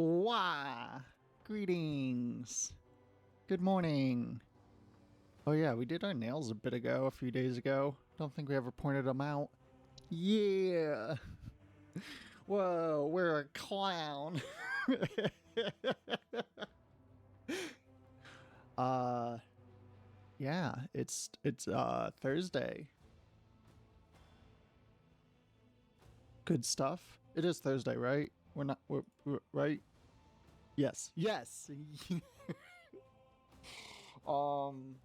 Wah! Greetings. Good morning. Oh yeah, we did our nails a bit ago, a few days ago. Don't think we ever pointed them out. Yeah! Whoa, we're a clown. uh, yeah, it's Thursday. Good stuff. It is Thursday, right? We're right? Yes. Yes. um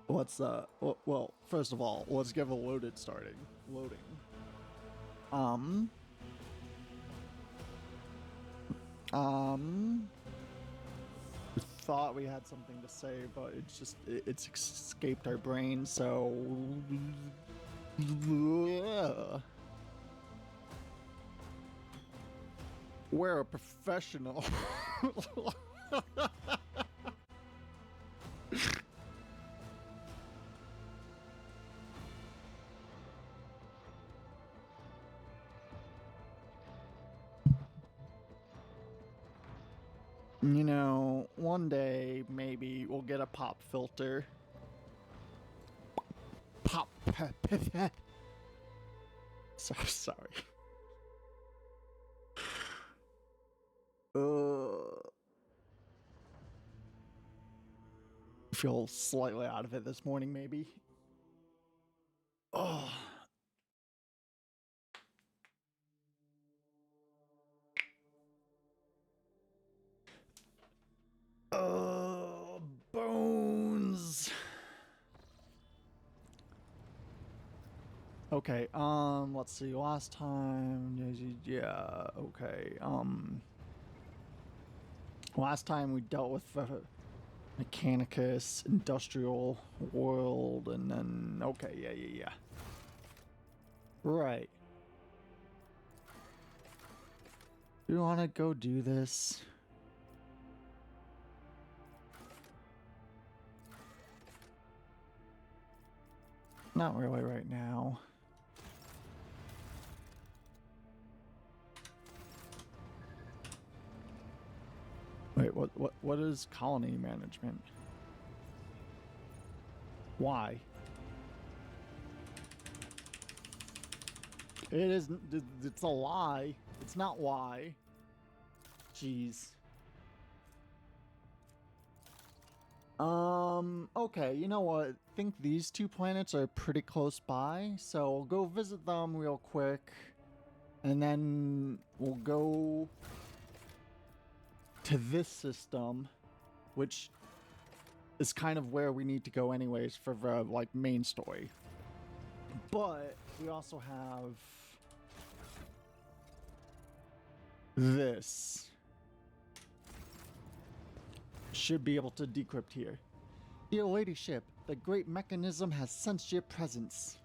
well, first of all, let's get the loaded starting. Loading. Um um thought we had something to say, but it's escaped our brains, so we're a professional. You know, one day maybe we'll get a pop filter. Pop. So sorry. Feel slightly out of it this morning, maybe. Oh. Bones. Okay, let's see. Last time, yeah, okay. Last time we dealt with Mechanicus, Industrial World, and then okay, yeah. Right. Do you want to go do this? Not really right now. Wait, what is colony management? Why? It isn't. It's a lie. It's not why. Jeez. Okay, you know what? I think these two planets are pretty close by, so we'll go visit them real quick, and then we'll go to this system, which is kind of where we need to go anyways for the, like, main story. But we also have this. Should be able to decrypt here. Dear ladyship, the great mechanism has sensed your presence.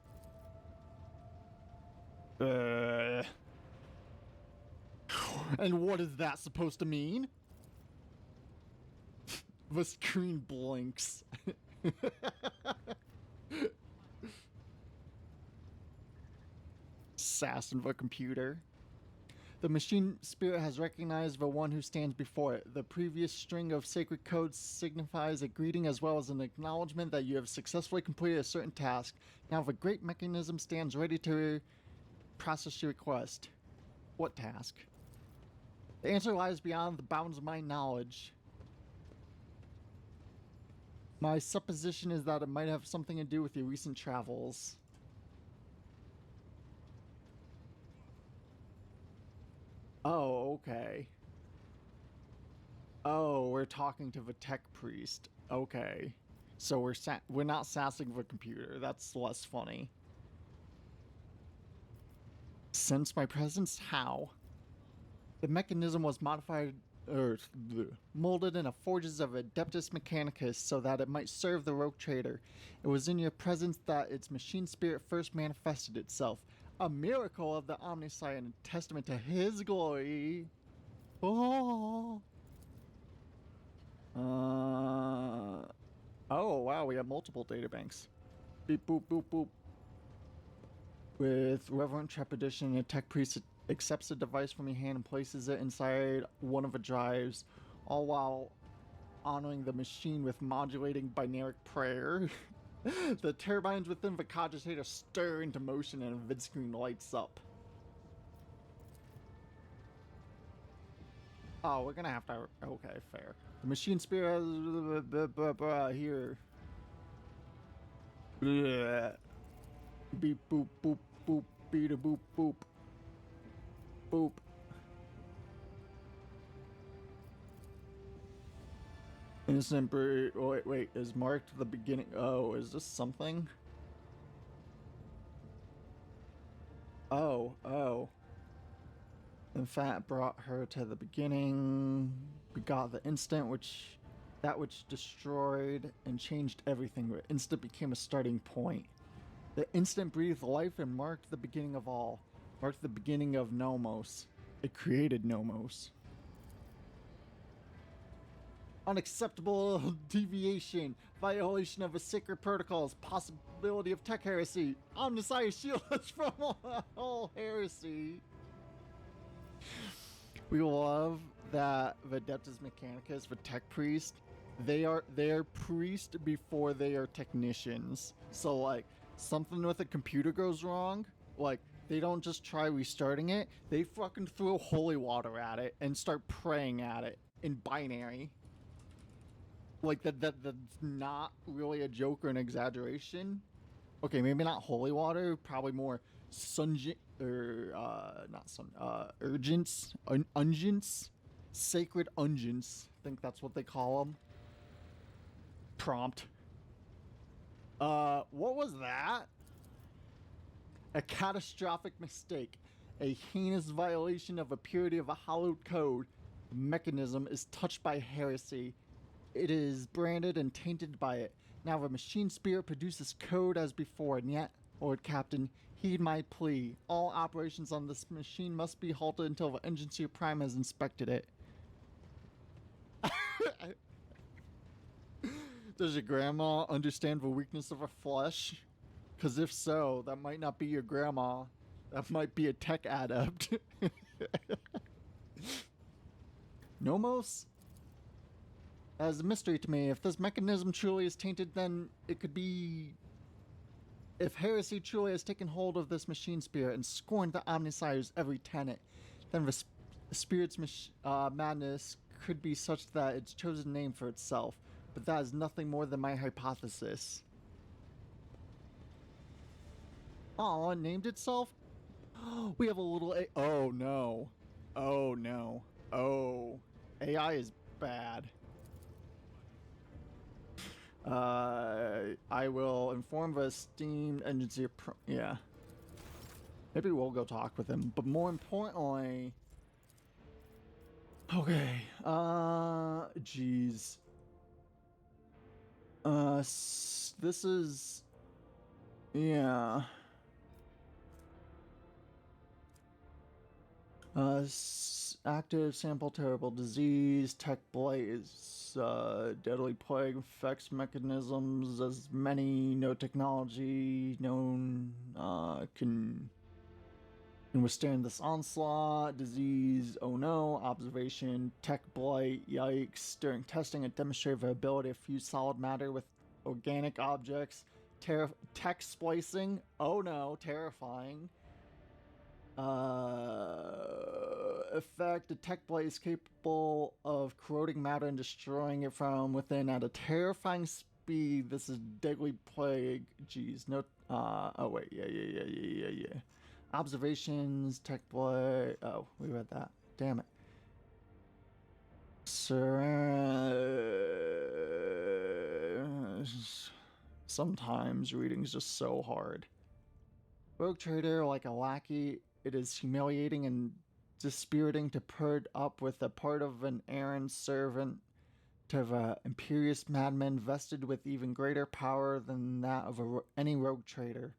And what is that supposed to mean? The screen blinks. Sass in the computer. The machine spirit has recognized the one who stands before it. The previous string of sacred codes signifies a greeting as well as an acknowledgement that you have successfully completed a certain task. Now the great mechanism stands ready to process your request. What task? The answer lies beyond the bounds of my knowledge. My supposition is that it might have something to do with your recent travels. Oh, okay. Oh, we're talking to the tech priest. Okay. So we're not sassing the computer. That's less funny. Sense my presence? How? The mechanism was modified or molded in the forges of Adeptus Mechanicus so that it might serve the rogue trader. It was in your presence that its machine spirit first manifested itself. A miracle of the Omniscient and a testament to his glory. Oh. Oh, wow, we have multiple databanks. Beep, boop, boop, boop. With reverent trepidation, a tech priest accepts the device from your hand and places it inside one of the drives, all while honoring the machine with modulating binary prayer. The turbines within the cogitator stir into motion and a vid screen lights up. Oh, we're gonna have to... Okay, fair. The machine spirit here. Beep boop boop boop beep boop boop. Boop. Innocent breed. Oh, wait. Is marked the beginning. Oh, is this something? Oh. In fact, brought her to the beginning. Begot the instant which destroyed and changed everything. The instant became a starting point. The instant breathed life and marked the beginning of all. Marked the beginning of Nomos. It created Nomos. Unacceptable deviation, violation of a sacred protocols, possibility of tech heresy. Omnissiah shield us from all heresy. We love that the Adeptus Mechanicus, the tech priest, they are priest before they are technicians. So like something with a computer goes wrong, like they don't just try restarting it, they fucking throw holy water at it and start praying at it in binary. Like that's not really a joke or an exaggeration. Okay, maybe not holy water, probably more urgence, unguents, sacred unguents. I think that's what they call them. Prompt. What was that? A catastrophic mistake, a heinous violation of a purity of a hallowed code. The mechanism is touched by heresy. It is branded and tainted by it. Now the machine spirit produces code as before, and yet, Lord Captain, heed my plea. All operations on this machine must be halted until the Enginseer Prime has inspected it. Does your grandma understand the weakness of her flesh? Because if so, that might not be your grandma. That might be a tech adept. Nomos? As a mystery to me. If this mechanism truly is tainted, then it could be... If heresy truly has taken hold of this machine spirit and scorned the Omnissiah's every tenet, then the spirit's madness could be such that it's chosen name for itself. But that is nothing more than my hypothesis. Oh, it named itself? We have a little oh no. Oh no. Oh. AI is bad. I will inform the esteemed Enginseer yeah. Maybe we'll go talk with him, but more importantly... Okay, jeez. This is... Yeah. Active sample terrible disease, tech blaze, deadly plague, effects mechanisms, as many, no technology known, can withstand this onslaught, disease, oh no, observation, tech blight, yikes, during testing it demonstrated the ability to fuse solid matter with organic objects, tech splicing, oh no, terrifying. Effect, a tech blade is capable of corroding matter and destroying it from within at a terrifying speed. This is deadly plague. Jeez, no, oh wait, yeah. Observations, tech blade, oh, we read that. Damn it. Sometimes reading's just so hard. Rogue trader, like a lackey, it is humiliating and dispiriting to put up with the part of an errand servant to the imperious madman vested with even greater power than that of any rogue trader.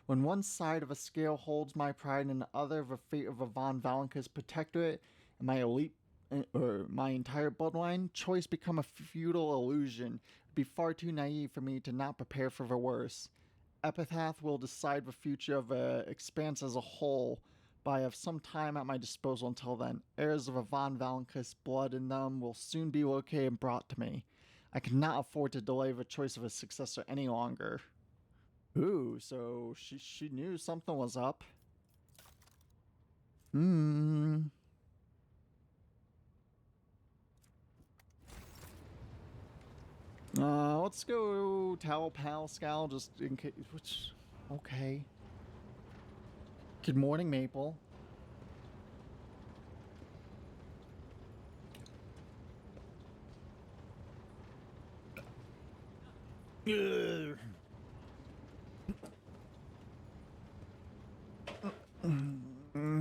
When one side of a scale holds my pride and the other the fate of a von Valencus protectorate and my elite or my entire bloodline, choice become a futile illusion. It'd be far too naive for me to not prepare for the worst. Epitaph will decide the future of the expanse as a whole, but I have some time at my disposal until then. Heirs of Von Valankus' blood in them will soon be located and brought to me. I cannot afford to delay the choice of a successor any longer. Ooh, so she knew something was up. Let's go Tal Pascal just in case. Which, okay. Good morning, Maple. Ugh.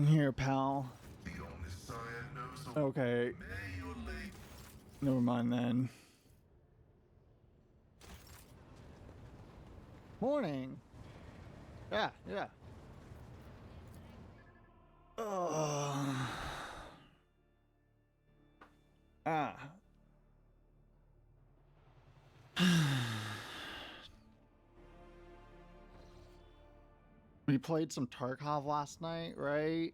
Here, pal. Okay. Never mind then. Morning. Yeah. We played some Tarkov last night, right?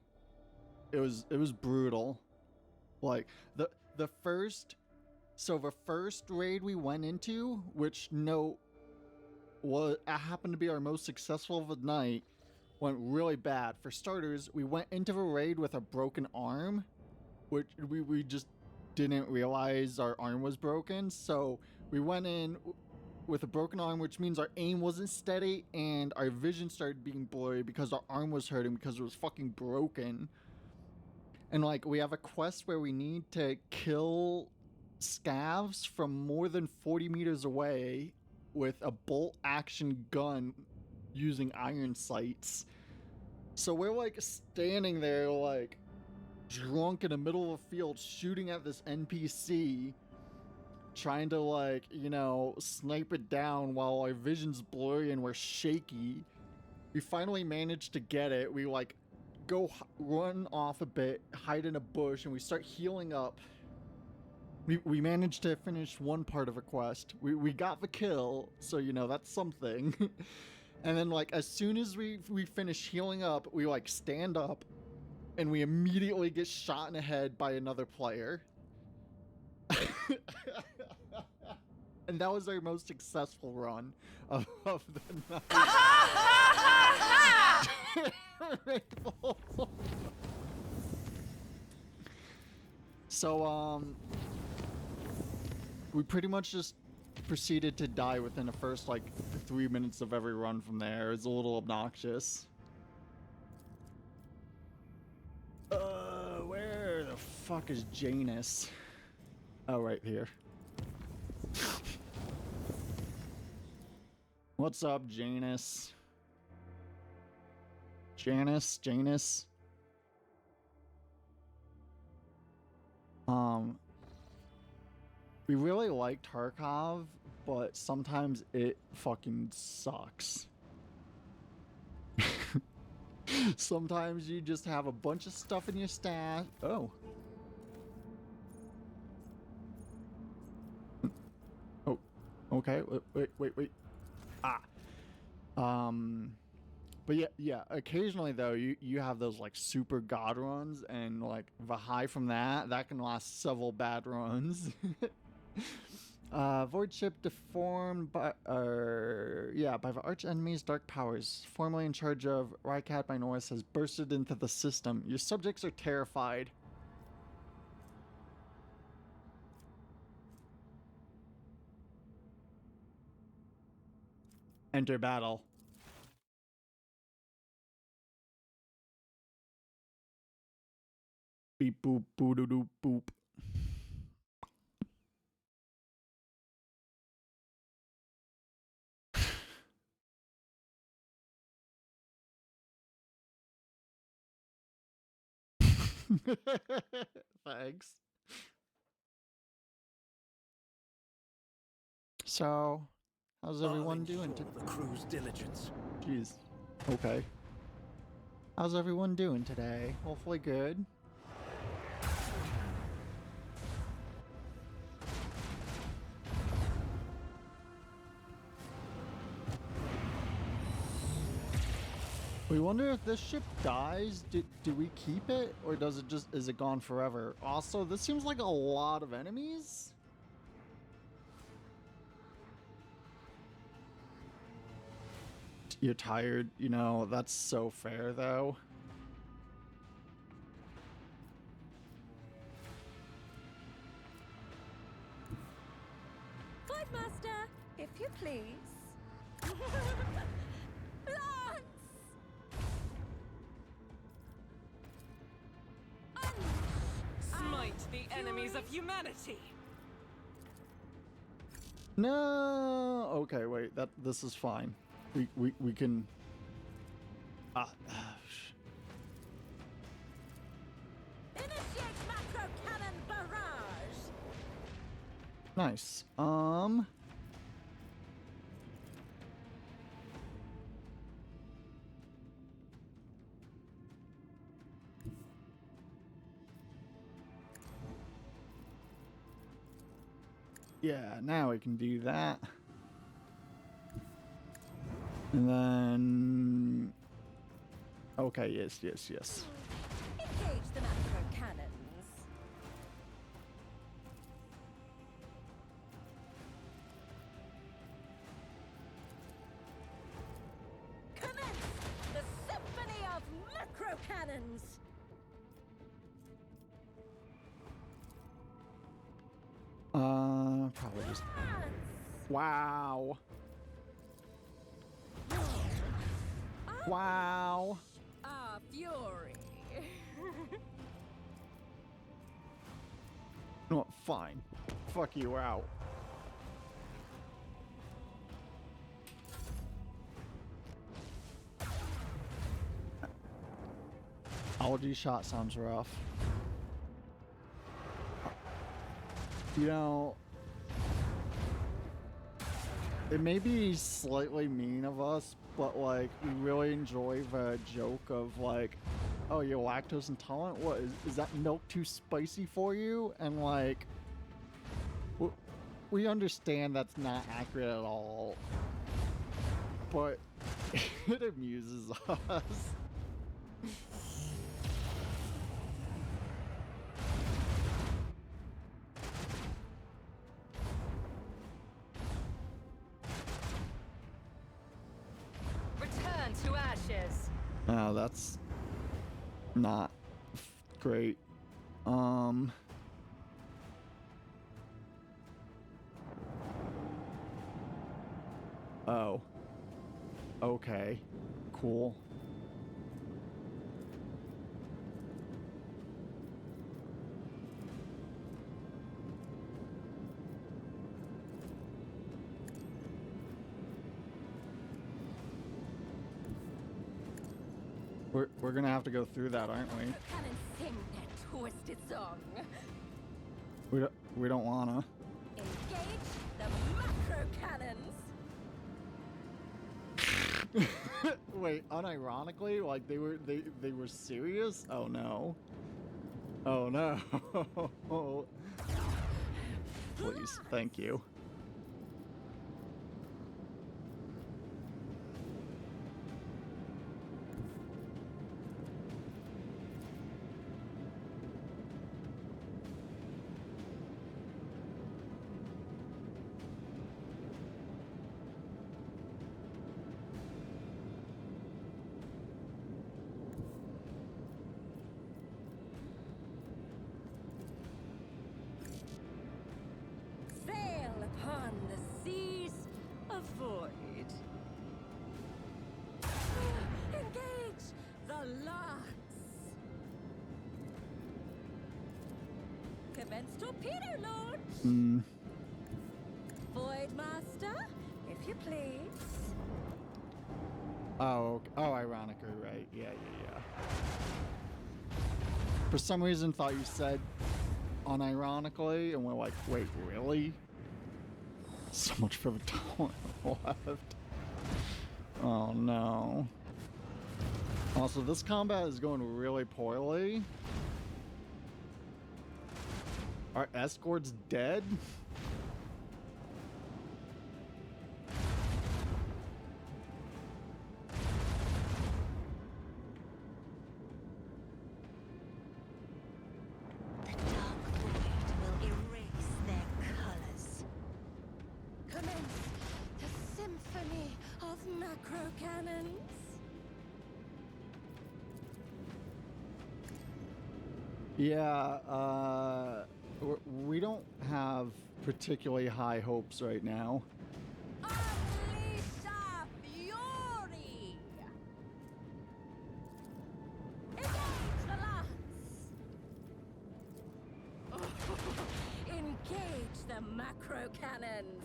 It was brutal. Like the first raid we went into, which happened to be our most successful of the night, went really bad. For starters, we went into the raid with a broken arm, which we just didn't realize our arm was broken. So we went in with a broken arm, which means our aim wasn't steady and our vision started being blurry because our arm was hurting because it was fucking broken. And like, we have a quest where we need to kill scavs from more than 40 meters away with a bolt action gun using iron sights. So we're like standing there like drunk in the middle of a field shooting at this NPC, trying to like, snipe it down while our vision's blurry and we're shaky. We finally managed to get it. We like go run off a bit, hide in a bush, and we start healing up. We managed to finish one part of a quest. We got the kill, so that's something. And then like as soon as we finish healing up, we like stand up and we immediately get shot in the head by another player. And that was our most successful run of the night. So we pretty much just proceeded to die within the first like 3 minutes of every run from there. It's a little obnoxious. Where the fuck is Janus? Oh, right here. What's up, Janus? Janus? We really like Tarkov, but sometimes it fucking sucks. Sometimes you just have a bunch of stuff in your stash. Oh. Oh. Okay. Wait. But yeah. Occasionally though, you have those like super god runs, and like the high from that can last several bad runs. Void ship deformed by the arch enemy's dark powers. Formerly in charge of Rykat Minoris has bursted into the system. Your subjects are terrified. Enter battle. Beep boop boo doo doo boop. Thanks. So, how's everyone doing today? The crew's diligence. Jeez. Okay. How's everyone doing today? Hopefully good. We wonder if this ship dies, do we keep it, or is it gone forever? Also, this seems like a lot of enemies. You're tired, you know, that's so fair though. Flight Master, if you please. Lance! Smite the enemies of humanity. No. Okay, wait. This is fine. We can. Initiate macro cannon barrage. Nice. Yeah, now we can do that. And then... Okay, yes. Engage the macro cannons. Commence the symphony of macro cannons. Probably just... Lance! Wow. Wow. Ah, fury. No, fine. Fuck you out. Algae shot sounds rough. You know, it may be slightly mean of us, but like, we really enjoy the joke of like, oh, you're lactose intolerant? What, is that milk too spicy for you? And like, we understand that's not accurate at all, but it amuses us. Return to ashes. Oh, that's not great. Oh. Okay. Cool. We're gonna have to go through that, aren't we? Cannons sing their twisted song. We don't wanna. Engage the macro cannons. Wait, unironically, like they were serious? Oh no. Oh no. Please, thank you. Sail upon the seas of void. Engage the lance. Commence torpedo launch. Void Master, if you please. Oh, ironically, right. Yeah. For some reason, thought you said unironically, and we're like, wait, really? So much for the talent left. Oh no. Also, this combat is going really poorly. Our escort's dead? cannons. Yeah, we don't have particularly high hopes right now. Unleash our fury! Engage the lance! Engage the macro cannons!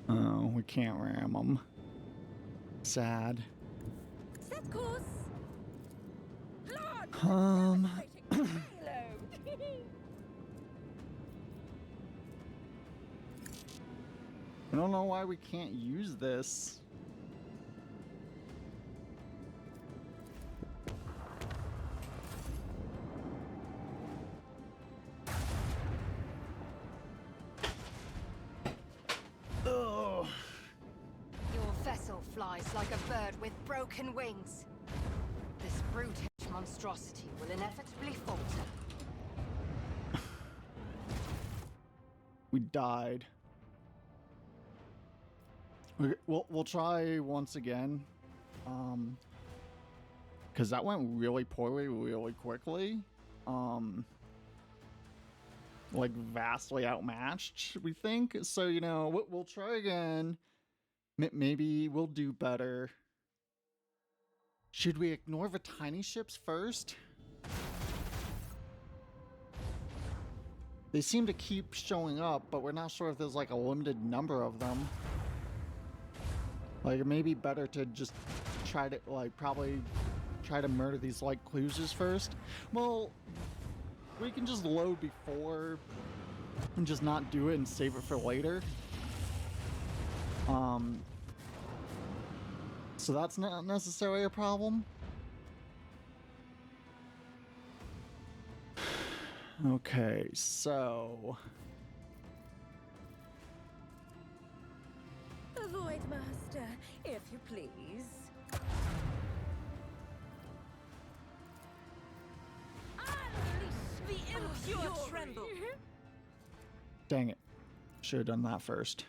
Oh, we can't ram them. Sad. Set course! Launch! Devastating payload! I don't know why we can't use this. Ugh. Your vessel flies like a bird with broken wings. This brutish monstrosity will inevitably falter. We died. We'll try once again. Because that went really poorly really quickly. Like vastly outmatched, we think. So, you know, we'll try again. Maybe we'll do better. Should we ignore the tiny ships first? They seem to keep showing up, but we're not sure if there's like a limited number of them. Like, it may be better to just try to, like, probably try to murder these light cruisers first. Well, we can just load before and just not do it and save it for later. So that's not necessarily a problem. Okay, so... The Void Master, if you please. Unleash the impure tremble. Dang it. Should have done that first.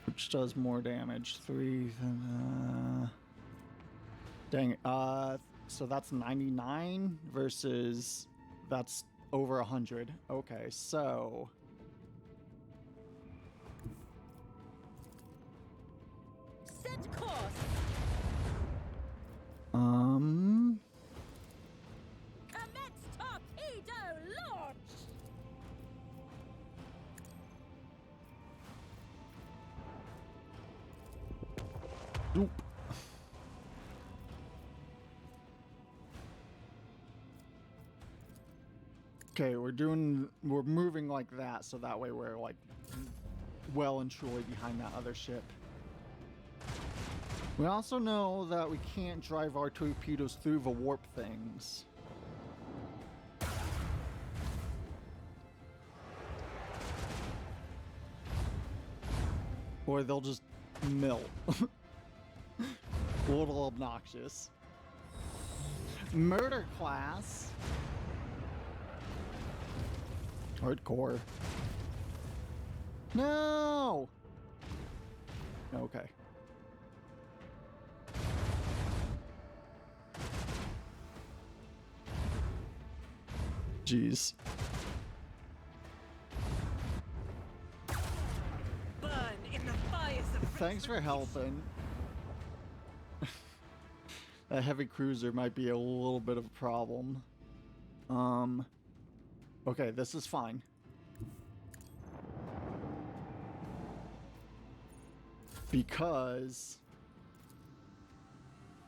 Which does more damage? 3 than, dang it. So that's 99 versus that's over 100. Okay, so Set course. Commence torpedo launch. Oop. Okay, we're moving like that, so that way we're like well and truly behind that other ship. We also know that we can't drive our torpedoes through the warp things. Or they'll just melt. A little obnoxious. Murder class. Hardcore. No! Okay. Jeez. Burn in the fires of Thanks for helping. A heavy cruiser might be a little bit of a problem. Okay, this is fine. Because...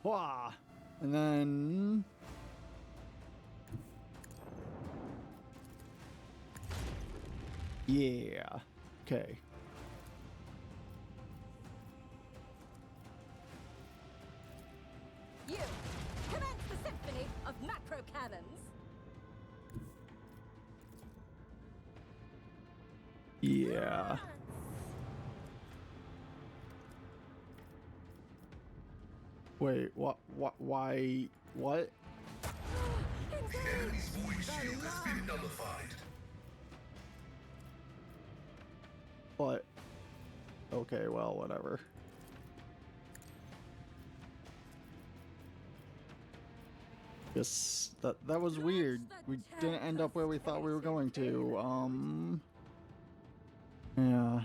Wah! And then... Yeah. Okay. You commence the symphony of macro cannons. Yeah. Wait, what? Why? What? The enemy's void shield has been nullified. What? Okay, well, whatever. Guess that was weird. We didn't end up where we thought we were going to. Yeah.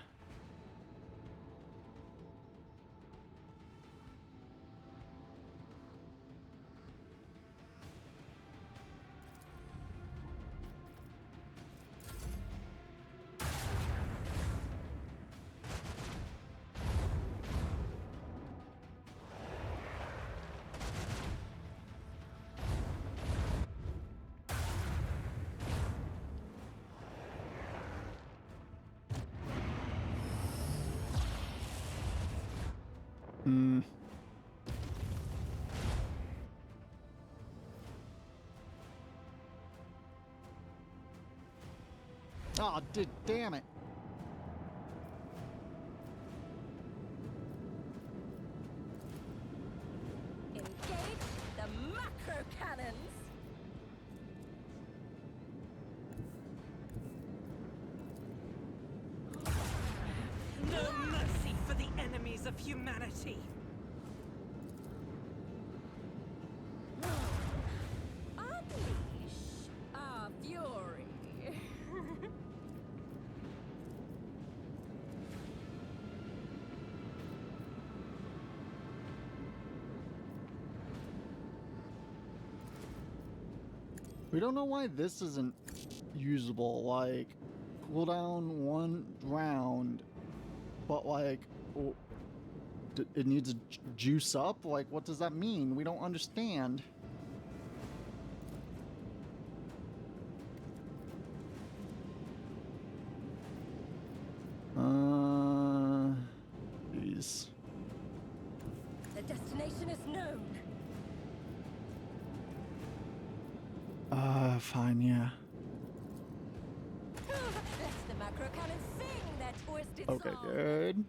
Hmm. Oh, damn it. Engage the macro cannons. No mercy for the enemies of humanity. Unleash our fury. We don't know why this isn't usable. Like, cooldown 1 round, but like, it needs to juice up? Like, what does that mean? We don't understand. Jeez. The destination is known. Fine, yeah. Let the macro cannons sing their twisted Okay, song. good.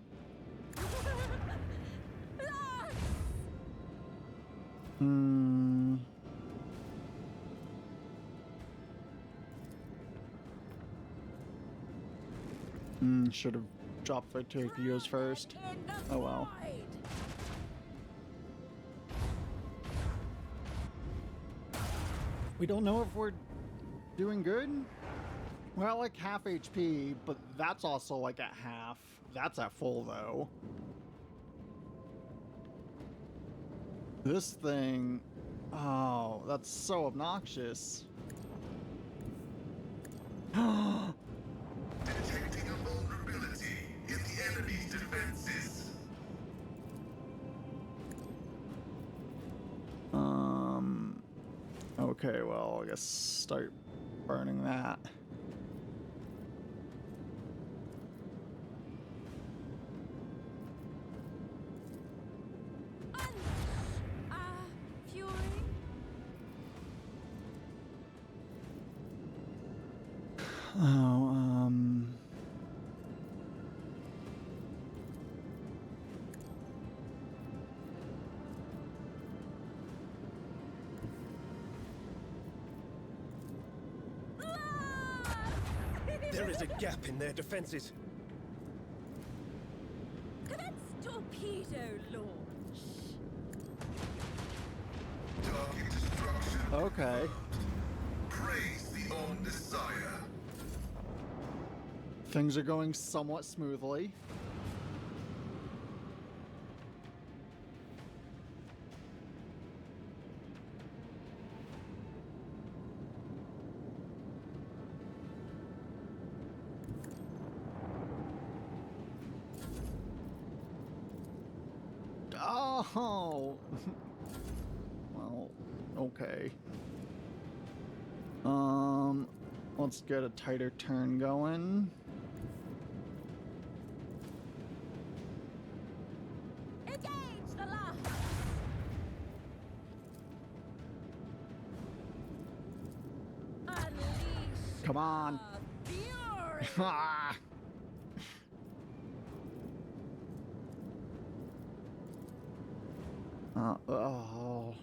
Blast! Hmm. Should have dropped the torpedoes first. In the Oh well. void. We don't know if we're doing good. We're at like half HP, but that's also like at half. That's at full though. This thing, oh, that's so obnoxious. Detecting a vulnerability in the enemy's defenses. Okay, well, I guess start burning that. Unleash our fury. Oh, There is a gap in their defenses. Commence torpedo launch. Target destruction. okay. Praise the Omnissiah. Things are going somewhat smoothly. Oh, well, okay. Let's get a tighter turn going. Come on. Fury! Ah. Oh.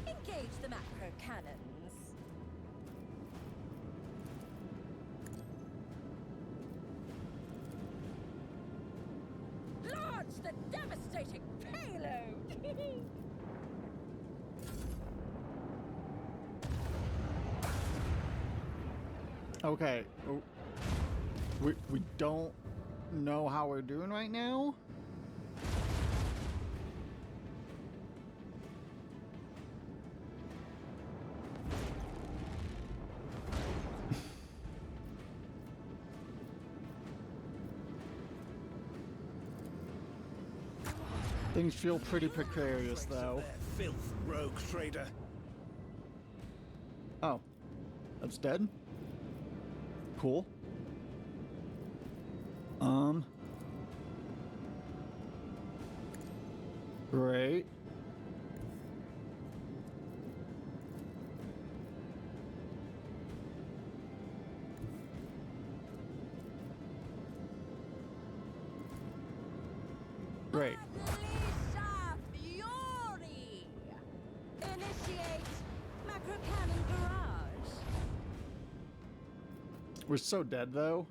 Engage the macro cannons. Launch the devastating payload! Okay. Oh. We don't know how we're doing right now. Things feel pretty precarious though. Their filth, rogue trader. Oh. That's dead? Cool. Great. Great. Alicia Fury! Initiate macro cannon barrage. We're so dead though.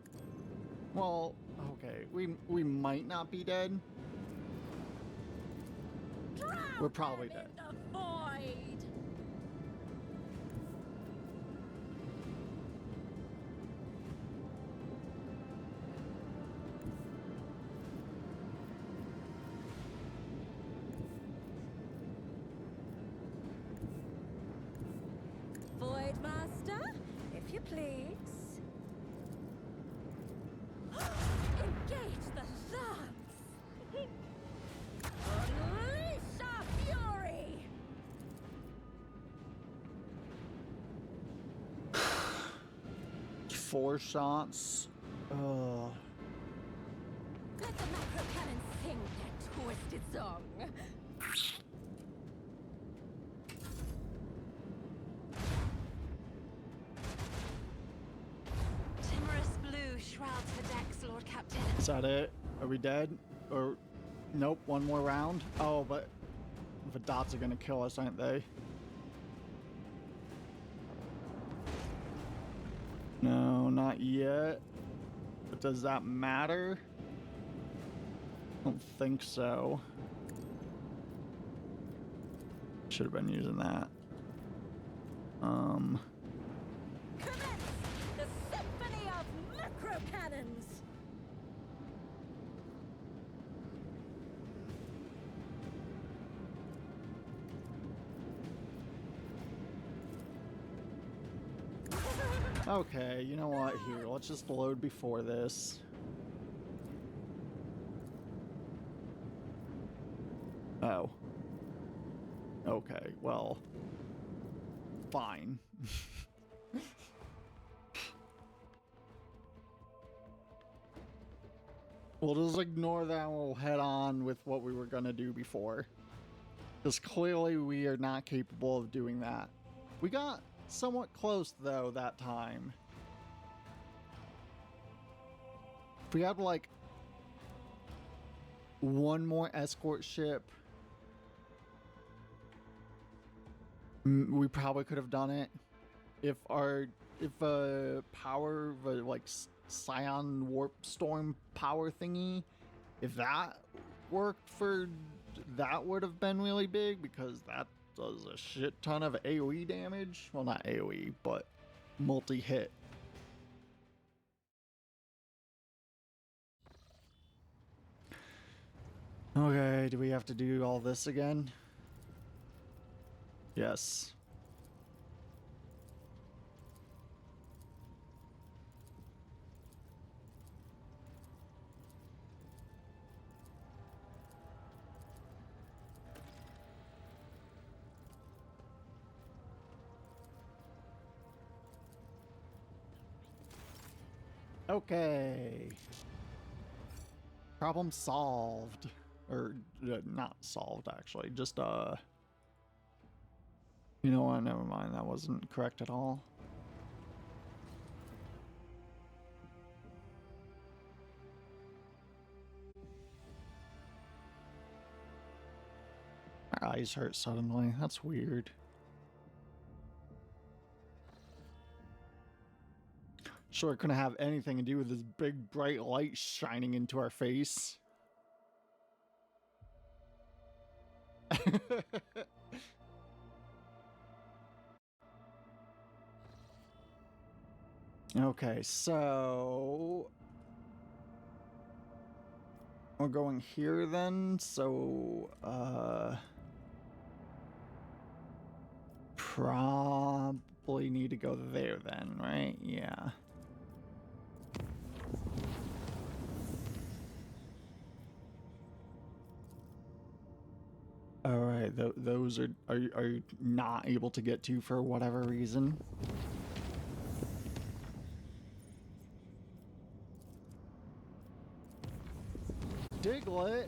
Well, okay. We might not be dead. We're probably dead. In the void. Void Master, if you please. Engage the lance. Unleash our fury. Four shots. Let the macro cannon sing their twisted song. Timorous blue shrouds the decks, Lord Captain. Is that it? Are we dead? Or nope, one more round? Oh, but the dots are gonna kill us, aren't they? No, not yet. But does that matter? I don't think so. Should have been using that. Commence the symphony of macro cannons. Okay, you know what? Here, let's just load before this. Oh. Okay, well. Fine. We'll just ignore that and we'll head on with what we were gonna do before. Because clearly we are not capable of doing that. We got somewhat close though that time. If we had like one more escort ship, we probably could have done it. If power, like Scion Warp Storm power thingy, if that worked for, that would have been really big because that does a shit ton of AoE damage. Well, not AoE, but multi-hit. Okay, do we have to do all this again? Yes. Okay. Problem solved. Or not solved, actually. Just You know what? Never mind. That wasn't correct at all. My eyes hurt suddenly. That's weird. Sure, it couldn't have anything to do with this big bright light shining into our face. Okay, so we're going here then. So probably need to go there then, right? Yeah. All right, those are you not able to get to for whatever reason? Diglett,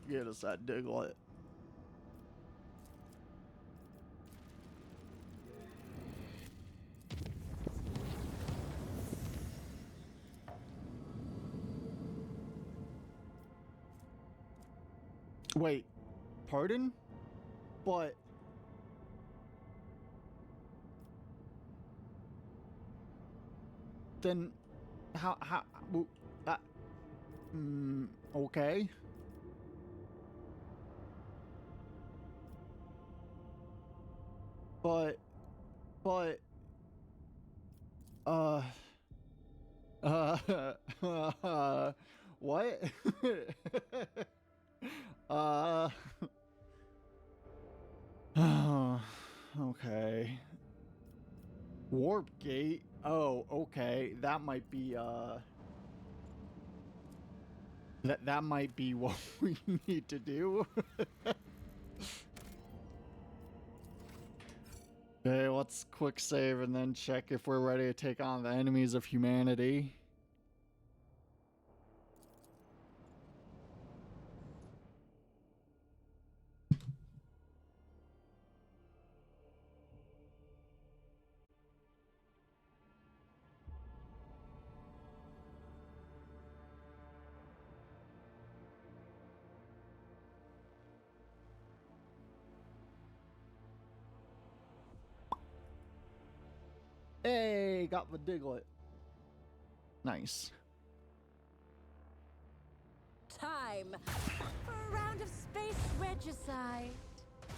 get us that Diglett. Wait, pardon? But then how okay. But what? Okay. Warp gate. Oh, okay. That might be that might be what we need to do. Okay, let's quick save and then check if we're ready to take on the enemies of humanity. Hey, got the Diglett. Nice. Time for a round of space regicide.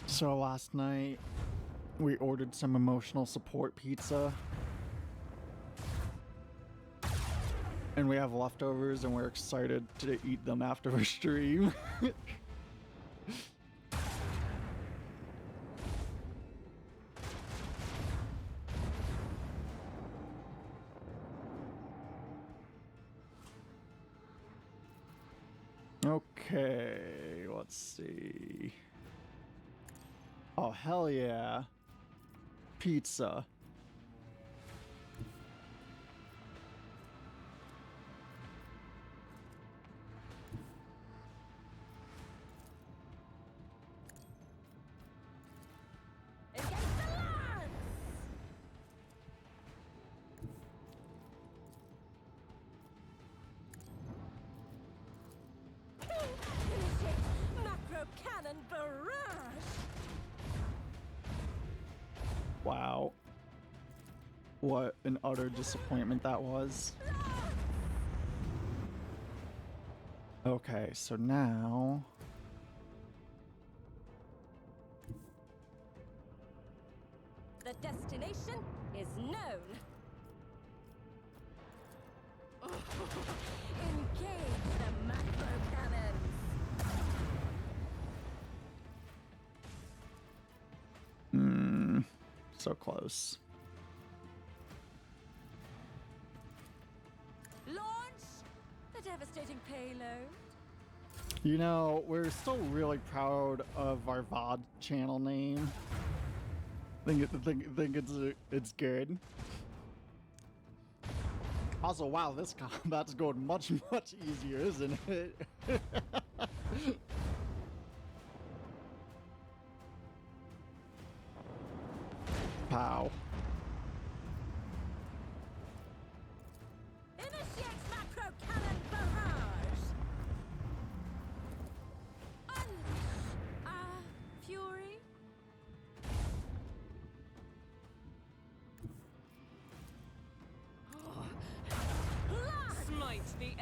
So last night, we ordered some emotional support pizza. And we have leftovers and we're excited to eat them after our stream. Okay, let's see. Oh, hell yeah. Pizza. Against the lance! Initiate macro cannon barrage! Wow. What an utter disappointment that was. Okay, so now... The destination is known. Engage the macro cannons. So close. Launch the devastating payload. You know, we're still really proud of our VOD channel name. Think it's good. Also, wow, this combat's going much easier, isn't it?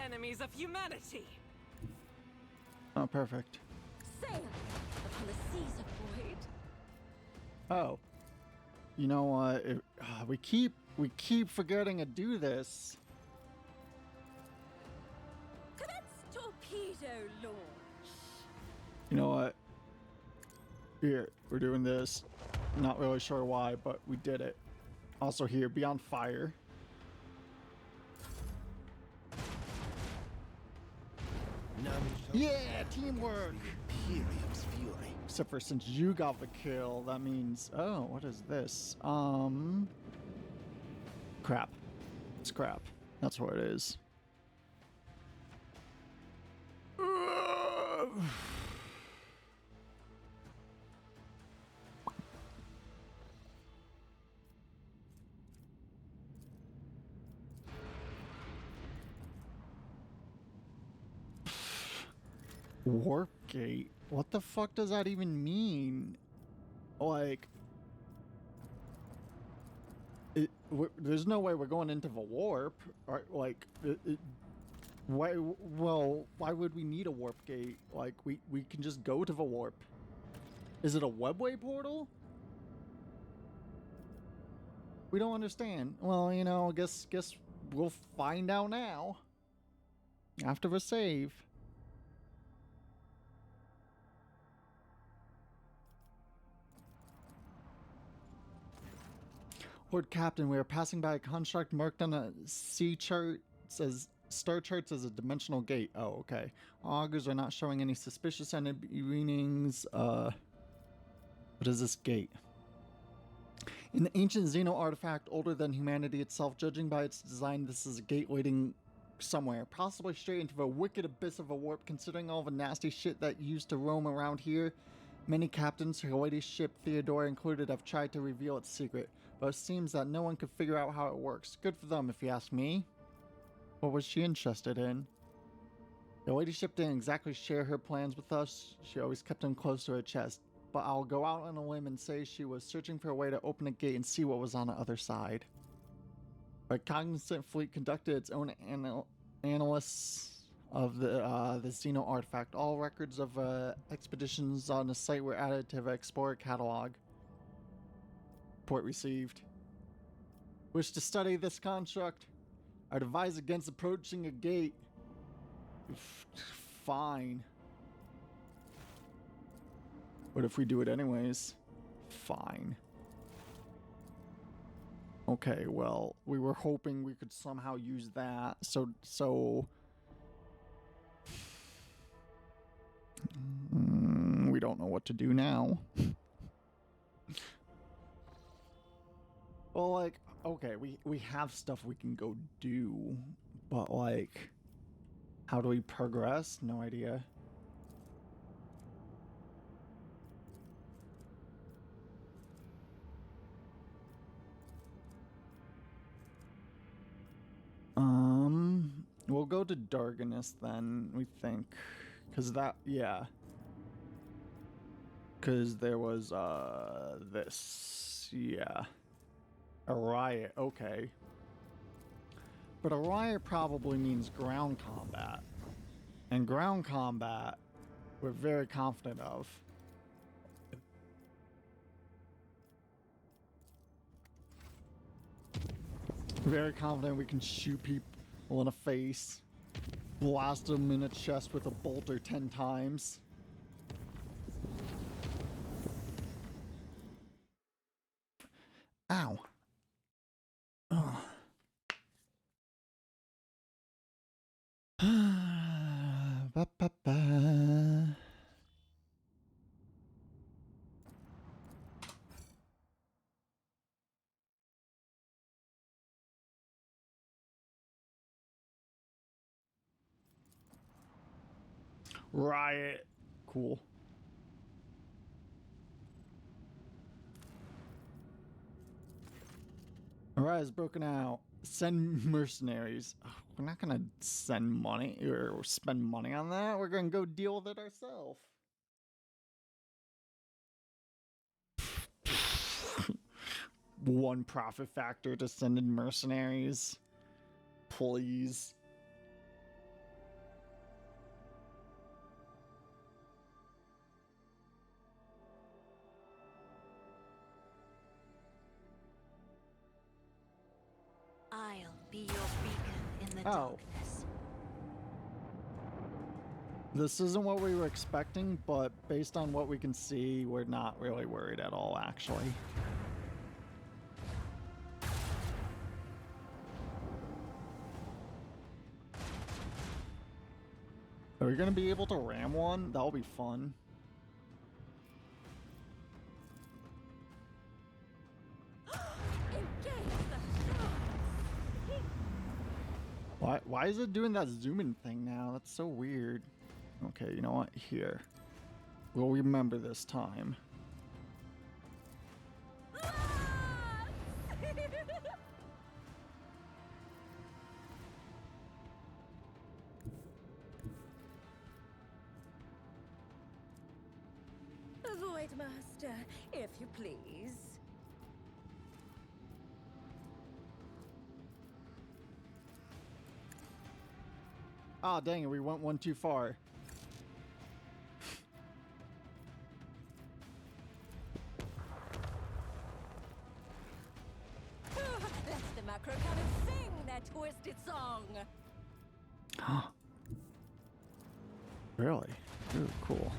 enemies of humanity. Oh, perfect. Sail upon the seas of void. Oh. You know what? We keep forgetting to do this. Commence torpedo launch. You know what? Here, we're doing this. Not really sure why, but we did it. Also here, be on fire. None shall Yeah, teamwork! Imperium's fury. Except for since you got the kill, that means... Oh, what is this? Crap. It's crap. That's what it is. Warp gate? What the fuck does that even mean? Like... there's no way we're going into the warp. Or, like... why would we need a warp gate? Like, we can just go to the warp. Is it a webway portal? We don't understand. Well, you know, guess we'll find out now. After the save. Lord Captain, we are passing by a construct marked on a sea chart. It says star charts as a dimensional gate. Oh, okay. Augurs are not showing any suspicious enemy readings. What is this gate? An ancient Xeno artifact older than humanity itself. Judging by its design, this is a gate leading somewhere. Possibly straight into the wicked abyss of a warp, considering all the nasty shit that used to roam around here. Many captains, her latest ship, Theodora included, have tried to reveal its secret, but it seems that no one could figure out how it works. Good for them, if you ask me. What was she interested in? The ladyship didn't exactly share her plans with us. She always kept them close to her chest. But I'll go out on a limb and say she was searching for a way to open a gate and see what was on the other side. A cognizant fleet conducted its own analysis of the Xeno artifact. All records of expeditions on the site were added to the Explorer catalog. Report received. Wish to study this construct? I advise against approaching a gate. Fine. But if we do it anyways? Fine. Okay, well, we were hoping we could somehow use that. So we don't know what to do now. Well, like, okay, we have stuff we can go do, but like, how do we progress? No idea. We'll go to Darganus then, we think. Cause that, yeah. Cause there was, this, yeah. A riot, okay. But a riot probably means ground combat. And ground combat, we're very confident of. Very confident we can shoot people in the face. Blast them in the chest with a bolter 10 times. Ow. Oh. Ba, ba, ba. Riot. Cool. Alright, it's broken out. Send mercenaries. Ugh, we're not gonna send money or spend money on that. We're gonna go deal with it ourselves. One profit factor to send in mercenaries. Please. the Oh. darkness. This isn't what we were expecting, but based on what we can see, we're not really worried at all, actually. Are we gonna be able to ram one? That'll be fun. Engage the shots. Why is it doing that zooming thing now? That's so weird. Okay, you know what? Here. We'll remember this time. Ah! Void Master, if you please. Ah, dang it, we went one too far. Let the macro cannon sing their twisted song. Really? Ooh, cool.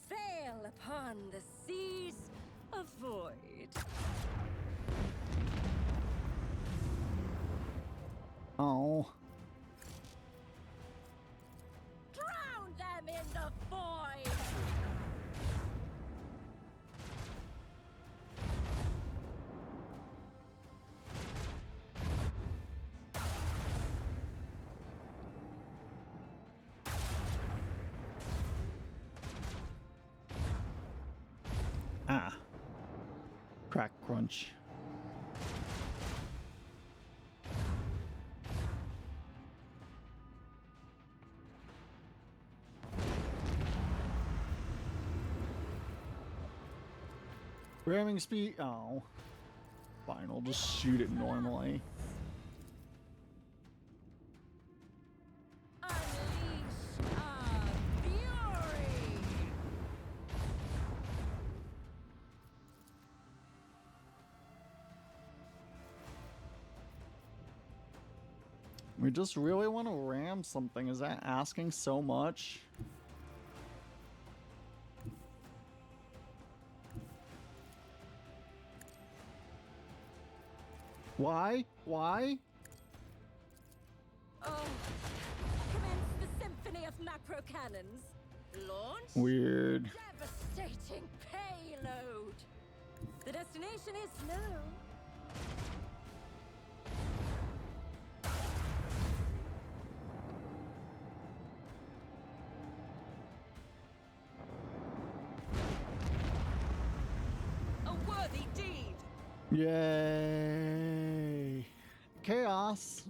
Sail upon the seas of void. Oh. Drown them in the void. Ah. Crack crunch. Ramming speed. Oh. Fine, we'll just shoot it normally. Unleash our fury. We just really want to ram something. Is that asking so much? Why? Why? Oh, commence the symphony of macro cannons. Launch. Weird. Devastating payload. The destination is known. A worthy deed. Yay! Chaos!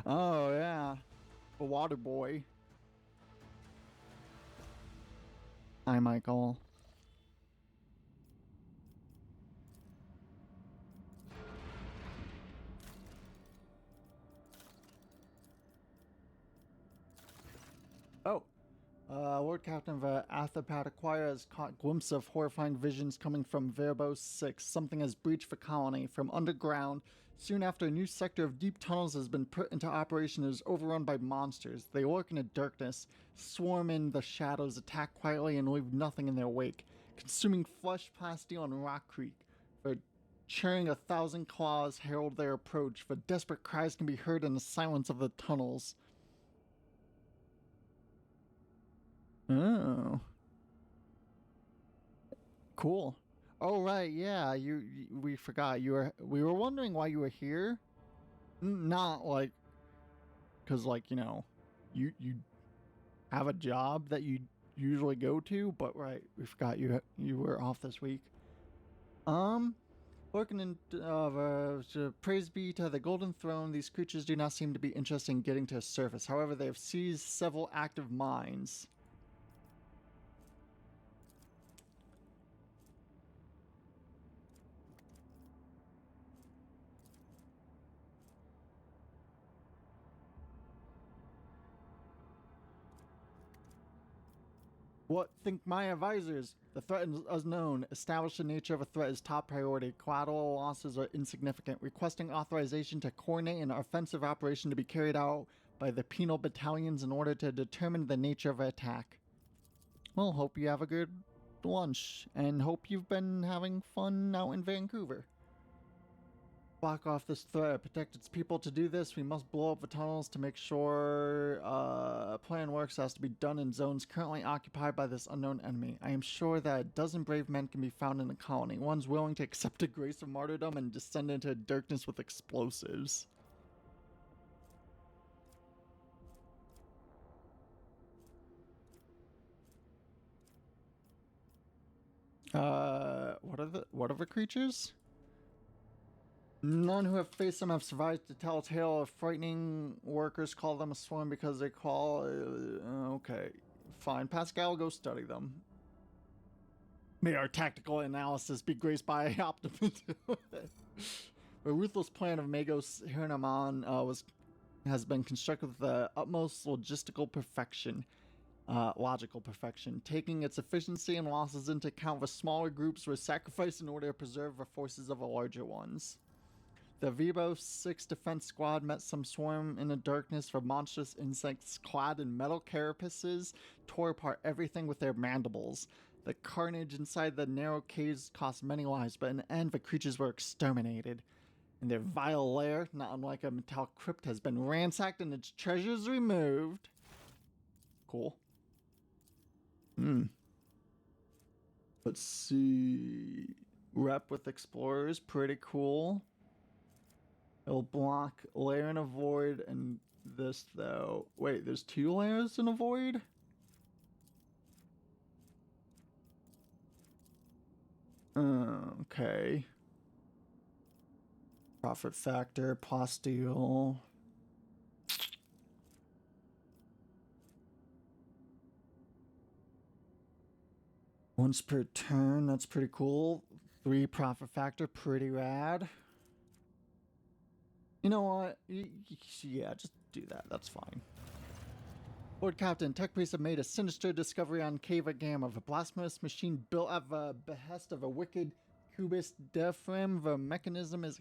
Oh, yeah. The water boy. Hi, Michael. Oh. Lord Captain of Athapat Acquire has caught glimpse of horrifying visions coming from Verbos 6. Something has breached the colony from underground. Soon after, a new sector of deep tunnels has been put into operation and is overrun by monsters. They lurk in the darkness, swarm in the shadows, attack quietly, and leave nothing in their wake, consuming flesh, plasteel, and rock creek. For cheering 1,000 claws herald their approach, for desperate cries can be heard in the silence of the tunnels. Oh. Cool. Oh right, yeah. We forgot we were wondering why you were here. Not like, cause like you have a job that you usually go to, but right, we forgot you were off this week. Working in praise be to the Golden Throne. These creatures do not seem to be interested in getting to the surface. However, they have seized several active mines. What think my advisors? The threat is unknown. Establish the nature of a threat is top priority. Collateral losses are insignificant. Requesting authorization to coordinate an offensive operation to be carried out by the penal battalions in order to determine the nature of an attack. Well, hope you have a good lunch, and hope you've been having fun out in Vancouver. Block off this threat, protect its people. To do this, we must blow up the tunnels to make sure plan works. Has to be done in zones currently occupied by this unknown enemy. I am sure that a dozen brave men can be found in the colony, ones willing to accept the grace of martyrdom and descend into darkness with explosives. What are the creatures? None who have faced them have survived to tell a tale of frightening. Workers call them a swarm because they call... okay, fine. Pascal, go study them. May our tactical analysis be graced by optimism. The ruthless plan of Magos Hirnaman has been constructed with the utmost logical perfection, taking its efficiency and losses into account. The smaller groups were sacrificed in order to preserve the forces of the larger ones. The Vibo 6 defense squad met some swarm in the darkness where monstrous insects clad in metal carapaces tore apart everything with their mandibles. The carnage inside the narrow caves cost many lives, but in the end the creatures were exterminated. And their vile lair, not unlike a metallic crypt, has been ransacked and its treasures removed. Cool. Let's see. Rep with explorers, pretty cool. It'll block lair and avoid, and this though. Wait, there's 2 layers in avoid? Okay. Profit factor, plasteel. Once per turn, that's pretty cool. 3 profit factor, pretty rad. You know what? Yeah, just do that. That's fine. Lord Captain, tech priests have made a sinister discovery on Cava Gamma, a blasphemous machine built at the behest of a wicked Cubist Defrim. The mechanism is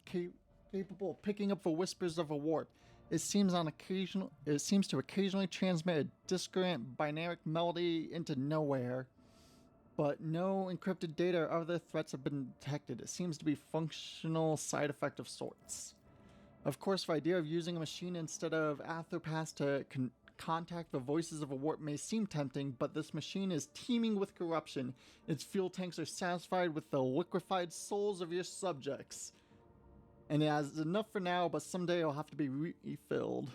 capable of picking up the whispers of a warp. It seems to occasionally transmit a discordant binary melody into nowhere, but no encrypted data or other threats have been detected. It seems to be a functional side effect of sorts. Of course, the idea of using a machine instead of Aetherpass to contact the voices of a warp may seem tempting, but this machine is teeming with corruption. Its fuel tanks are satisfied with the liquefied souls of your subjects. And it has enough for now, but someday it'll have to be refilled.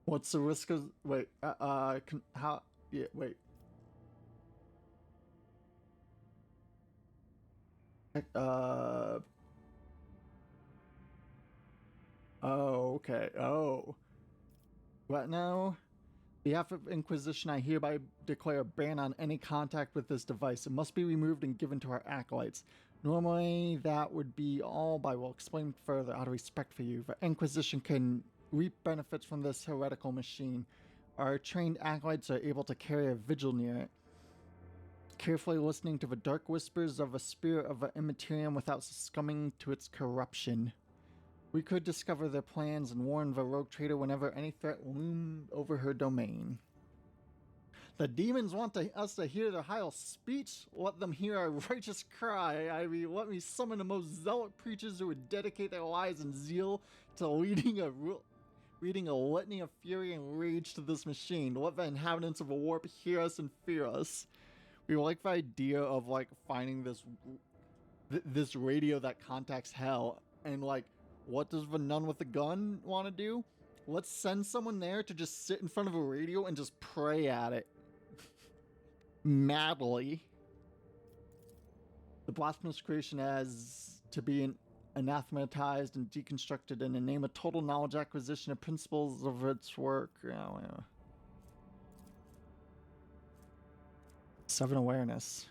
What's the risk of... Wait, how... Yeah, wait. Oh, okay. Oh. What now? Behalf of Inquisition, I hereby declare a ban on any contact with this device. It must be removed and given to our acolytes. Normally, that would be all, but I will explain further out of respect for you. The Inquisition can reap benefits from this heretical machine. Our trained acolytes are able to carry a vigil near it, carefully listening to the dark whispers of a spirit of the Immaterium without succumbing to its corruption. We could discover their plans and warn the rogue trader whenever any threat loomed over her domain. The demons want us to hear their high speech. Let them hear our righteous cry. I mean, let me summon the most zealot preachers who would dedicate their lives and zeal to reading a litany of fury and rage to this machine. Let the inhabitants of a warp hear us and fear us. We like the idea of like finding this radio that contacts hell, and like, what does the nun with the gun want to do? Let's send someone there to just sit in front of a radio and just pray at it madly. The blasphemous creation has to be anathematized and deconstructed in the name of total knowledge acquisition of principles of its work. Yeah. 7 awareness.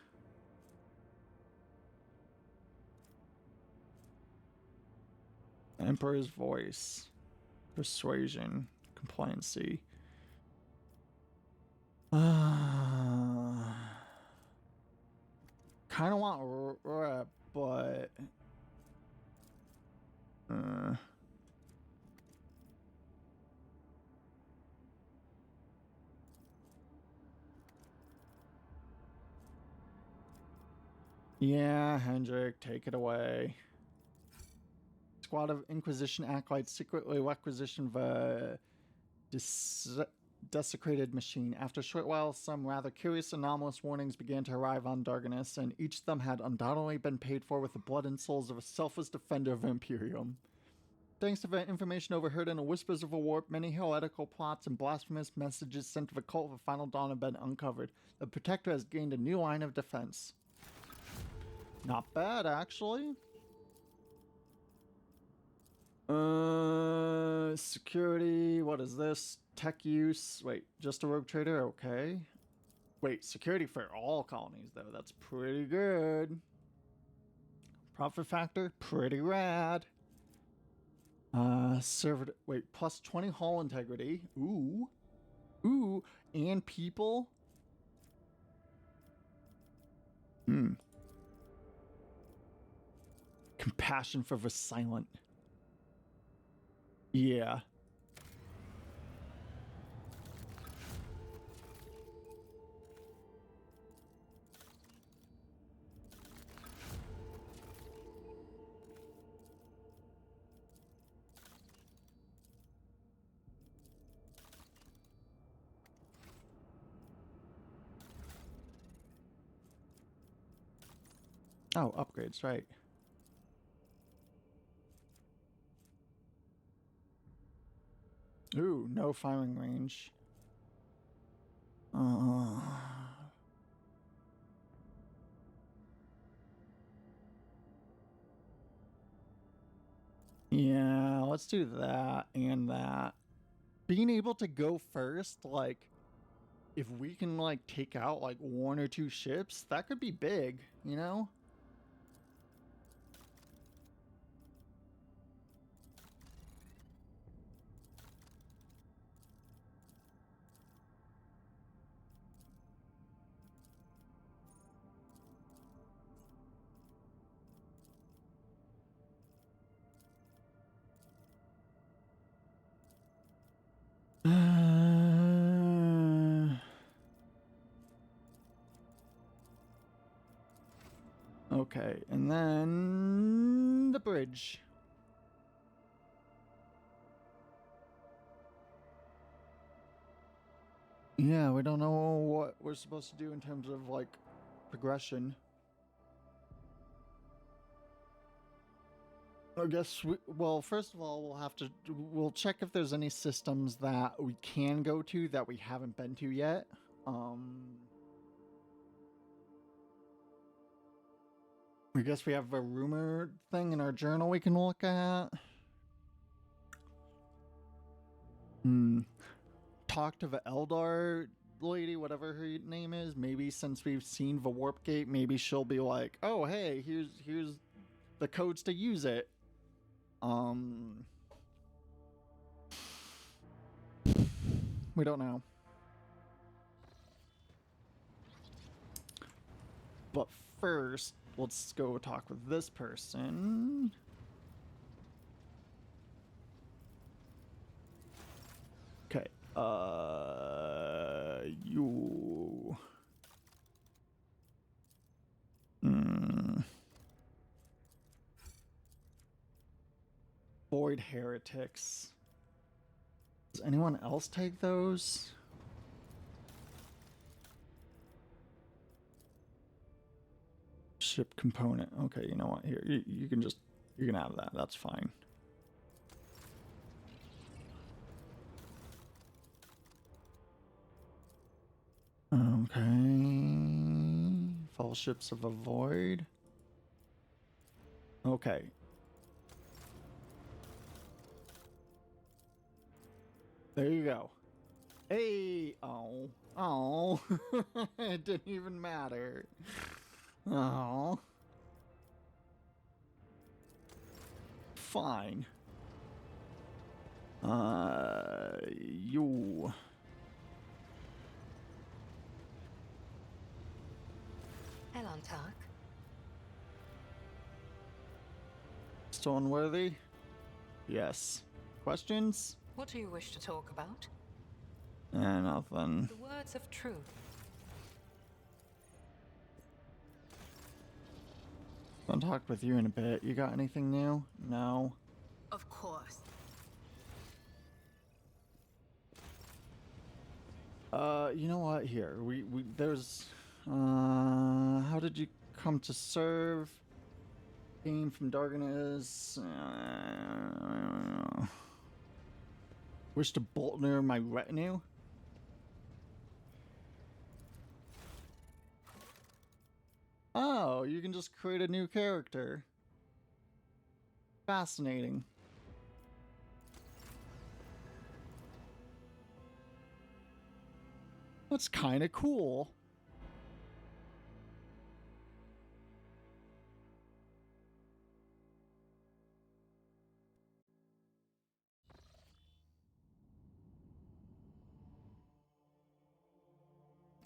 Emperor's voice. Persuasion. compliancy. Kind of want rep, but yeah, Hendrik, take it away. Squad of Inquisition acolytes secretly requisitioned the desecrated machine. After a short while, some rather curious anomalous warnings began to arrive on Darganus, and each of them had undoubtedly been paid for with the blood and souls of a selfless defender of Imperium. Thanks to the information overheard in the Whispers of a Warp, many heretical plots and blasphemous messages sent to the cult of the Final Dawn have been uncovered. The Protector has gained a new line of defense. Not bad, actually. Security, what is this? Tech use, wait, just a rogue trader, okay. Wait, security for all colonies, though, that's pretty good. Profit factor, pretty rad. Server, wait, plus 20 hull integrity, ooh. Ooh, and people. Compassion for the silent. Yeah. Oh, upgrades, right. Ooh, no firing range. Yeah, let's do that and that. Being able to go first, like, if we can, like, take out, like, 1 or 2 ships, that could be big, you know? Okay, and then the bridge. Yeah, we don't know what we're supposed to do in terms of, like, progression. I guess well, first of all, we'll check if there's any systems that we can go to that we haven't been to yet. I guess we have a rumor thing in our journal we can look at. Talk to the Eldar lady, whatever her name is. Maybe since we've seen the warp gate, maybe she'll be like, "Oh, hey, here's the codes to use it." We don't know. But first, let's go talk with this person. Okay. You. Void heretics. Does anyone else take those? Ship component. Okay, you know what? Here, you can have that. That's fine. Okay. Fellowships of a Void. Okay. There you go. Hey! Oh. Oh. It didn't even matter. Oh. Fine. You. Elantark. Stoneworthy? Yes. Questions? What do you wish to talk about? Nothing. The words of truth. I'll talk with you in a bit. You got anything new? No. Of course. You know what? Here, there's, how did you come to serve? Gain from Darkness. Wish to bolt near my retinue? Oh, you can just create a new character. Fascinating. That's kind of cool.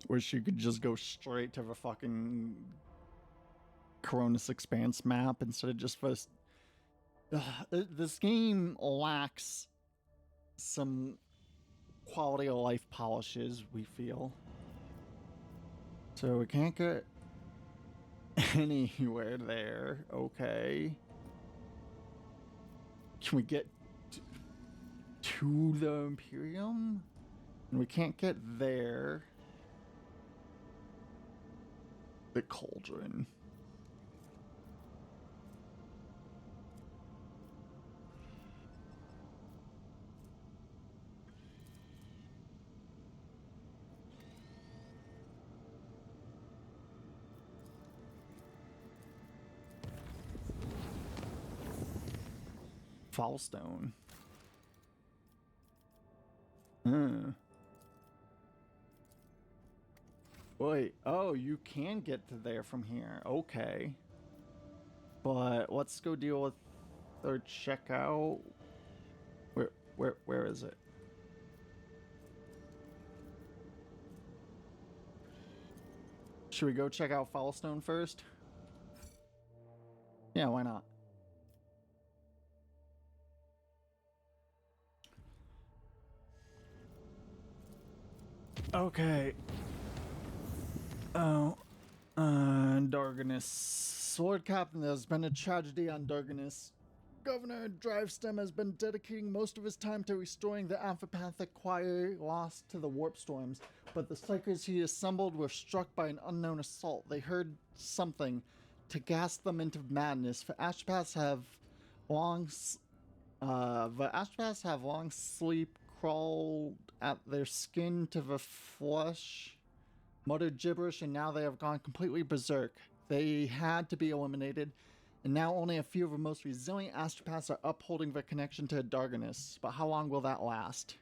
Wish you could just go straight to the fucking Coronis Expanse map instead of just first. This game lacks some quality of life polishes, we feel. So we can't get anywhere there. Okay. Can we get to the Imperium? And we can't get there. The Cauldron. Fallstone. Wait, oh, you can get to there from here. Okay. But let's go deal with or check out where is it? Should we go check out Fallstone first? Yeah, why not? Okay. Oh, Darganus. Sword Captain, there's been a tragedy on Darganus. Governor Drivestem has been dedicating most of his time to restoring the amphipathic choir lost to the warp storms, but the psychers he assembled were struck by an unknown assault. They heard something to gas them into madness. The Ashpaths have long sleep crawled at their skin to the flesh, muttered gibberish, and now they have gone completely berserk. They had to be eliminated, and now only a few of the most resilient astropaths are upholding their connection to Darganus. But how long will that last?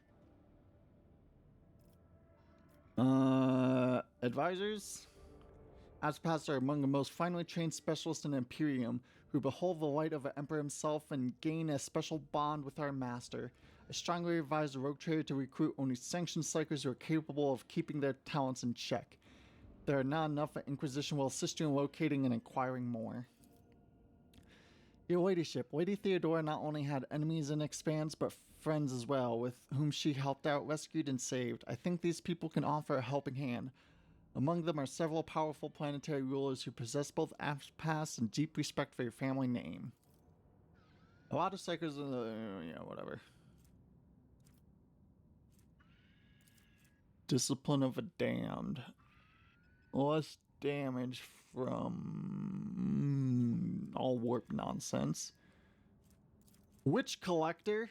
Advisors? Astropaths are among the most finely trained specialists in Imperium, who behold the light of the Emperor himself and gain a special bond with our master. I strongly advise the Rogue Trader to recruit only sanctioned psychers who are capable of keeping their talents in check. If there are not enough, the Inquisition will assist you in locating and acquiring more. Your Ladyship, Lady Theodora not only had enemies in Expanse, but friends as well, with whom she helped out, rescued, and saved. I think these people can offer a helping hand. Among them are several powerful planetary rulers who possess both Ashpaths and deep respect for your family name. A lot of psychers, yeah, whatever. Discipline of a Damned. Less damage from all warp nonsense. Witch Collector?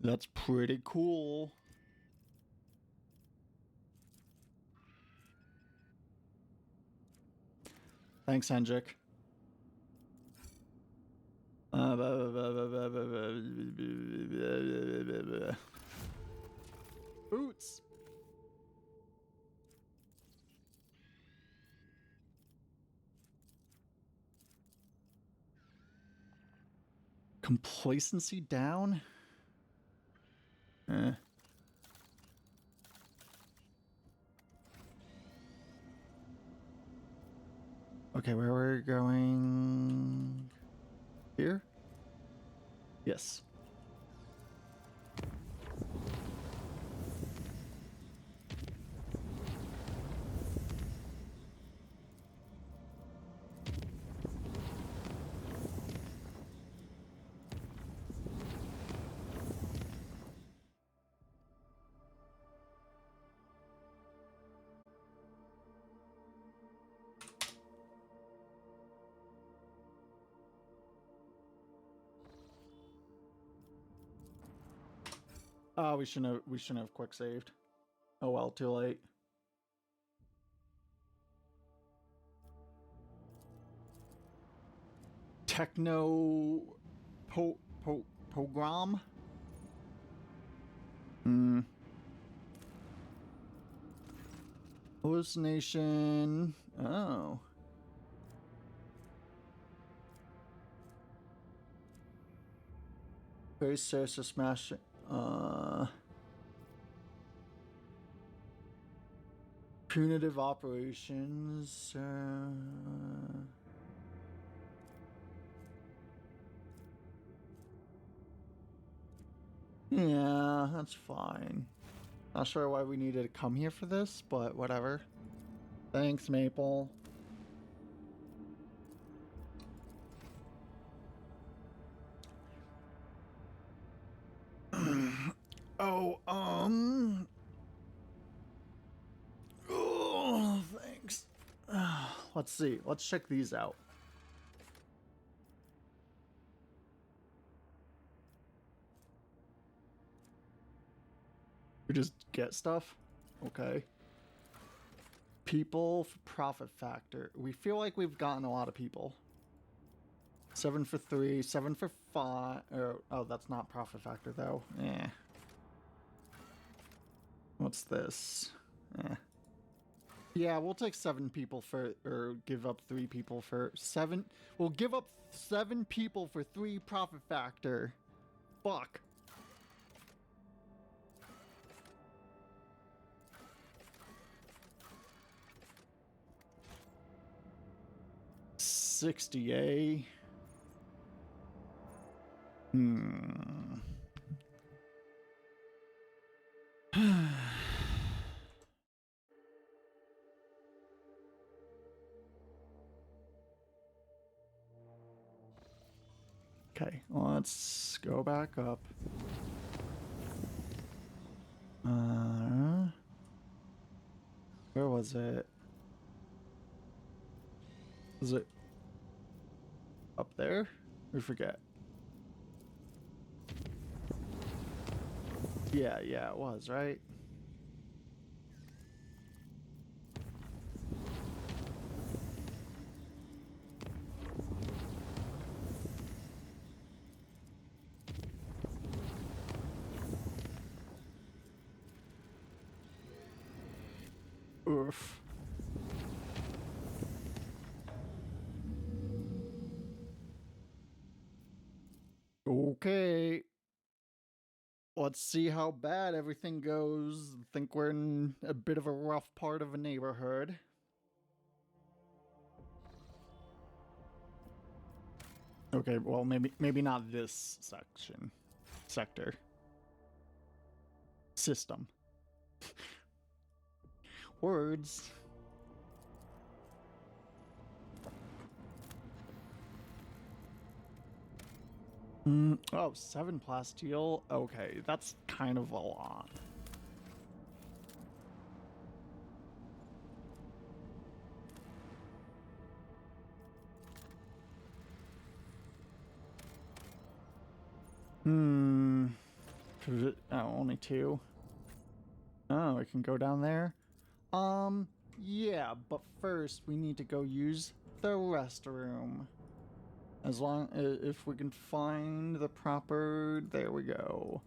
That's pretty cool. Thanks, Hendrik. Boots. Complacency down? Eh. Okay, where we're going... Here? Yes. Oh, we shouldn't have quick saved. Oh well, too late. Techno pogrom? Hmm. Hallucination. Oh. Very serious smash. Punitive operations. Yeah, that's fine. Not sure why we needed to come here for this, but whatever. Thanks, Maple. Oh, oh, thanks. Let's see. Let's check these out. We just get stuff? Okay. People for profit factor. We feel like we've gotten a lot of people. 7 for 3, 7 for 5. Oh, that's not profit factor though. Eh. What's this? Eh. Yeah, we'll take 7 people for, or give up 3 people for 7. We'll give up 7 people for 3 profit factor. Fuck. $60A. Okay, let's go back up. Where was it? Was it up there? We forget. Yeah, it was, right? Oof. Okay. Let's see how bad everything goes. Think we're in a bit of a rough part of a neighborhood. Okay, well maybe not this sector. System. Words. Oh, 7 plasteel. Okay, that's kind of a lot. Oh, only 2. Oh, we can go down there. Yeah, but first we need to go use the restroom. As long if we can find the proper, there we go.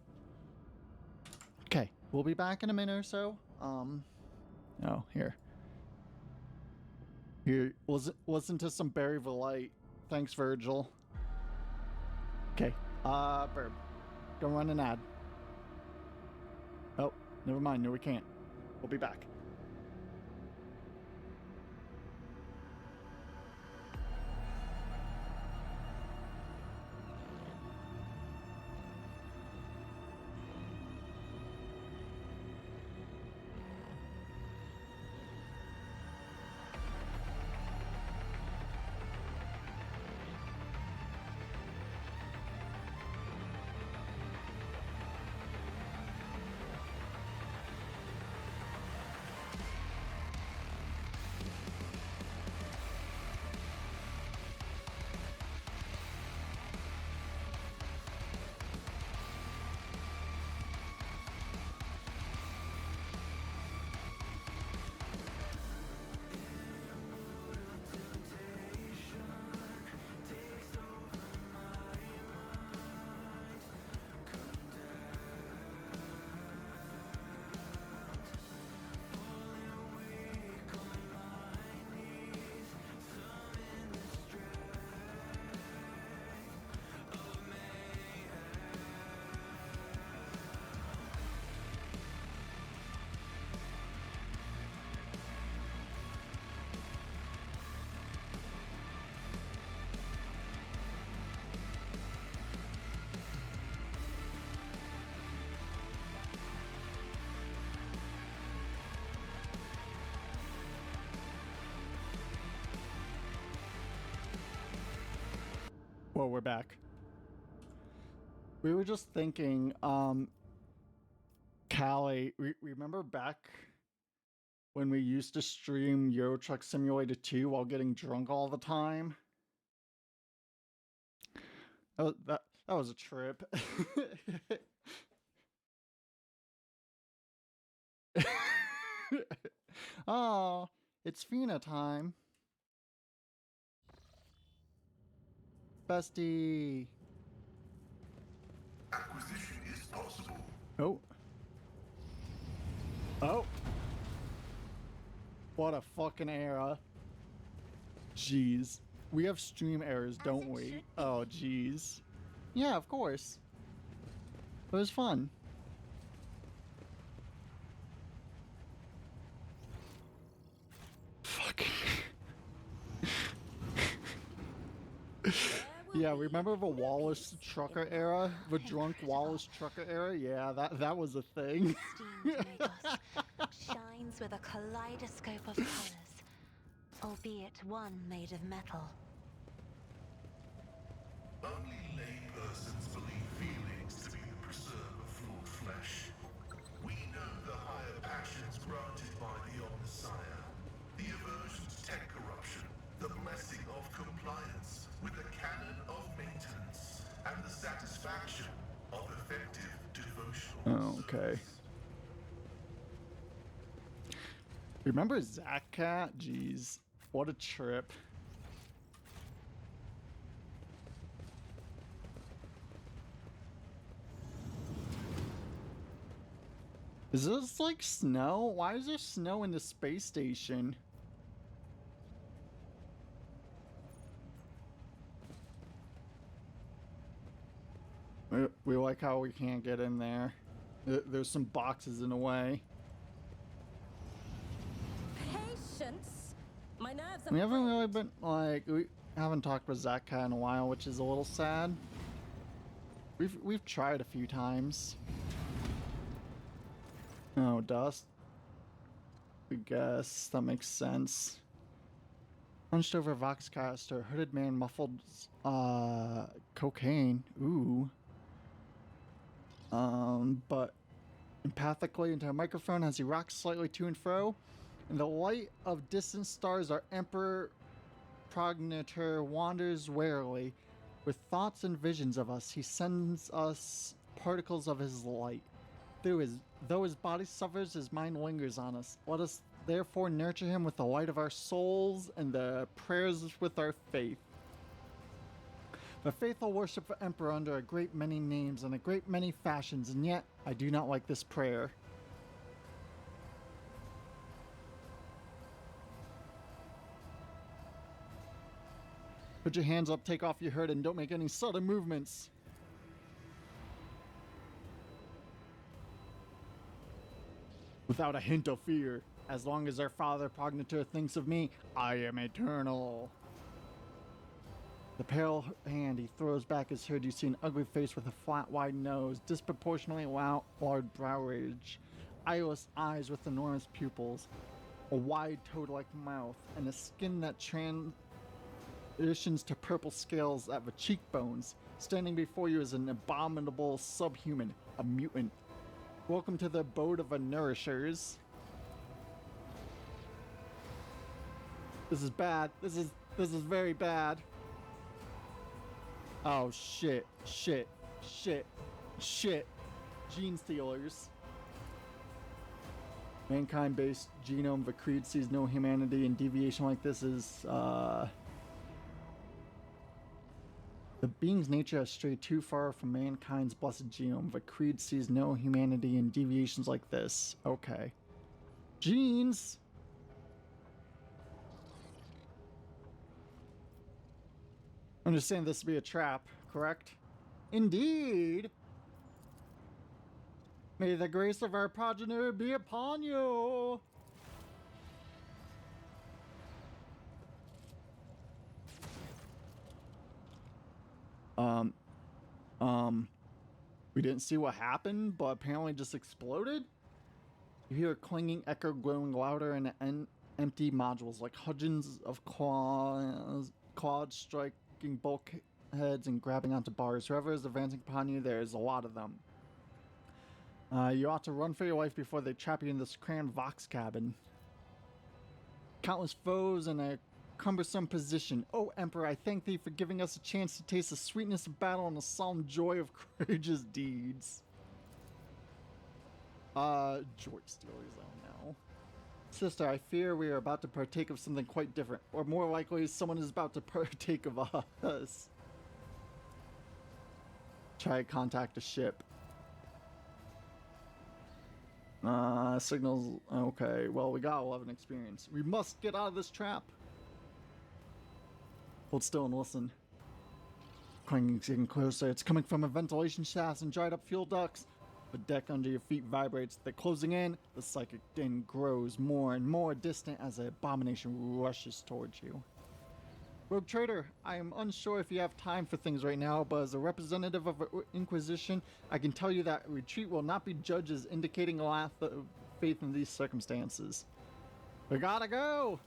Okay, we'll be back in a minute or so. Oh, here. Listen to some Barry Light. Thanks, Virgil. Okay, Burb. Don't run an ad. Oh, never mind. No, we can't. We'll be back. Well, we're back. We were just thinking, Callie, remember back when we used to stream Euro Truck Simulator 2 while getting drunk all the time? That was a trip. Oh, it's Fina time. Bestie. Acquisition is possible. Oh. Oh. What a fucking era. Jeez. We have stream errors, don't we? Oh, jeez. Yeah, of course. It was fun. Fuck. Yeah, remember the Wallace Trucker era? The drunk Wallace Trucker era? Yeah, that was a thing. Steamed Magos shines with a kaleidoscope of colors, albeit one made of metal. Only laypersons believe feelings to be the preserve of flawed flesh. We know the higher passions granted by the Omnissiah, the aversion to tech corruption, the blessing of compliance with the canon of maintenance, and the satisfaction of effective devotional Oh, okay. service. Remember Zach Cat? Jeez. What a trip. Is this like snow? Why is there snow in the space station? We like how we can't get in there. There's some boxes in the way. Patience. My nerves are We haven't really frayed. been like we haven't talked with Zach Cat in a while, which is a little sad. We've tried a few times. Oh, dust. I guess that makes sense. Hunched over Voxcaster, hooded man muffled cocaine. Ooh. But empathically into a microphone as he rocks slightly to and fro. In the light of distant stars, our Emperor Progenitor wanders warily. With thoughts and visions of us, he sends us particles of his light. Though his body suffers, his mind lingers on us. Let us therefore nurture him with the light of our souls and the prayers with our faith. The faithful worship the Emperor under a great many names and a great many fashions, and yet I do not like this prayer. Put your hands up, take off your hood, and don't make any sudden movements. without a hint of fear. As long as our father progenitor thinks of me, I am eternal. The pale hand he throws back his hood, you see an ugly face with a flat, wide nose, disproportionately large brow ridge, eyeless eyes with enormous pupils, a wide toad-like mouth, and a skin that transitions to purple scales at the cheekbones. Standing before you is an abominable subhuman, a mutant. Welcome to the abode of the Nourishers. This is bad. This is very bad. Oh shit, shit, shit, shit. Gene stealers. Mankind-based genome, the creed sees no humanity, and deviation like this is, the being's nature has strayed too far from mankind's blessed genome. The creed sees no humanity in deviations like this. Okay. Genes! Understand this to be a trap, correct? Indeed! May the grace of our progenitor be upon you! We didn't see what happened, but apparently just exploded? You hear a clanging echo growing louder and empty modules like hundreds of claws striking bulkheads and grabbing onto bars. Whoever is advancing upon you, there is a lot of them. You ought to run for your life before they trap you in this crammed Vox cabin. Countless foes in a cumbersome position. Oh, Emperor, I thank thee for giving us a chance to taste the sweetness of battle and the solemn joy of courageous deeds. Joy stealers, I don't know. Sister, I fear we are about to partake of something quite different. Or more likely, someone is about to partake of us. Try to contact a ship. Signals. Okay, well, we got 11 experience. We must get out of this trap. Hold still and listen. Clanging's getting closer. It's coming from a ventilation shaft and dried up fuel ducts. The deck under your feet vibrates. They're closing in. The psychic din grows more and more distant as the abomination rushes towards you. Rogue Trader, I am unsure if you have time for things right now, but as a representative of the Inquisition, I can tell you that retreat will not be judged as indicating a lack of faith in these circumstances. We gotta go!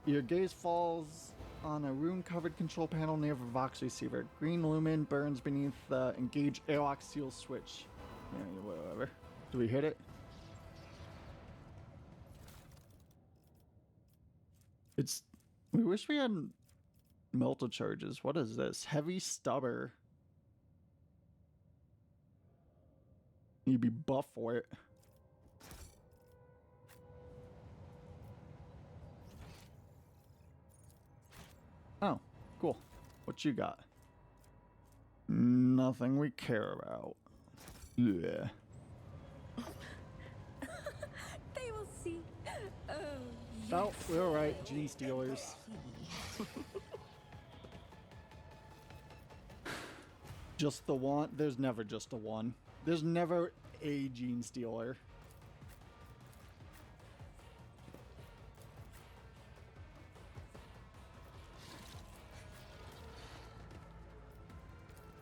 Your gaze falls on a rune-covered control panel near the Vox receiver. Green lumen burns beneath the engage airlock seal switch. Yeah, whatever. Do we hit it? We wish we had melta charges. What is this? Heavy stubber. You'd be buff for it. Oh, cool. What you got? Nothing we care about. Yeah. They will see. Oh, we're right. Gene stealers. Just the one? There's never just a one. There's never a gene stealer.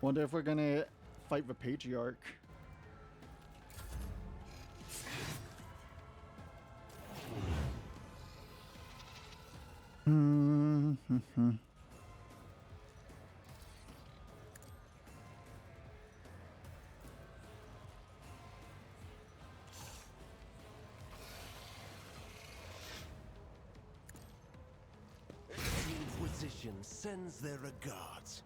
Wonder if we're gonna fight the Patriarch. The Inquisition sends their regards.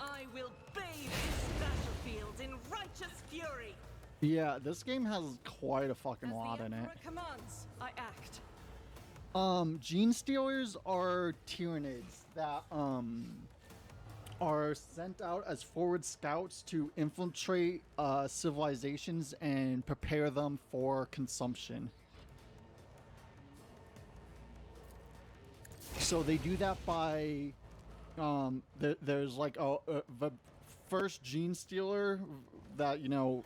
I will bathe this battlefield in righteous fury. Yeah, this game has quite a fucking As lot the in it. Emperor commands, I act. Gene stealers are Tyranids that are sent out as forward scouts to infiltrate civilizations and prepare them for consumption. So they do that by there's like the first gene stealer that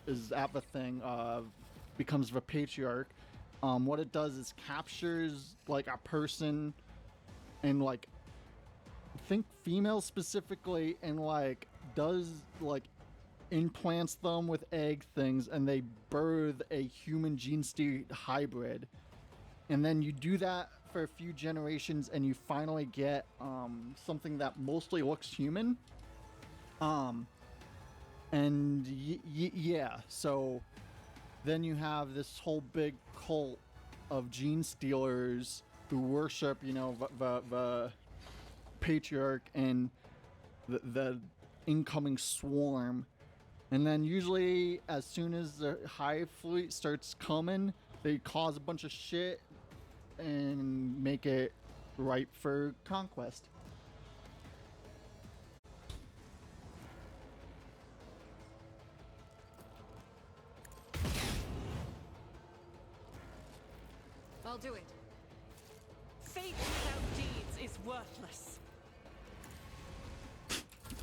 is at the thing becomes the patriarch. What it does is captures like a person and like think female specifically and like does like implants them with egg things and they birth a human gene stealer hybrid, and then you do that for a few generations and you finally get something that mostly looks human. Yeah, so then you have this whole big cult of gene stealers who worship the patriarch and the incoming swarm. And then usually as soon as the hive fleet starts coming, they cause a bunch of shit and make it ripe for conquest. I'll do it. Faith without deeds is worthless.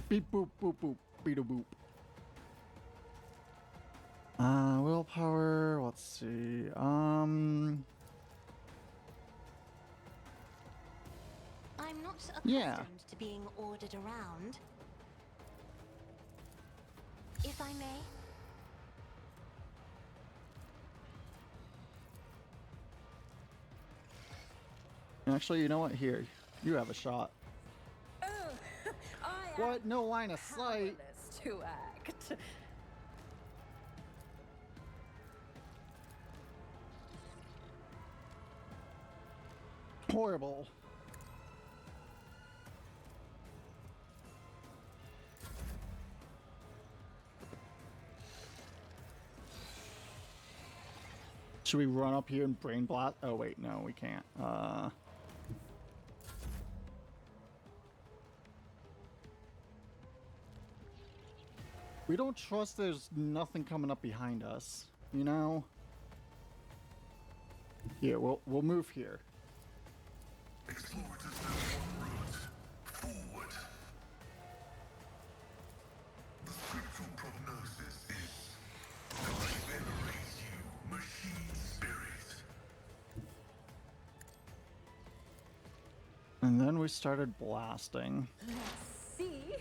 Beep boop boop boop beep boop. Willpower, let's see. I'm not accustomed Yeah. to being ordered around. If I may. Actually, you know what? Here, you have a shot. I am What? No line of sight. powerless to act. Horrible. Should we run up here and brain blast? Oh wait, no, we can't. We don't trust there's nothing coming up behind us, you know? Here, we'll move here. Explorators know one route. Forward. The scriptural prognosis is I venerate you, machine spirit. And then we started blasting. See?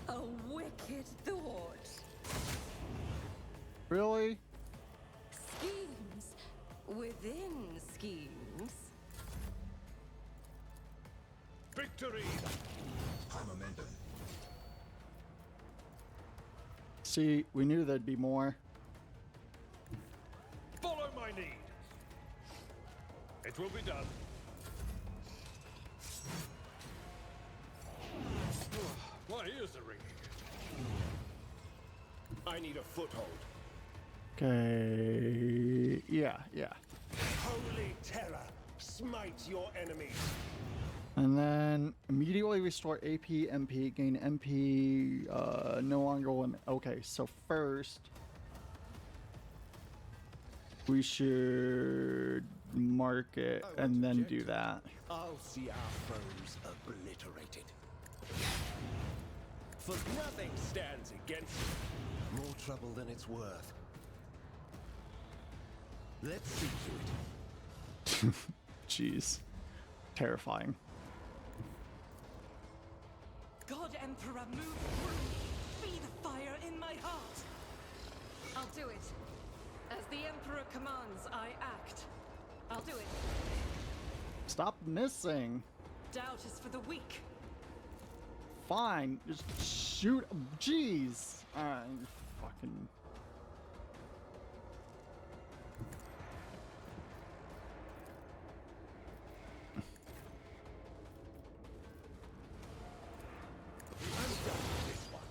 A wicked thought. Really? Schemes within schemes. Victory! High momentum. See, we knew there'd be more. Follow my lead. It will be done. My ears are ringing. I need a foothold. Okay. Yeah. Holy terror! Smite your enemies. And then immediately restore AP, MP, gain MP, no longer limit. Okay, so first we should mark it I won't and then object. do that. I'll see our foes obliterated. For nothing stands against you. More trouble than it's worth. Let's see to it. Jeez. Terrifying. God Emperor, move through. Be the fire in my heart. I'll do it. As the Emperor commands, I act. I'll do it. Stop missing. Doubt is for the weak. Fine. Just shoot. Jeez. Fucking. I'm done with this one.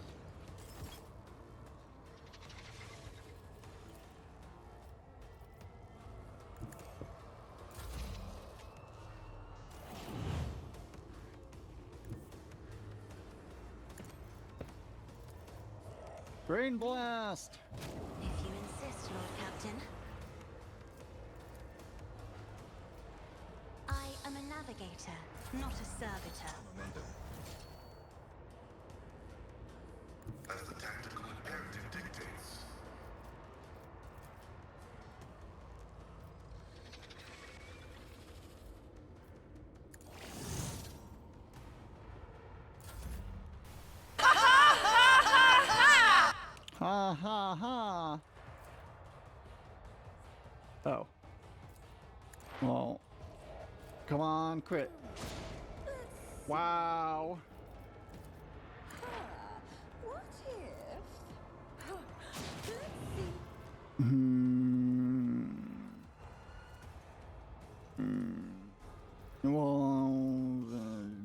Brain blast. If you insist, Lord Captain. I am a navigator, not a servitor. As the tactical imperative dictates. Ha ha ha. Oh. Well. Come on, crit. Wow. What if? Let's see. Hmm. Well,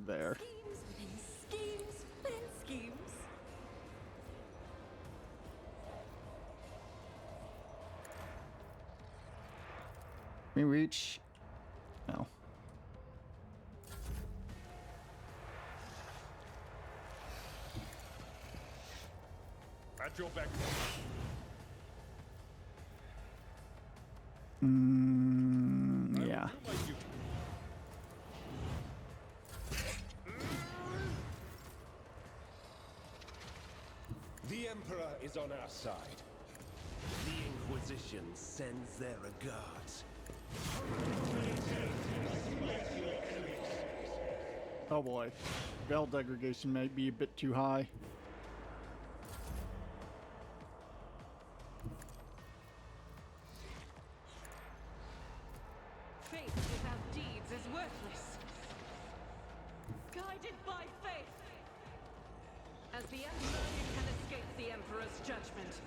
there. Schemes within schemes within schemes. We reach. No. At your back. Yeah. Do my duty. The Emperor is on our side. The Inquisition sends their regards. Oh boy. Veil degradation might be a bit too high. Faith without deeds is worthless. Guided by faith. As the Emperor, you can escape the Emperor's judgment.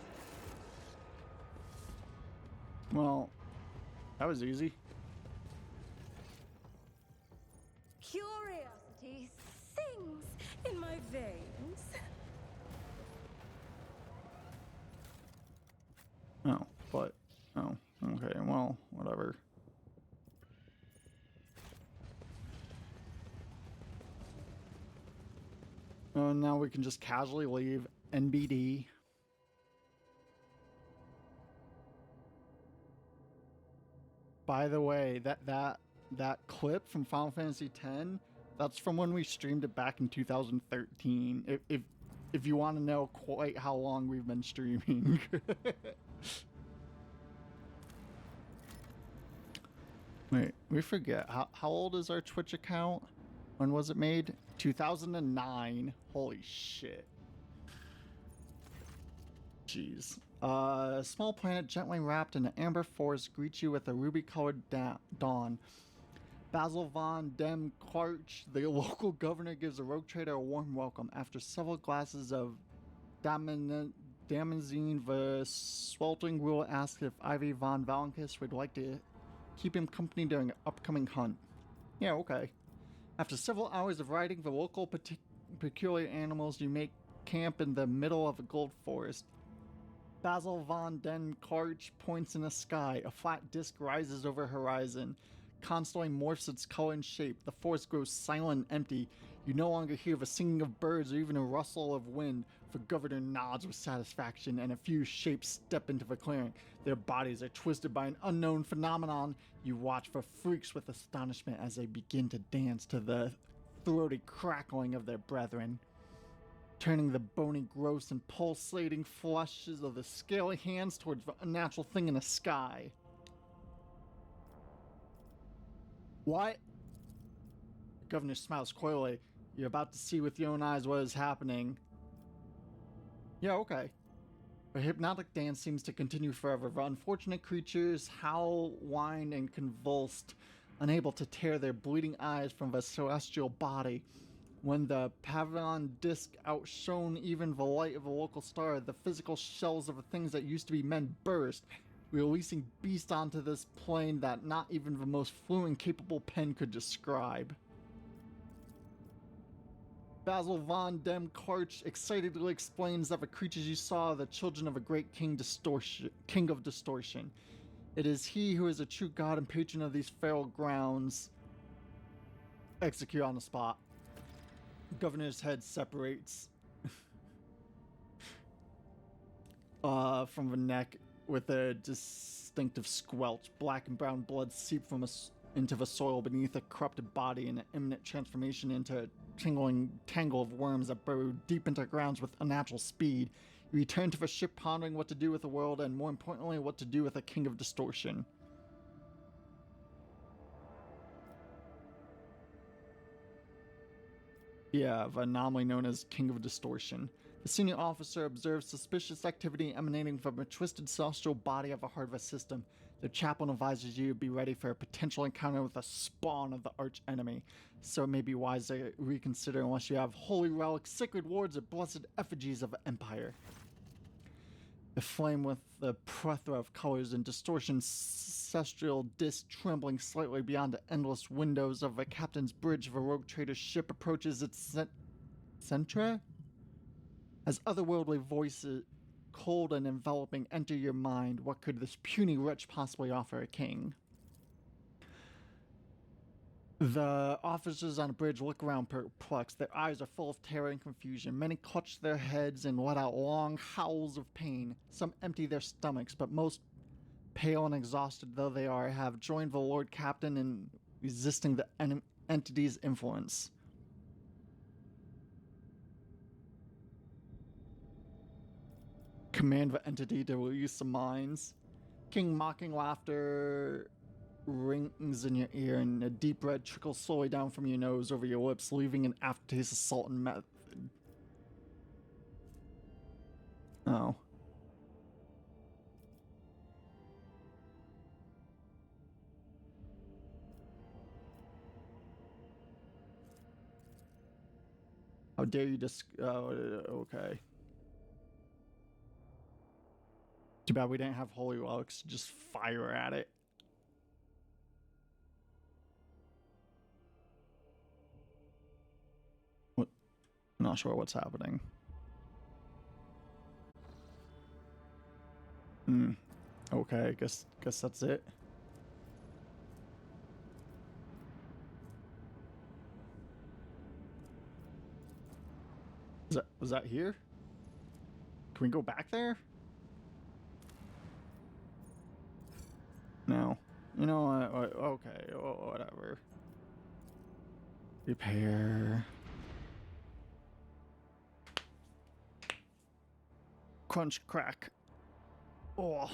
Well, that was easy. Curiosity sings in my veins. Oh, but oh, okay. Well, whatever. Now we can just casually leave NBD. By the way, that clip from Final Fantasy X, that's from when we streamed it back in 2013. If you want to know quite how long we've been streaming. Wait, we forget. How old is our Twitch account? When was it made? 2009. Holy shit. Jeez. A small planet gently wrapped in an amber forest greets you with a ruby-colored dawn. Basil von Dem Klarch, the local governor, gives a rogue trader a warm welcome. After several glasses of Damazine, the sweltering ruler asks if Ivy von Valankis would like to keep him company during an upcoming hunt. Yeah, okay. After several hours of riding the local peculiar animals, you make camp in the middle of a gold forest. Basil von Den Klarch points in the sky. A flat disk rises over horizon. Constantly morphs its color and shape. The forest grows silent and empty. You no longer hear the singing of birds or even a rustle of wind. The governor nods with satisfaction, and a few shapes step into the clearing. Their bodies are twisted by an unknown phenomenon. You watch for freaks with astonishment as they begin to dance to the throaty crackling of their brethren. Turning the bony, gross, and pulsating flushes of the scaly hands towards the unnatural thing in the sky. What? The governor smiles coyly. You're about to see with your own eyes what is happening. Yeah, okay. The hypnotic dance seems to continue forever. The unfortunate creatures howl, whine, and convulsed, unable to tear their bleeding eyes from the celestial body. When the pavilion disc outshone even the light of a local star, the physical shells of the things that used to be men burst, releasing beasts onto this plane that not even the most fluent and capable pen could describe. Basil von Dem Klarch excitedly explains that the creatures you saw are the children of a great king of distortion. It is he who is a true god and patron of these feral grounds. Execute on the spot. Governor's head separates from the neck with a distinctive squelch. Black and brown blood seep from a into the soil beneath a corrupted body in an imminent transformation into a tangle of worms that burrow deep into the grounds with unnatural speed. You return to the ship pondering what to do with the world and, more importantly, what to do with a King of Distortion. Yeah, the anomaly known as King of Distortion. The senior officer observes suspicious activity emanating from a twisted celestial body of a hardware system. The chaplain advises you to be ready for a potential encounter with a spawn of the arch enemy, so it may be wise to reconsider unless you have holy relics, sacred wards, or blessed effigies of the Empire. The flame with the plethora of colors and distortion celestial disc trembling slightly beyond the endless windows of the captain's bridge of a rogue trader's ship approaches its centre? As otherworldly voices, cold and enveloping, enter your mind, what could this puny wretch possibly offer a king? The officers on the bridge look around perplexed. Their eyes are full of terror and confusion. Many clutch their heads and let out long howls of pain. Some empty their stomachs, but most, pale and exhausted though they are, have joined the Lord Captain in resisting the entity's influence. Command the entity to release the mines. King mocking laughter rings in your ear, and a deep red trickles slowly down from your nose over your lips, leaving an aftertaste of salt and method. Oh. How dare you okay. Too bad we didn't have holy relics to just fire at it. What? I'm not sure what's happening. Okay, I guess that's it. Was that here? Can we go back there? No. You know what? Okay, whatever. Repair. Crunch, crack. Oh.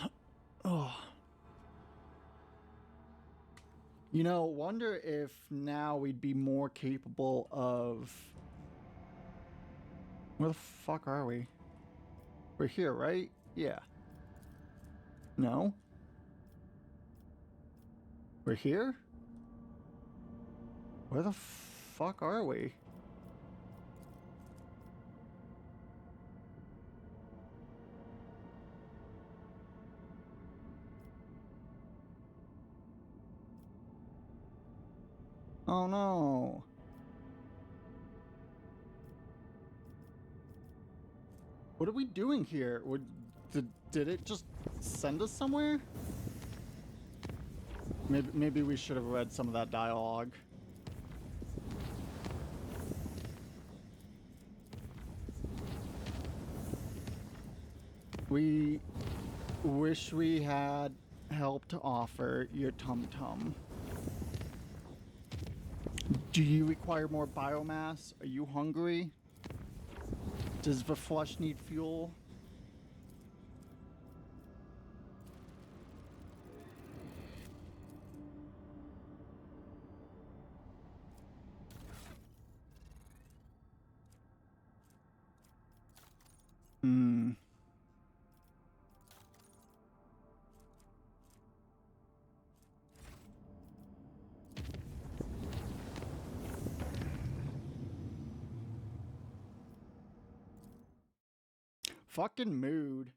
You know, wonder if now we'd be more capable of... Where the fuck are we? We're here, right? Yeah. No? We're here? Where the fuck are we? Oh no. What are we doing here? Did it just send us somewhere? Maybe we should have read some of that dialogue. We wish we had help to offer your tum-tum. Do you require more biomass? Are you hungry? Does the flesh need fuel? Fucking mood.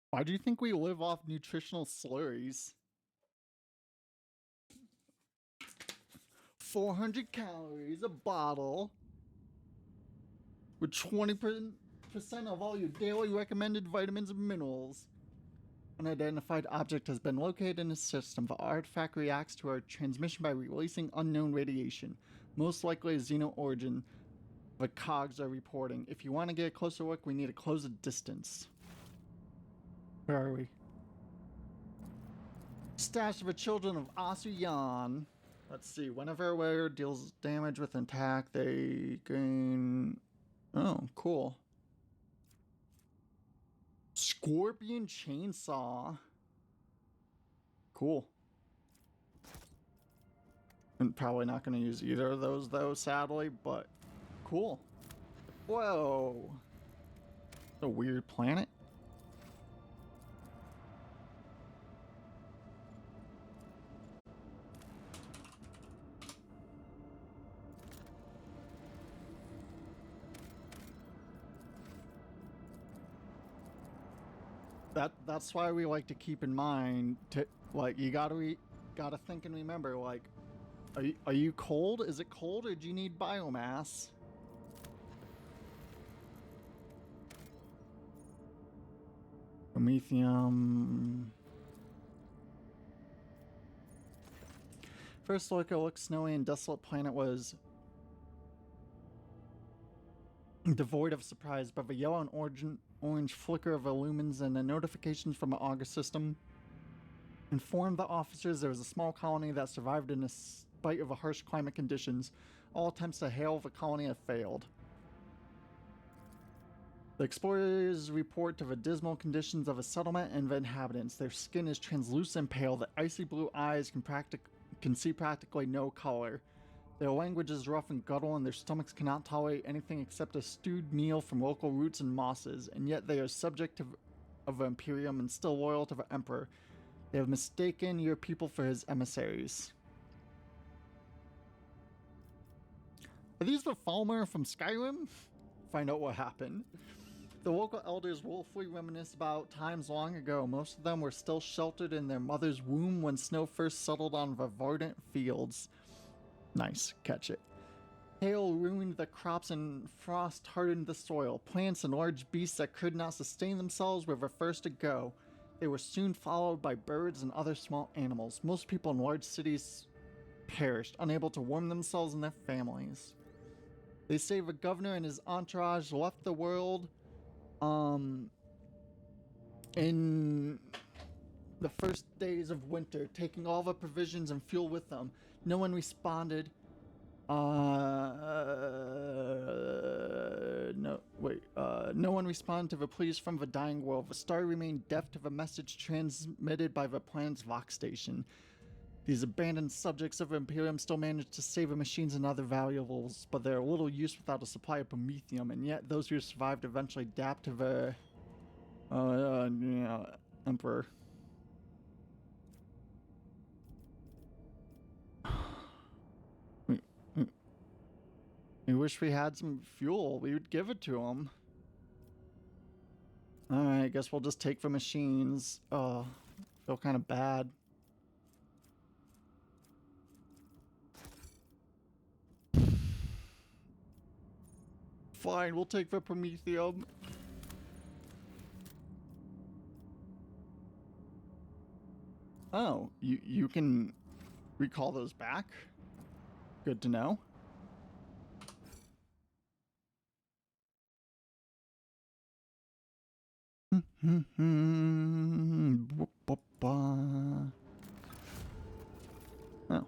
Why do you think we live off nutritional slurries? 400 calories a bottle with 20% of all your daily recommended vitamins and minerals. An unidentified object has been located in the system. The artifact reacts to our transmission by releasing unknown radiation, most likely a xeno origin. The cogs are reporting. If you want to get a closer look, we need to close the distance. Where are we? Stash of the children of Asuyan. Let's see. Whenever a warrior deals damage with an attack, they gain... Oh, cool. Scorpion Chainsaw. Cool. I'm probably not going to use either of those, though, sadly, but cool. Whoa. A weird planet. That's why we like to keep in mind to like you gotta think and remember, like, are you cold? Is it cold, or do you need biomass? Promethium. First look, it looks snowy and desolate planet was devoid of surprise, but the yellow and orange flicker of illumines and the notifications from an August system informed the officers there was a small colony that survived in spite of the harsh climate conditions. All attempts to hail the colony have failed. The explorers report to the dismal conditions of a settlement and the inhabitants. Their skin is translucent and pale. The icy blue eyes can see practically no color. Their language is rough and guttural, and their stomachs cannot tolerate anything except a stewed meal from local roots and mosses, and yet they are subject of the Imperium and still loyal to the Emperor. They have mistaken your people for his emissaries. Are these the Falmer from Skyrim? Find out what happened. The local elders woefully reminisce about times long ago. Most of them were still sheltered in their mother's womb when snow first settled on the verdant fields. Nice, catch it. Hail ruined the crops and frost hardened the soil. Plants and large beasts that could not sustain themselves were the first to go. They were soon followed by birds and other small animals. Most people in large cities perished, unable to warm themselves and their families. They say the governor and his entourage left the world in the first days of winter, taking all the provisions and fuel with them. No one responded. No one responded to the pleas from the dying world. The star remained deaf to the message transmitted by the planet's Vox station. These abandoned subjects of the Imperium still manage to save the machines and other valuables, but they're little use without a supply of promethium, and yet those who survived eventually adapt to the Emperor. We wish we had some fuel. We would give it to him. Alright, I guess we'll just take the machines. Oh, feel kind of bad. Fine, we'll take the promethium. Oh, you can recall those back? Good to know. Oh.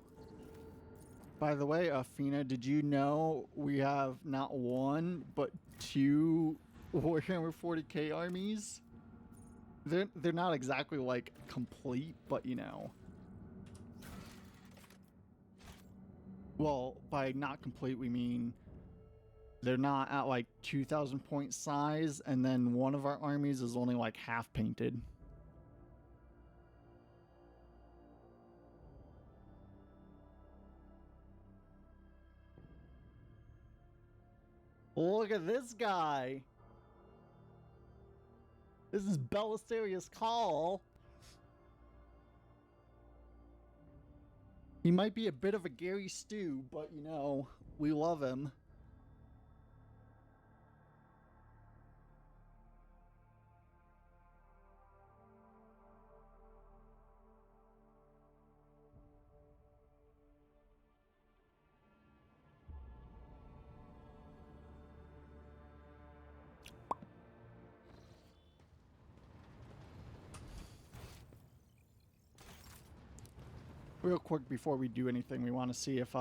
By the way, Fina, did you know we have not one, but two Warhammer 40k armies? They're not exactly, like, complete, but, you know. Well, by not complete, we mean they're not at, like, 2,000 point size, and then one of our armies is only, like, half painted. Look at this guy! This is Belisarius Cawl. He might be a bit of a Gary Stu, but you know, we love him. Real quick before we do anything, we want to see if,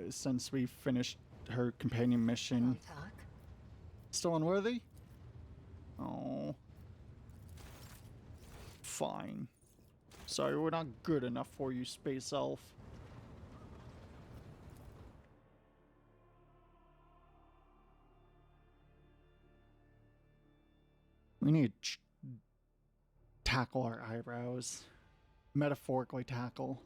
since we finished her companion mission, Talk. still unworthy? Oh. Fine. Sorry, we're not good enough for you, Space Elf. We need to tackle our eyebrows. Metaphorically tackle.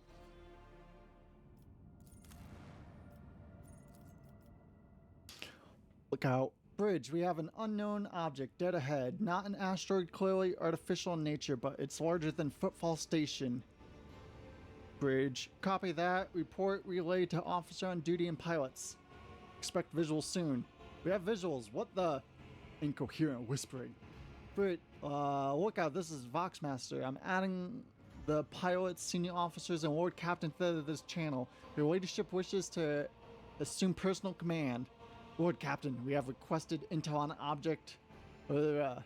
Look out. Bridge, we have an unknown object dead ahead. Not an asteroid, clearly artificial in nature, but it's larger than Footfall Station. Bridge, copy that. Report relayed to officer on duty and pilots. Expect visuals soon. We have visuals. What the? Incoherent whispering. Bridge, look out. This is Voxmaster. I'm adding the pilots, senior officers, and Lord Captain to this channel. Your leadership wishes to assume personal command. Lord Captain, we have requested intel on object. Lord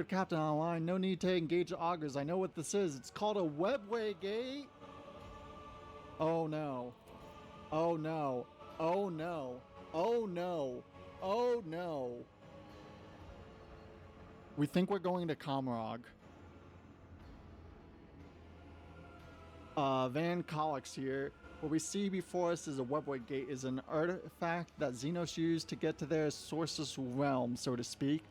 Captain online, no need to engage the augurs. I know what this is. It's called a webway gate. Oh no. Oh no. Oh no. Oh no. Oh no. We think we're going to Comrog. Van Collix here. What we see before us is a webway gate, is an artifact that Xenos used to get to their source's realm, so to speak.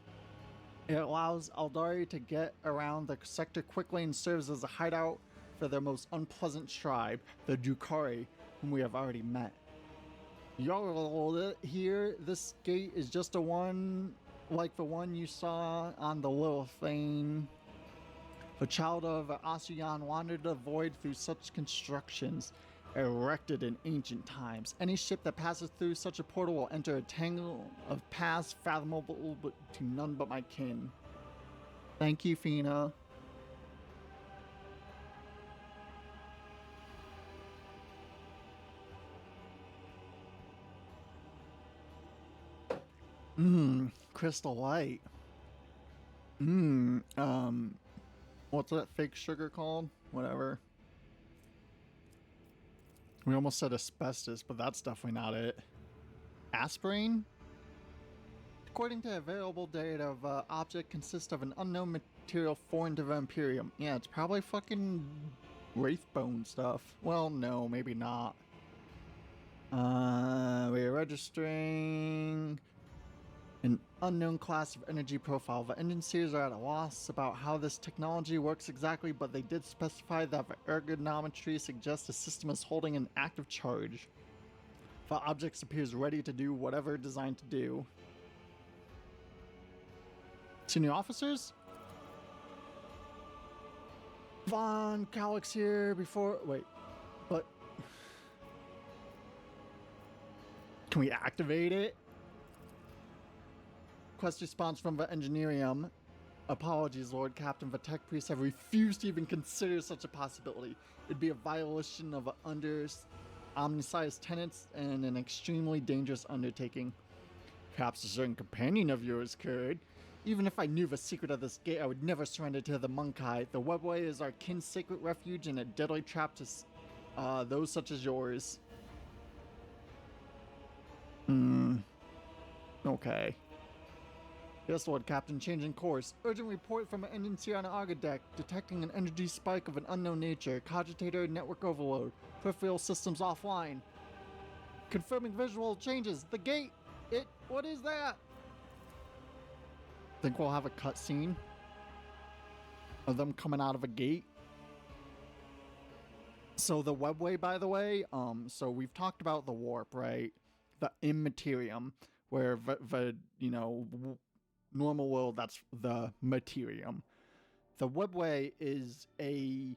It allows Aldari to get around the sector quickly and serves as a hideout for their most unpleasant tribe, the Drukhari, whom we have already met. Y'all here, this gate is just a one like the one you saw on the Lilithane. The child of Asuyan wandered the void through such constructions, erected in ancient times. Any ship that passes through such a portal will enter a tangle of paths fathomable to none but my kin. Thank you, Fina. Crystal Light. What's that fake sugar called? Whatever. We almost said asbestos, but that's definitely not it. Aspirin? According to available data, the object consists of an unknown material foreign to the Imperium. Yeah, it's probably fucking Wraithbone stuff. Well, no, maybe not. We're registering an unknown class of energy profile. The engine seers are at a loss about how this technology works exactly, but they did specify that the ergonometry suggests the system is holding an active charge. The object appears ready to do whatever designed to do. Senior officers? Von Calix here before... Wait, but... Can we activate it? Quest response from the Engineerium. Apologies, Lord Captain. The tech priests have refused to even consider such a possibility. It'd be a violation of omniscience tenets and an extremely dangerous undertaking. Perhaps a certain companion of yours could. Even if I knew the secret of this gate, I would never surrender to the Monkai. The webway is our kin's sacred refuge and a deadly trap to those such as yours. Okay. Yes, Lord Captain, changing course. Urgent report from an engine seer on Aga deck, detecting an energy spike of an unknown nature. Cogitator network overload. Peripheral systems offline. Confirming visual changes. The gate! What is that? Think we'll have a cutscene of them coming out of a gate. So the webway, by the way, so we've talked about the warp, right? The Immaterium, where the normal world, that's the Materium. The webway is a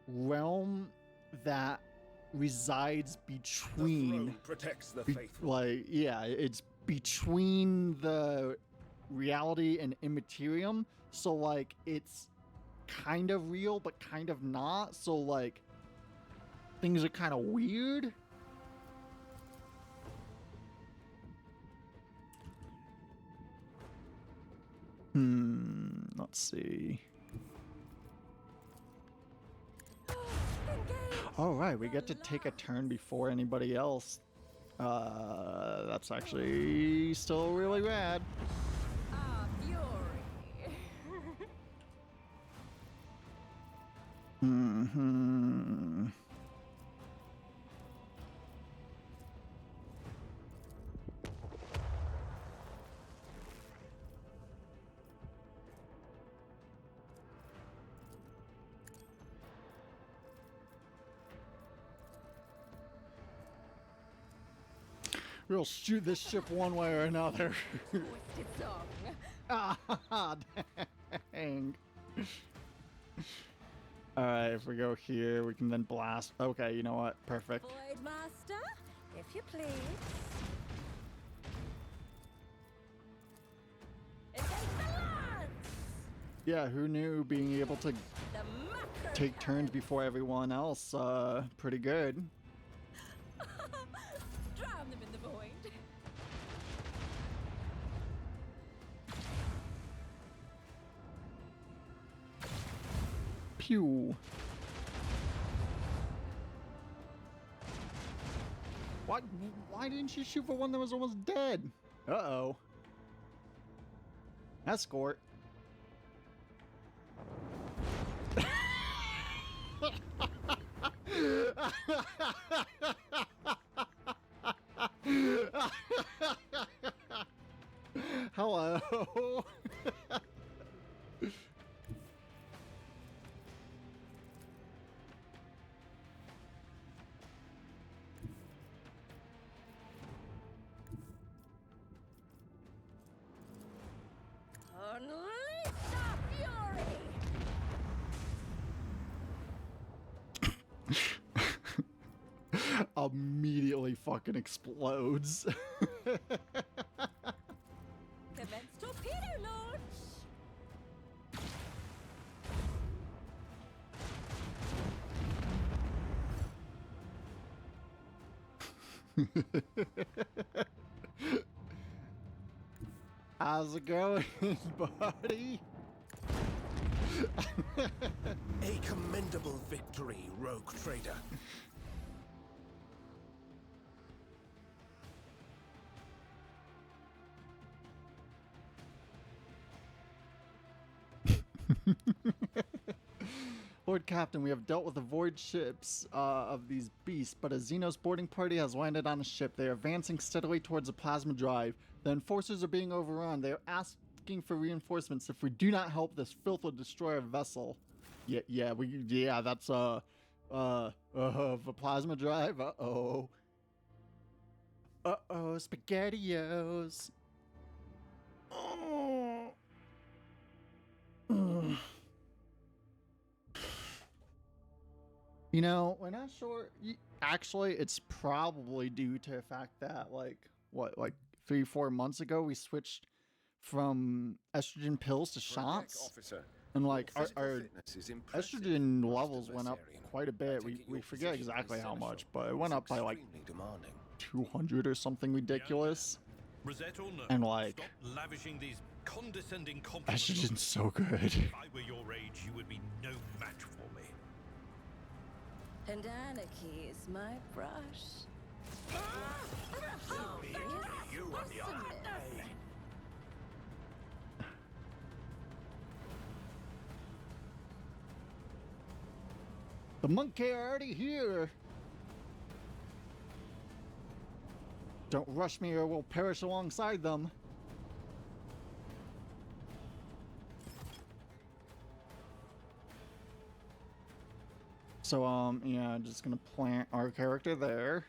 realm that resides between... The throne protects the faithful. It's between the reality and Immaterium. So, like, it's kind of real, but kind of not. So, like, things are kind of weird. Let's see. Oh, right, we get to take a turn before anybody else. That's actually still really rad. Ah, fury. Hmm. We'll shoot this ship one way or another. Twisted song. Ah, dang. Alright, if we go here, we can then blast. Okay, you know what? Perfect. Void Master, if you please. It takes the lance! Yeah, who knew being able to The macro take turns before everyone else, pretty good. Drown them in the void. Pew. What? Why didn't you shoot for one that was almost dead? Uh-oh. Escort. Hello. Unleash the fury! Immediately fucking explodes. Commence torpedo launch! How's it going, buddy? A commendable victory, rogue trader. Lord Captain, we have dealt with the void ships of these beasts, but a Xenos boarding party has landed on a ship. They are advancing steadily towards the plasma drive. The enforcers are being overrun. They are asking for reinforcements. If we do not help, this filth will destroy our vessel. Yeah, that's the plasma drive. Uh-oh, SpaghettiOs. Oh. Ugh. You know, we're not sure. Actually, it's probably due to the fact that, like 3-4 months ago, we switched from estrogen pills to shots, and like our estrogen levels went up quite a bit. We forget exactly how much, but it went up by like 200 or something ridiculous. Rosette or no, And like, stop lavishing these condescending compliments. estrogen's so good. If I were your age, you would be no match for me. And anarchy is my brush. You on the other hand. The monkey are already here. Don't rush me or we'll perish alongside them. So, yeah, just gonna plant our character there.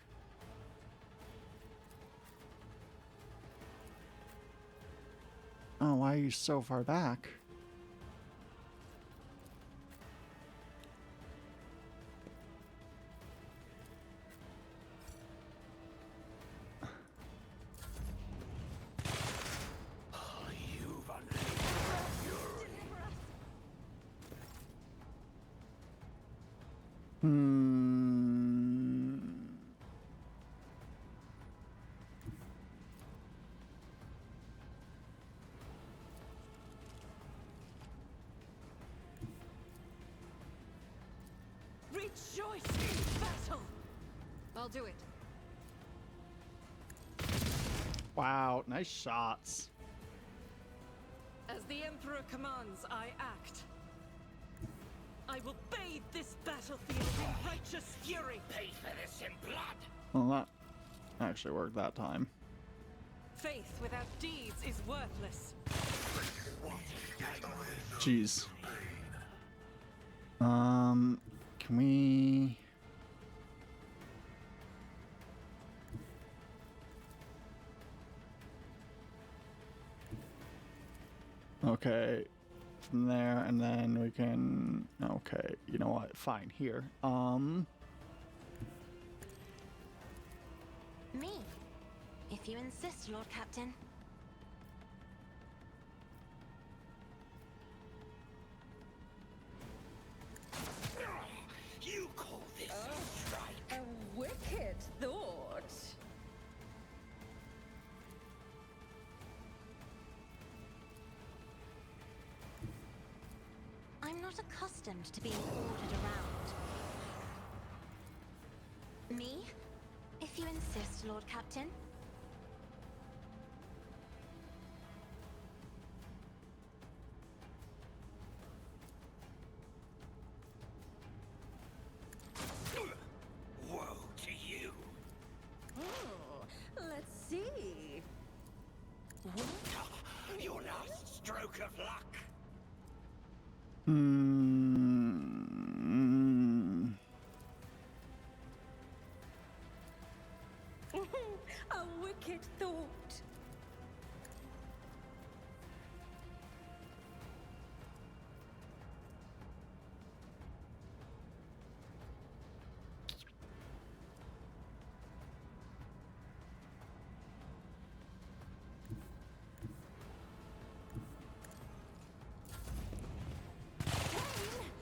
Oh, why are you so far back? You've unleashed fury. Rejoice in battle! I'll do it. Wow, nice shots. As the Emperor commands, I act. I will bathe this battlefield in righteous fury. Pay for this in blood! Well, that actually worked that time. Faith without deeds is worthless. Jeez. Can we... Okay, from there, and then we can... Okay, you know what? Fine, here. Me, if you insist, Lord Captain. You call this a strike? A wicked thought. I'm not accustomed to being ordered around. Me, if you insist, Lord Captain. Woe to you! Oh, let's see. Your last stroke of luck! A wicked thought.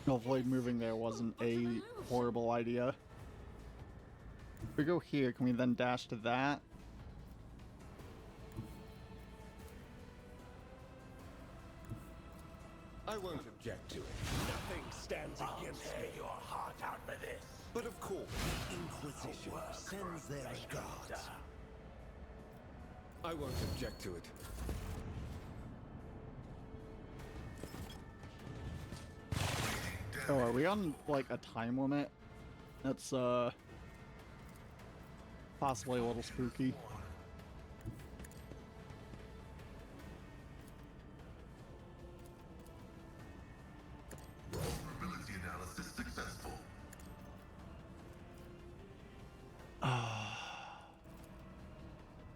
Hopefully moving there wasn't a horrible idea. If we go here, can we then dash to that? I won't object to it. Nothing stands against me. Your heart out for this. But of course, the Inquisition sends their guards. I won't object to it. Oh, are we on, like, a time limit? That's, possibly a little spooky. Vulnerability analysis successful.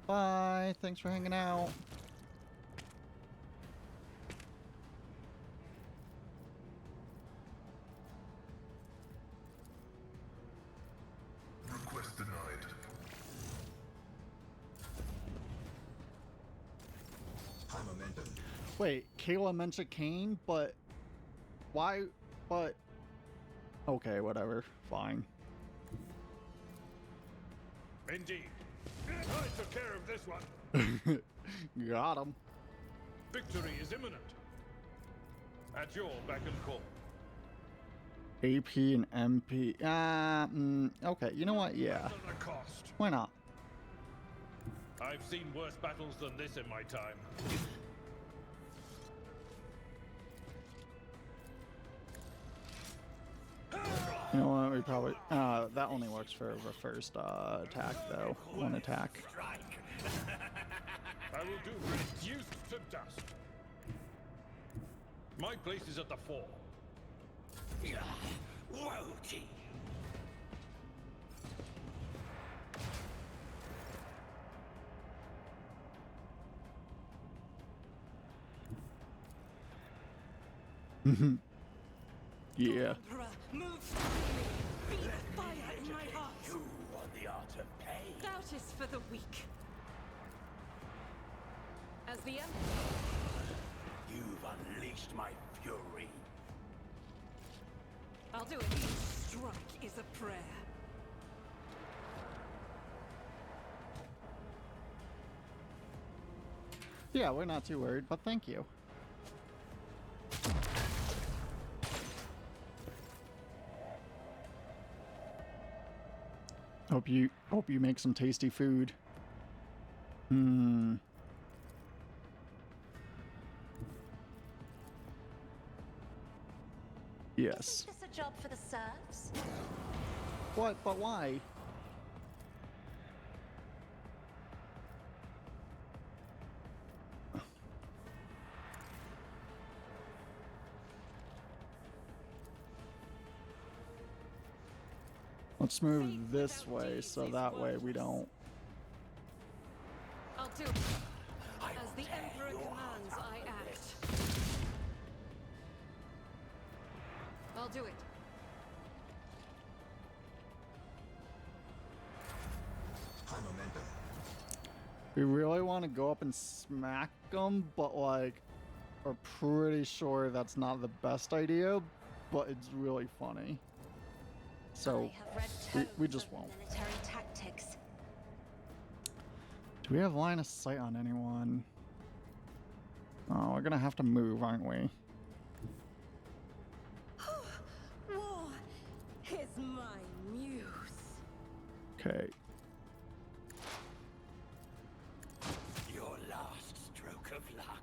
Bye, thanks for hanging out. Request denied. High momentum. Wait, Kayla mentioned Kane, but why? But okay, whatever, fine. Indeed. I took care of this one. Got him. Victory is imminent. At your beck and call. AP and MP. Okay, you know what? Yeah, At a cost. why not? I've seen worse battles than this in my time. You know what? We probably. That only works for the first attack, though. One attack. I will do reduced to dust. My place is at the fore. Woti! Yeah. Emperor, move swiftly. Be the fire in my heart. You on the art of pain. Doubt is for the weak. As the Emperor, You've unleashed my fury. I'll do it. Each strike is a prayer. Yeah, we're not too worried, but thank you. Hope you make some tasty food. Hmm. Yes. Isn't this a job for the serfs? What? But why? Let's move this way so that way we don't. I'll do it. As the Emperor commands, I act. I'll do it. We really want to go up and smack them, but like, we're pretty sure that's not the best idea, but it's really funny. So, I have read we tomes just of won't. military tactics. Do we have line of sight on anyone? Oh, we're gonna have to move, aren't we? War is my muse. Okay. Your last stroke of luck.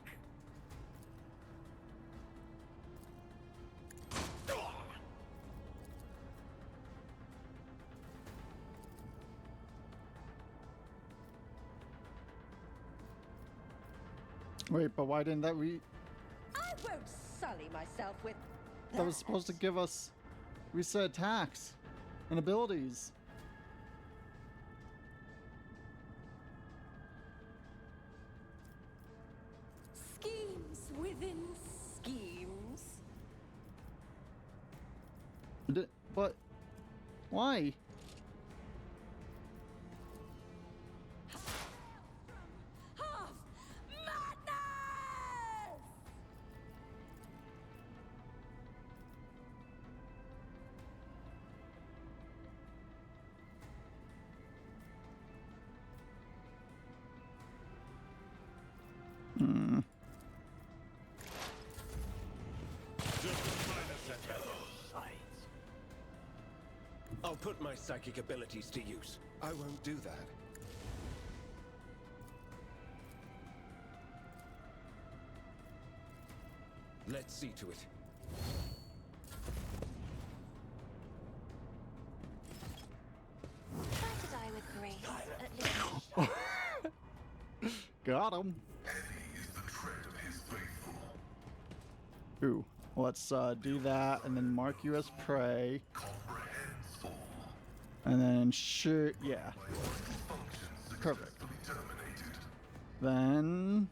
Wait, but why didn't that I won't sully myself with that was supposed to give us reset attacks and abilities. schemes within schemes. But why? Of madness! Hmm. I'll put my psychic abilities to use. I won't do that. Let's see to it. Try to die with grace, at least. Got him. Heavy is the tread of his faithful. Ooh. Let's do that and then mark you as prey. Comprehends all. And then sure, yeah. Functions Perfect. successfully terminated. Then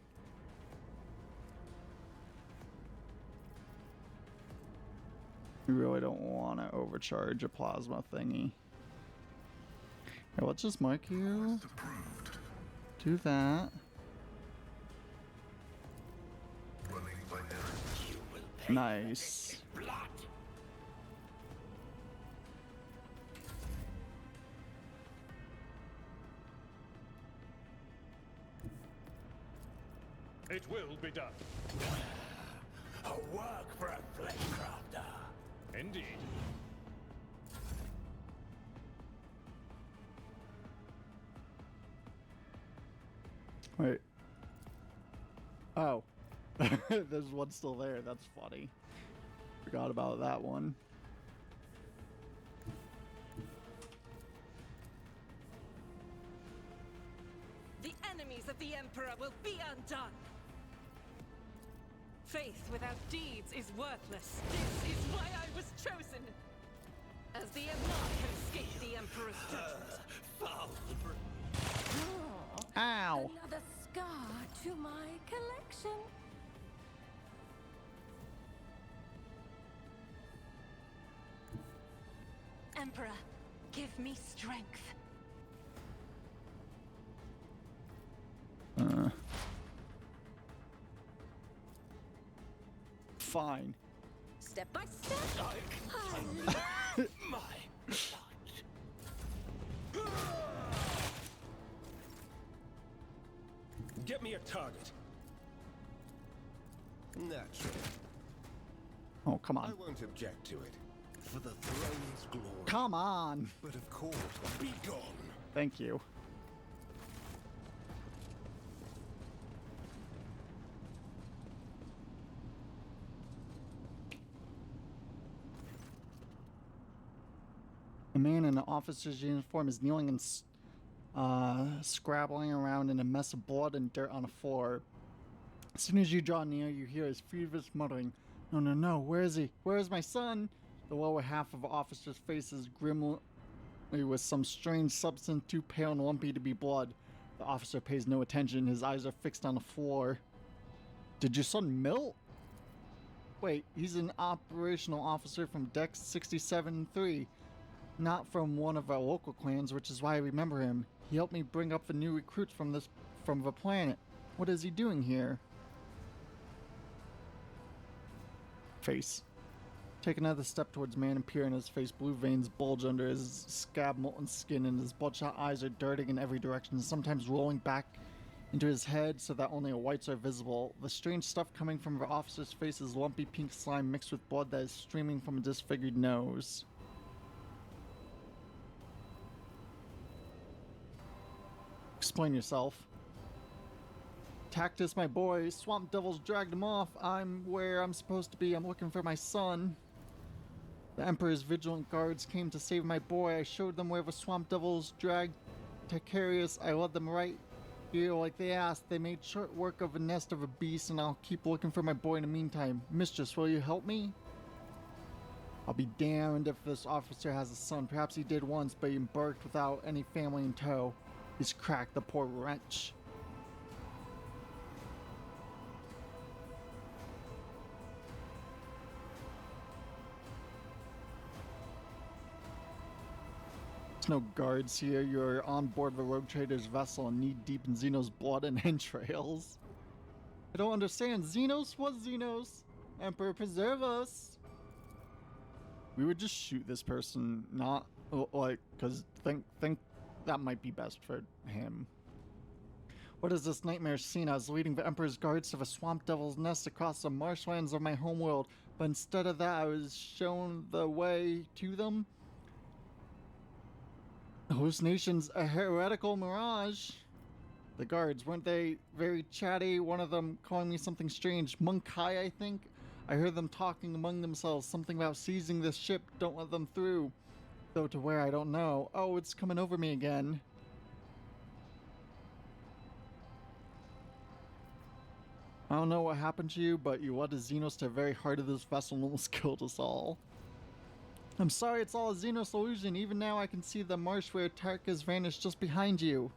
we really don't want to overcharge a plasma thingy. Here, let's just mark you. Approved. Do that. Running by error. You will pay Nice. blood. It will be done. A work for a flamecrafter. Indeed. Wait. Oh. There's one still there. That's funny. Forgot about that one. The enemies of the Emperor will be undone. Faith without deeds is worthless. This is why I was chosen. As the Emperor can escape the Emperor's judgment. Ow. Another scar to my collection. Emperor, give me strength. Fine. Step by step. My blood. Get me a target. Naturally. Oh, come I on. won't object to it. for the throne's glory. Come on. But of course, be gone. Thank you. A man in an officer's uniform is kneeling and scrabbling around in a mess of blood and dirt on the floor. As soon as you draw near, you hear his feverish muttering, "No, no, no, where is he? Where is my son?" The lower half of the officer's face is grimly with some strange substance too pale and lumpy to be blood. The officer pays no attention. His eyes are fixed on the floor. Did your son melt? Wait, he's an operational officer from Dex 67-3. Not from one of our local clans, which is why I remember him. He helped me bring up the new recruits from the planet. What is he doing here? Face. Take another step towards man and peer in his face. Blue veins bulge under his scab molten skin, and his bloodshot eyes are darting in every direction, sometimes rolling back into his head so that only whites are visible. The strange stuff coming from the officer's face is lumpy pink slime mixed with blood that is streaming from a disfigured nose. Explain yourself. Tactus, my boy. Swamp devils dragged him off. I'm where I'm supposed to be. I'm looking for my son. The Emperor's vigilant guards came to save my boy. I showed them where the swamp devils dragged Tacarius. I led them right here like they asked. They made short work of a nest of a beast, and I'll keep looking for my boy in the meantime. Mistress, will you help me? I'll be damned if this officer has a son. Perhaps he did once, but he embarked without any family in tow. He's cracked, the poor wretch. There's no guards here. You're on board the rogue trader's vessel and knee deep in Xenos' blood and entrails. I don't understand. Xenos? What Xenos? Emperor, preserve us. We would just shoot this person, not like, because think that might be best for him. What is this nightmare scene? I was leading the Emperor's guards to the swamp devil's nest across the marshlands of my homeworld, but instead of that, I was shown the way to them. Hallucinations, a heretical mirage. The guards, weren't they very chatty? One of them calling me something strange. Monkai, I think? I heard them talking among themselves, something about seizing this ship, don't let them through. Though to where, I don't know. Oh, it's coming over me again. I don't know what happened to you, but you led the Xenos to the very heart of this vessel and almost killed us all. I'm sorry, it's all a Xenos illusion. Even now I can see the marsh where Tark has vanished just behind you.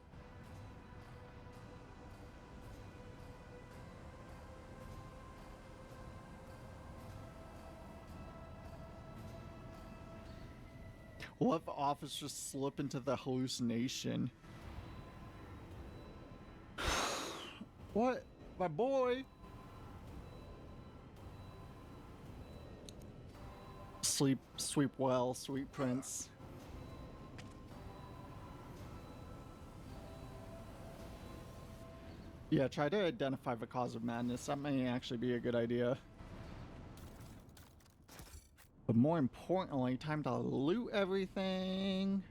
Let the officer slip into the hallucination. What? My boy? Sleep well, sweet prince. Yeah, try to identify the cause of madness. That may actually be a good idea. But more importantly, time to loot everything.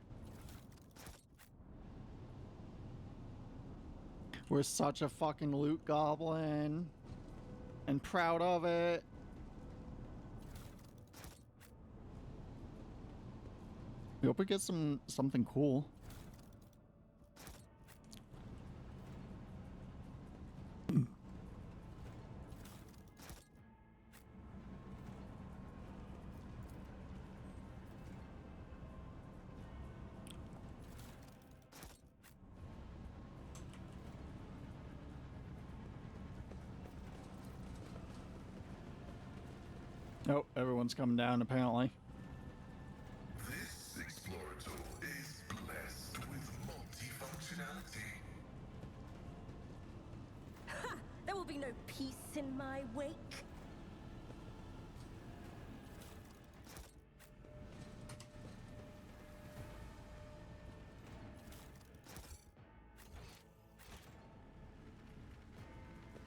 We're such a fucking loot goblin. And proud of it. We hope we get something cool. Oh, everyone's coming down apparently. This Explorator is blessed with multifunctionality. Ha! There will be no peace in my wake.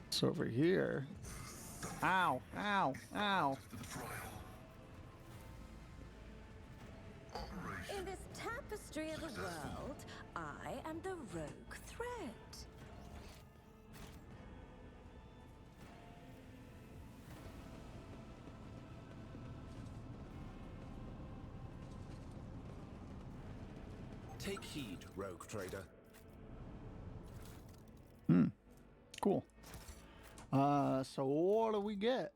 It's over here. Ow, ow, ow. history of the world, I am the rogue thread. Take heed, rogue trader. Cool. So what do we get?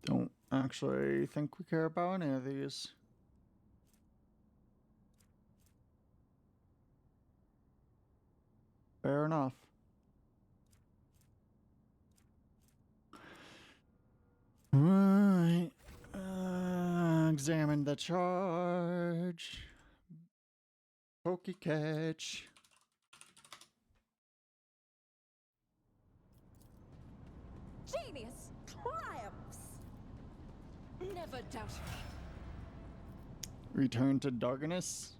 Don't actually think we care about any of these. Fair enough. Right. Examine the charge. Pokey catch. Genius triumphs! Never doubt me. Return to darkness.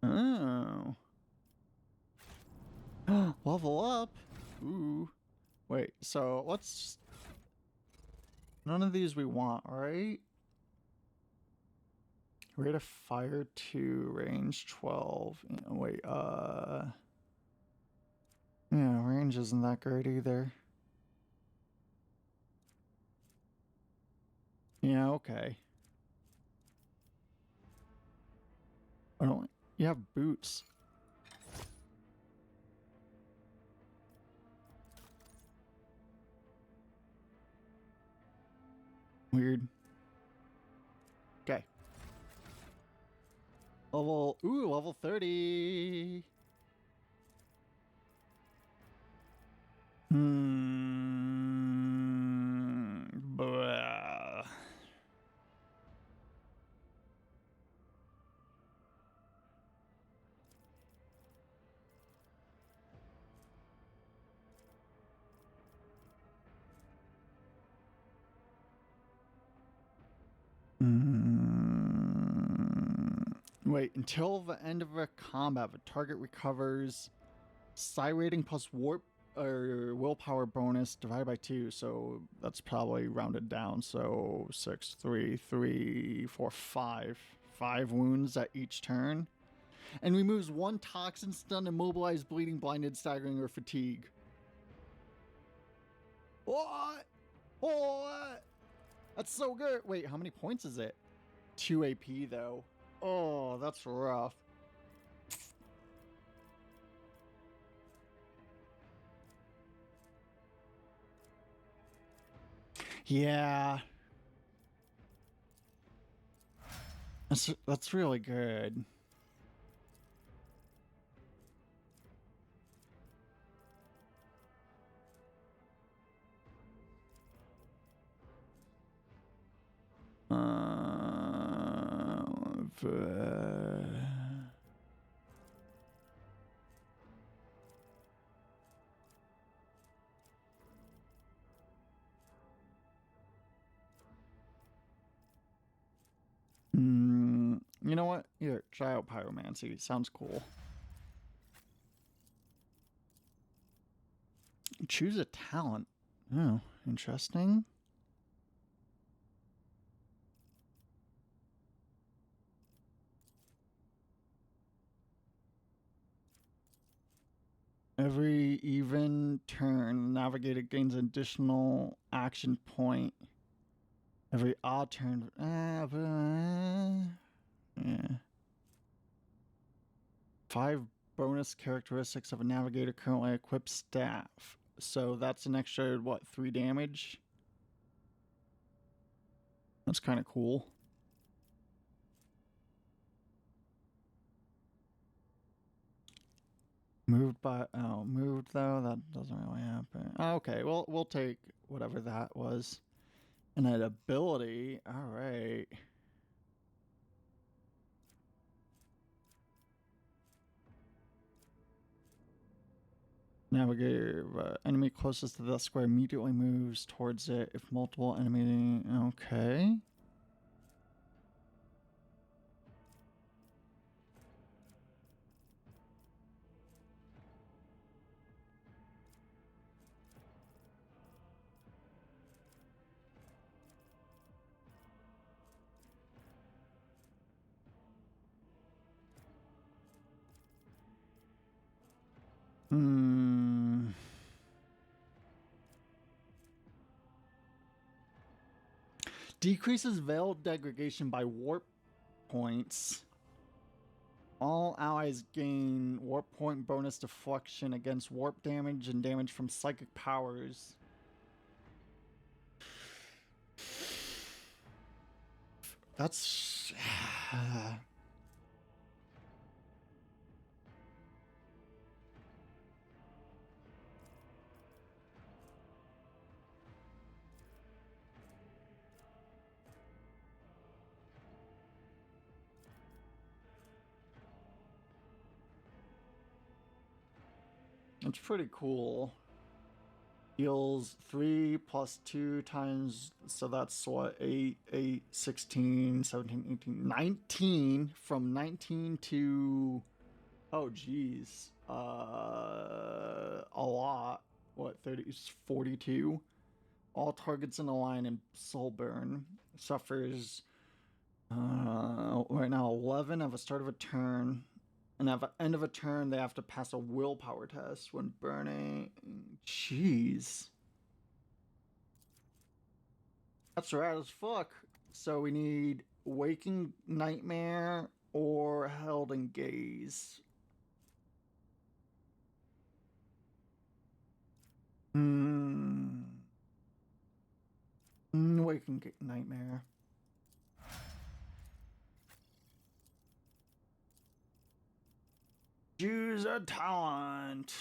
Oh. Level up. Ooh. Wait, so let's... None of these we want, right? Rate of fire 2, range 12. Wait, yeah, range isn't that great either. Yeah, okay. I don't... You have boots. Weird. Okay. Level 30. Blah. Wait, until the end of a combat, the target recovers psi rating plus warp or willpower bonus divided by 2, so that's probably rounded down. So 6, 3, 3, 4, 5. 5 wounds at each turn. And removes 1 toxin, stun, immobilized, bleeding, blinded, staggering, or fatigue. What? What? That's so good. Wait, how many points is it? 2 AP though. Oh, that's rough. Yeah. That's really good. You know what? Here, try out pyromancy. Sounds cool. Choose a talent. Oh, interesting. Every even turn, navigator gains an additional action point. Every odd turn. Yeah. 5 bonus characteristics of a navigator currently equipped staff. So that's an extra, what, 3 damage? That's kind of cool. Moved though, that doesn't really happen. Okay, well, we'll take whatever that was. And an ability, all right. Navigator. Enemy closest to that square immediately moves towards it. If multiple enemy... Okay. Hmm. Decreases veil degradation by warp points. All allies gain warp point bonus deflection against warp damage and damage from psychic powers. That's... It's pretty cool. Heals 3 plus 2 times, so that's what, 8, 8, 16, 17, 18, 19. From 19 to, oh geez, a lot. What, 30, 42? All targets in a line in Soulburn suffers right now 11 at the start of a turn. And at the end of a turn, they have to pass a willpower test when burning. Jeez. That's rad as fuck. So we need Waking Nightmare or Held in Gaze. Waking Nightmare. Choose a talent.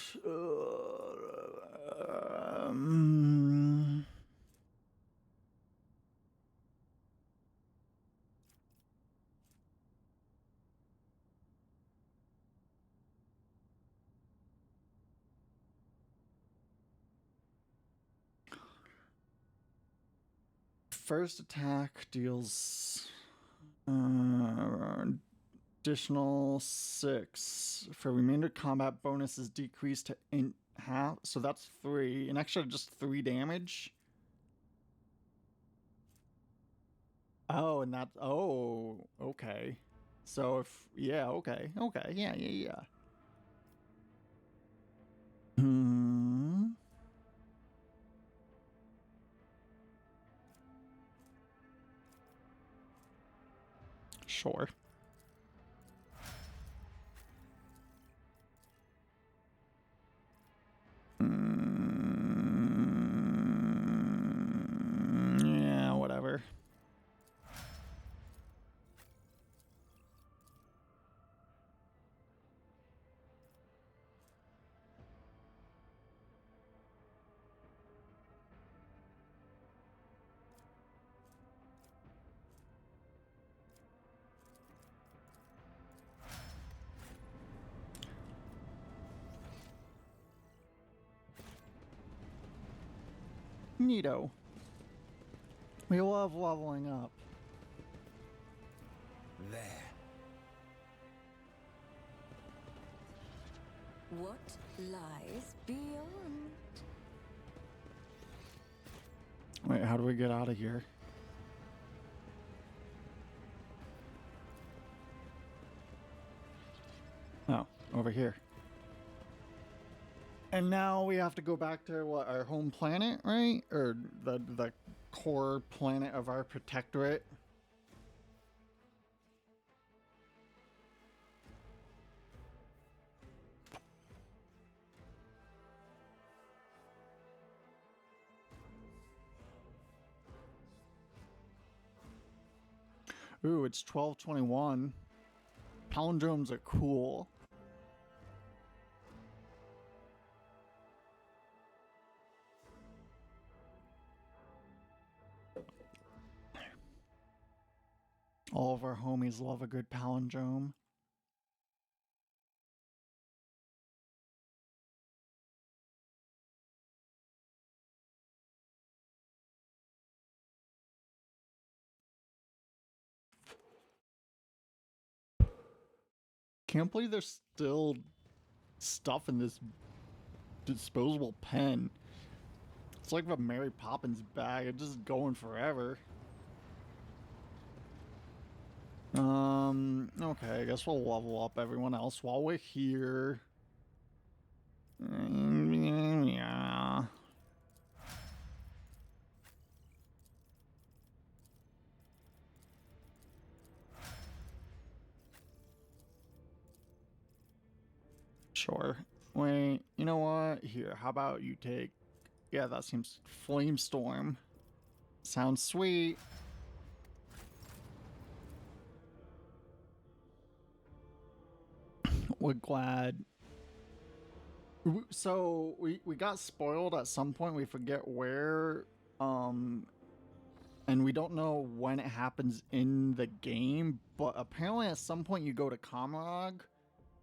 First attack deals additional 6. For remainder combat, bonus is decreased to in half, so that's 3. An extra just 3 damage. Oh, and that's, oh, okay. So if, yeah, okay, yeah. Sure. Yeah, whatever. Neato. We love leveling up. There. What lies beyond? Wait, how do we get out of here? Oh, over here. And now we have to go back to what, our home planet, right? Or the core planet of our protectorate. Ooh, it's 12:21. Palindromes are cool. All of our homies love a good palindrome. Can't believe there's still stuff in this disposable pen. It's like a Mary Poppins bag. It's just going forever. Okay, I guess we'll level up everyone else while we're here. Yeah. Sure. Wait, you know what? Here, how about you take... Yeah, that seems... Flamestorm. Sounds sweet. We're glad. So, we got spoiled at some point. We forget where. And we don't know when it happens in the game. But apparently at some point you go to Kamarag.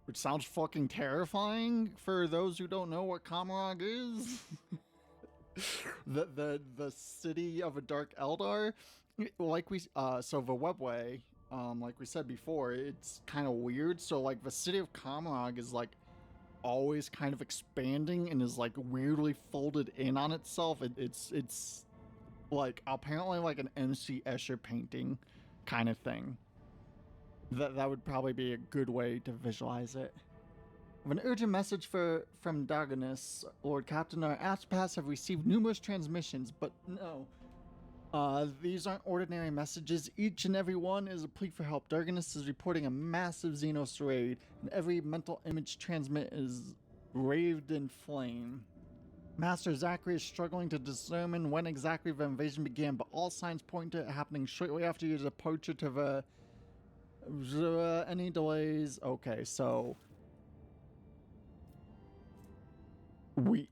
Which sounds fucking terrifying for those who don't know what Kamarag is. the city of a Dark Eldar. Like we so the Webway, like we said before, it's kind of weird. So like the city of Kamarag is like always kind of expanding and is like weirdly folded in on itself. It's like apparently like an MC Escher painting kind of thing. That would probably be a good way to visualize it. I have an urgent message from Darganus. Lord Captain, our Astpass have received numerous transmissions, but no. These aren't ordinary messages. Each and every one is a plea for help. Darganus is reporting a massive Xenos raid, and every mental image transmit is raved in flame. Master Zachary is struggling to determine when exactly the invasion began, but all signs point to it happening shortly after your departure to the... any delays? Okay, so... We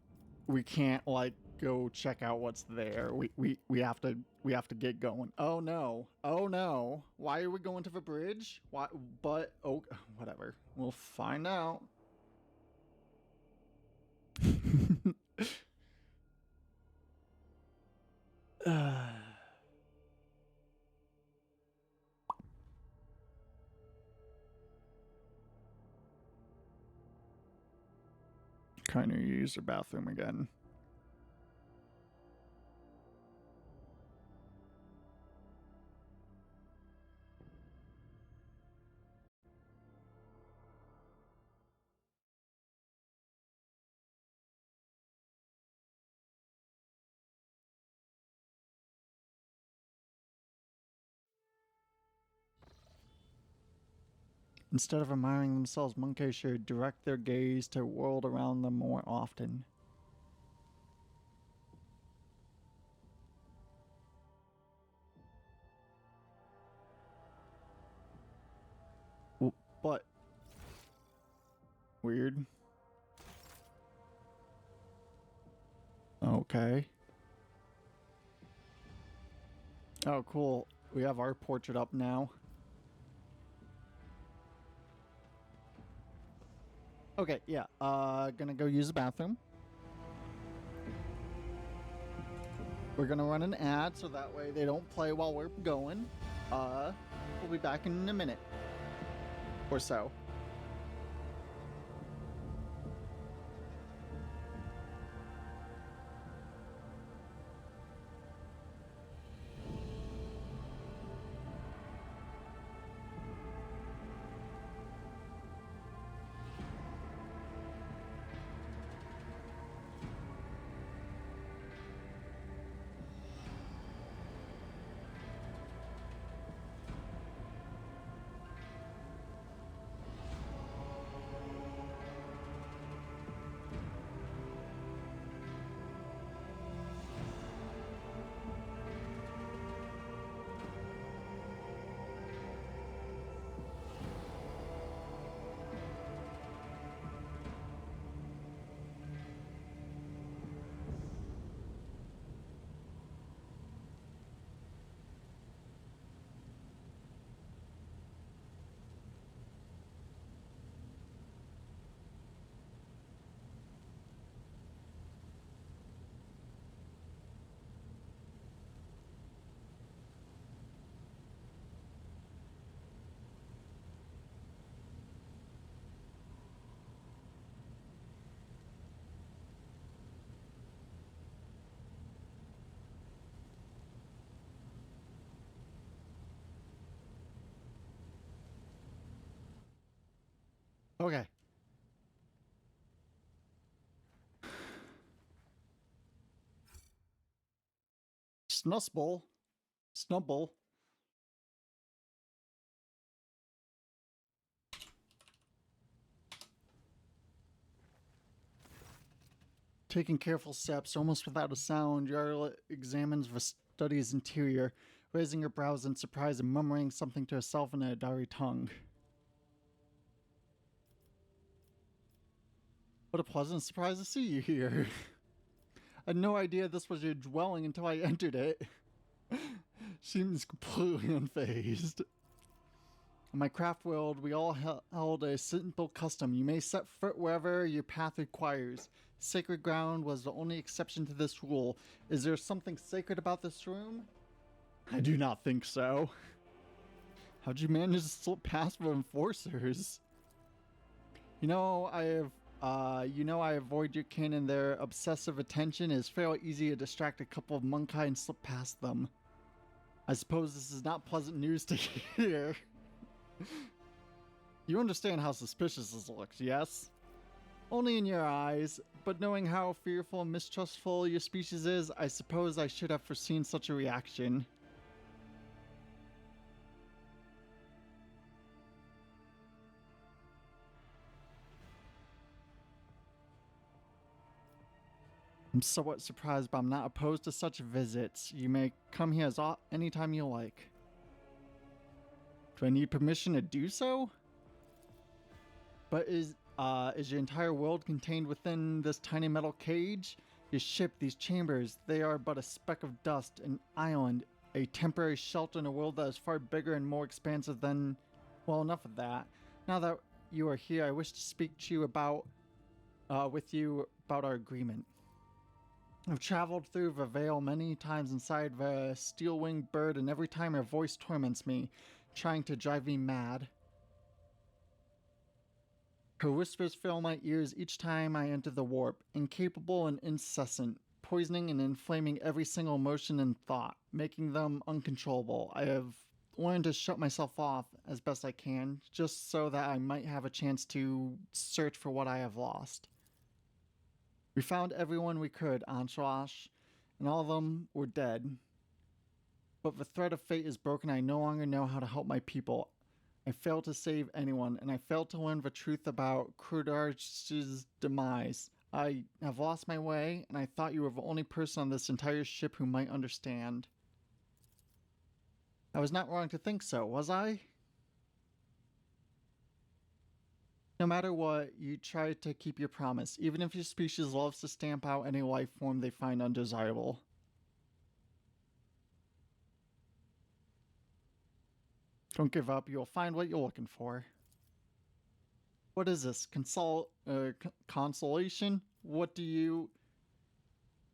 can't like go check out what's there. We have to get going. Oh no. Oh no. Why are we going to the bridge? Why? But oh, whatever. We'll find out. Kind of use the bathroom again. Instead of admiring themselves, monkeys should direct their gaze to the world around them more often. But... weird. Okay. Oh, cool. We have our portrait up now. Okay, yeah. Gonna go use the bathroom. We're gonna run an ad so that way they don't play while we're going. We'll be back in a minute or so. Okay. Snubble. Taking careful steps, almost without a sound, Yarla examines Vestuddy's interior, raising her brows in surprise and murmuring something to herself in a Dari tongue. What a pleasant surprise to see you here. I had no idea this was your dwelling until I entered it. Seems completely unfazed. In my craft world, we all held a simple custom. You may set foot wherever your path requires. Sacred ground was the only exception to this rule. Is there something sacred about this room? I do not think so. How'd you manage to slip past the enforcers? I avoid your kin and their obsessive attention. It is fairly easy to distract a couple of Monkai and slip past them. I suppose this is not pleasant news to hear. You understand how suspicious this looks, yes? Only in your eyes, but knowing how fearful and mistrustful your species is, I suppose I should have foreseen such a reaction. I'm somewhat surprised, but I'm not opposed to such visits. You may come here anytime you like. Do I need permission to do so? But is your entire world contained within this tiny metal cage? Your ship, these chambers, they are but a speck of dust, an island, a temporary shelter in a world that is far bigger and more expansive than... Well, enough of that. Now that you are here, I wish to speak to you about our agreement. I've traveled through the Vale many times inside the steel-winged bird, and every time her voice torments me, trying to drive me mad. Her whispers fill my ears each time I enter the warp, incapable and incessant, poisoning and inflaming every single emotion and thought, making them uncontrollable. I have learned to shut myself off as best I can, just so that I might have a chance to search for what I have lost. We found everyone we could, Anshwash, and all of them were dead. But the thread of fate is broken. I no longer know how to help my people. I failed to save anyone, and I failed to learn the truth about Krudarch's demise. I have lost my way, and I thought you were the only person on this entire ship who might understand. I was not wrong to think so, was I? No matter what, you try to keep your promise, even if your species loves to stamp out any life form they find undesirable. Don't give up, you'll find what you're looking for. What is this? Consolation? What do you...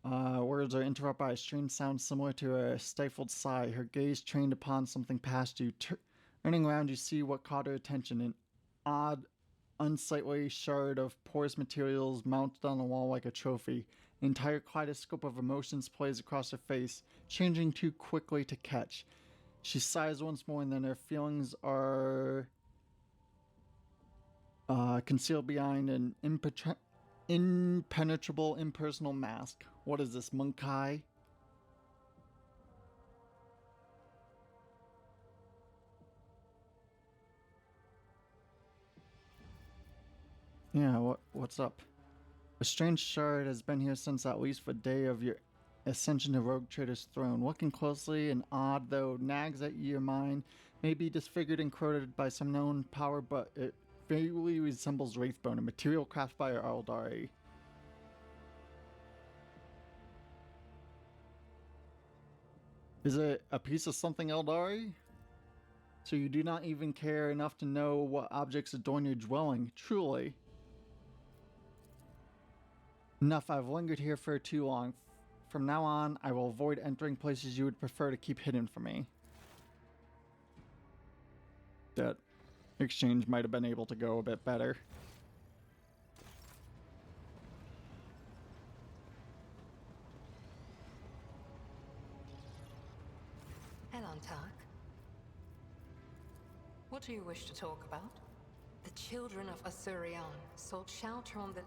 words are interrupted by a strange sound similar to a stifled sigh. Her gaze trained upon something past you. Turning around, you see what caught her attention. An odd, unsightly shard of porous materials mounted on the wall like a trophy. An entire kaleidoscope of emotions plays across her face, changing too quickly to catch. She sighs once more, and then her feelings are concealed behind an impenetrable, impersonal mask. What is this, Monkai? Yeah, what's up? A strange shard has been here since at least the day of your ascension to Rogue Trader's throne. Looking closely, and odd, though nags at your mind, may be disfigured and corroded by some known power, but it vaguely resembles Wraithbone, a material crafted by Eldari. Is it a piece of something Eldari? So you do not even care enough to know what objects adorn your dwelling, truly. Enough, I've lingered here for too long. From now on, I will avoid entering places you would prefer to keep hidden from me. That exchange might have been able to go a bit better. Elantark. What do you wish to talk about? The children of Asurion sought shelter on the...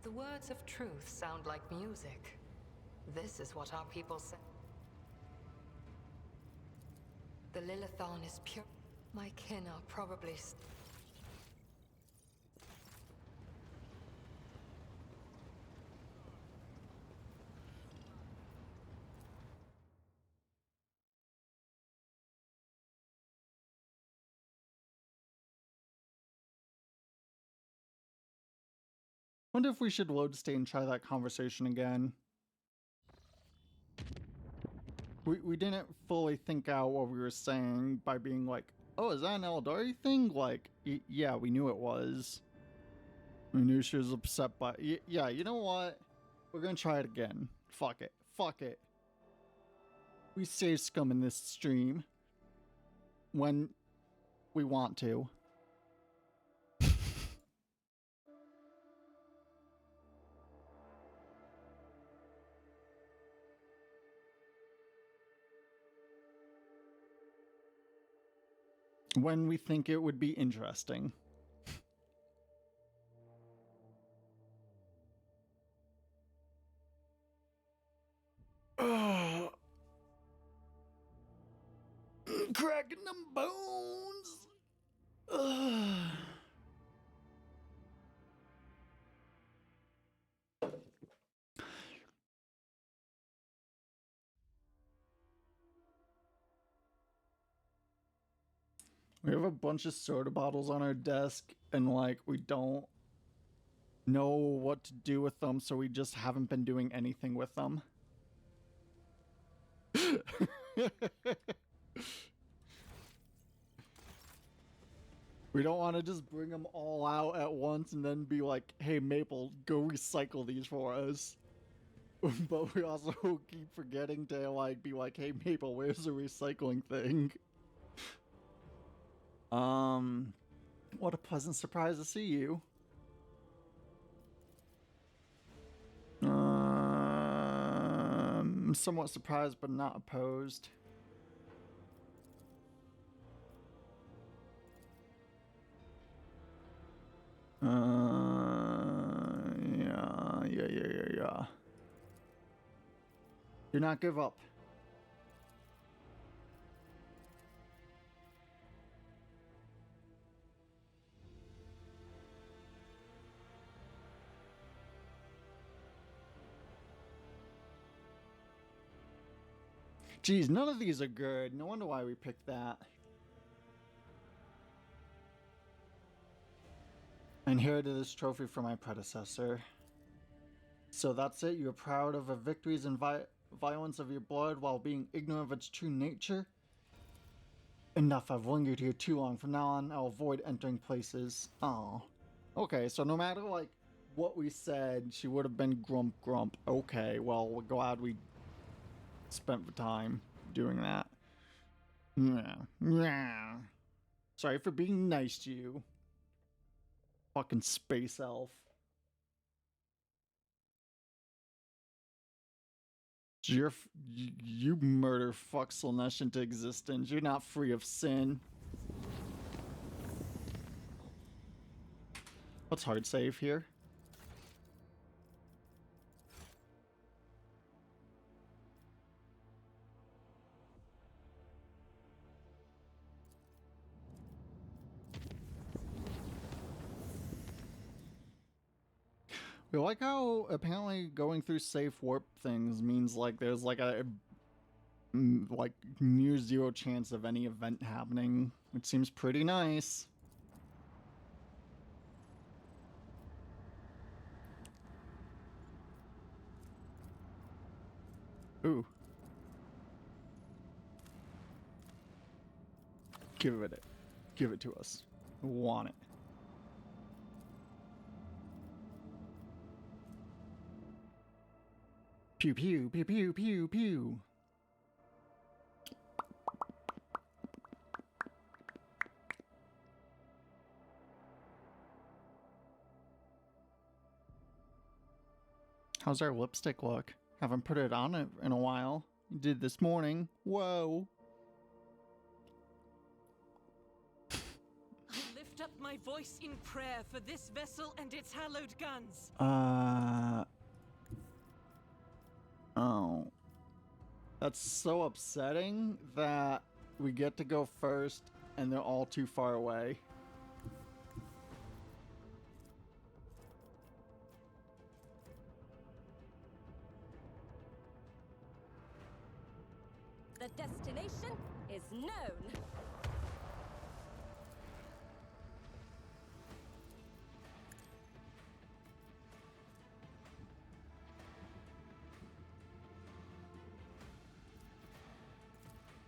The words of truth sound like music. This is what our people say. The Lilithon is pure. My kin are probably... Wonder if we should load stay and try that conversation again. We didn't fully think out what we were saying by being like, oh, is that an Eldari thing? Like, yeah, we knew it was. We knew she was upset by... yeah, you know what? We're gonna try it again. Fuck it. Fuck it. We save scum in this stream. When we want to. When we think it would be interesting. Cracking them bones. We have a bunch of soda bottles on our desk, and like we don't know what to do with them, so we just haven't been doing anything with them. We don't want to just bring them all out at once and then be like, hey Maple, go recycle these for us. But we also keep forgetting to like be like, hey Maple, where's the recycling thing? What a pleasant surprise to see you. Somewhat surprised but not opposed. Yeah. Do not give up. Geez, none of these are good. No wonder why we picked that. I inherited this trophy from my predecessor. So that's it? You're proud of the victories and violence of your blood while being ignorant of its true nature? Enough, I've lingered here too long. From now on, I'll avoid entering places. Oh. Okay, so no matter, like, what we said, she would have been grump. Okay, well, we're glad we spent the time doing that. Yeah. Sorry for being nice to you. Fucking space elf. You murder fuck Slaanesh into existence. You're not free of sin. What's hard save here? We like how apparently going through safe warp things means like there's like a like near zero chance of any event happening, which seems pretty nice. Ooh. Give it to us. Want it. Pew pew pew pew pew pew. How's our lipstick look? Haven't put it on in a while. You did this morning. Whoa. I lift up up my voice in prayer for this vessel and its hallowed guns. Oh. That's so upsetting that we get to go first and they're all too far away. The destination is known.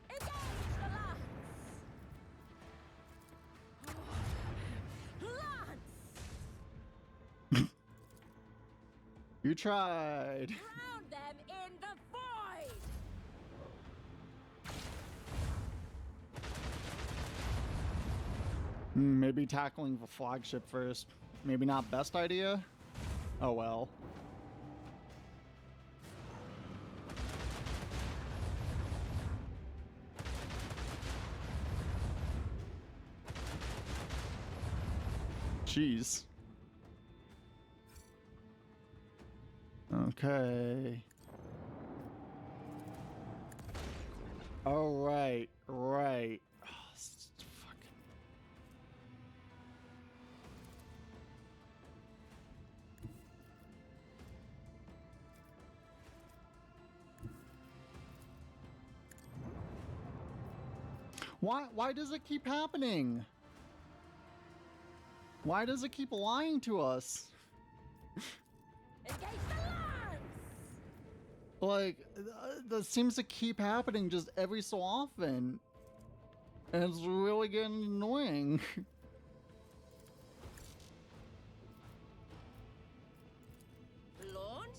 Engage the lance! Lance! You tried. Drown them in the void! Maybe tackling the flagship first. Maybe not best idea? Oh well. Jeez. Okay. All right, right. Oh, fucking. Why does it keep happening? Why does it keep lying to us? Engage the lance! Like, that seems to keep happening just every so often. And it's really getting annoying. Launch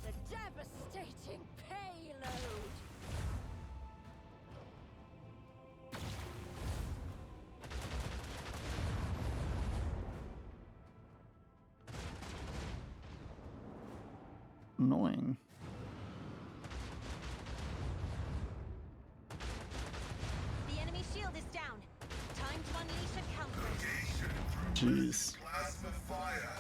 the devastating payload! Annoying. The enemy shield is down. Time to unleash a counter. Jeez. Plasma fire.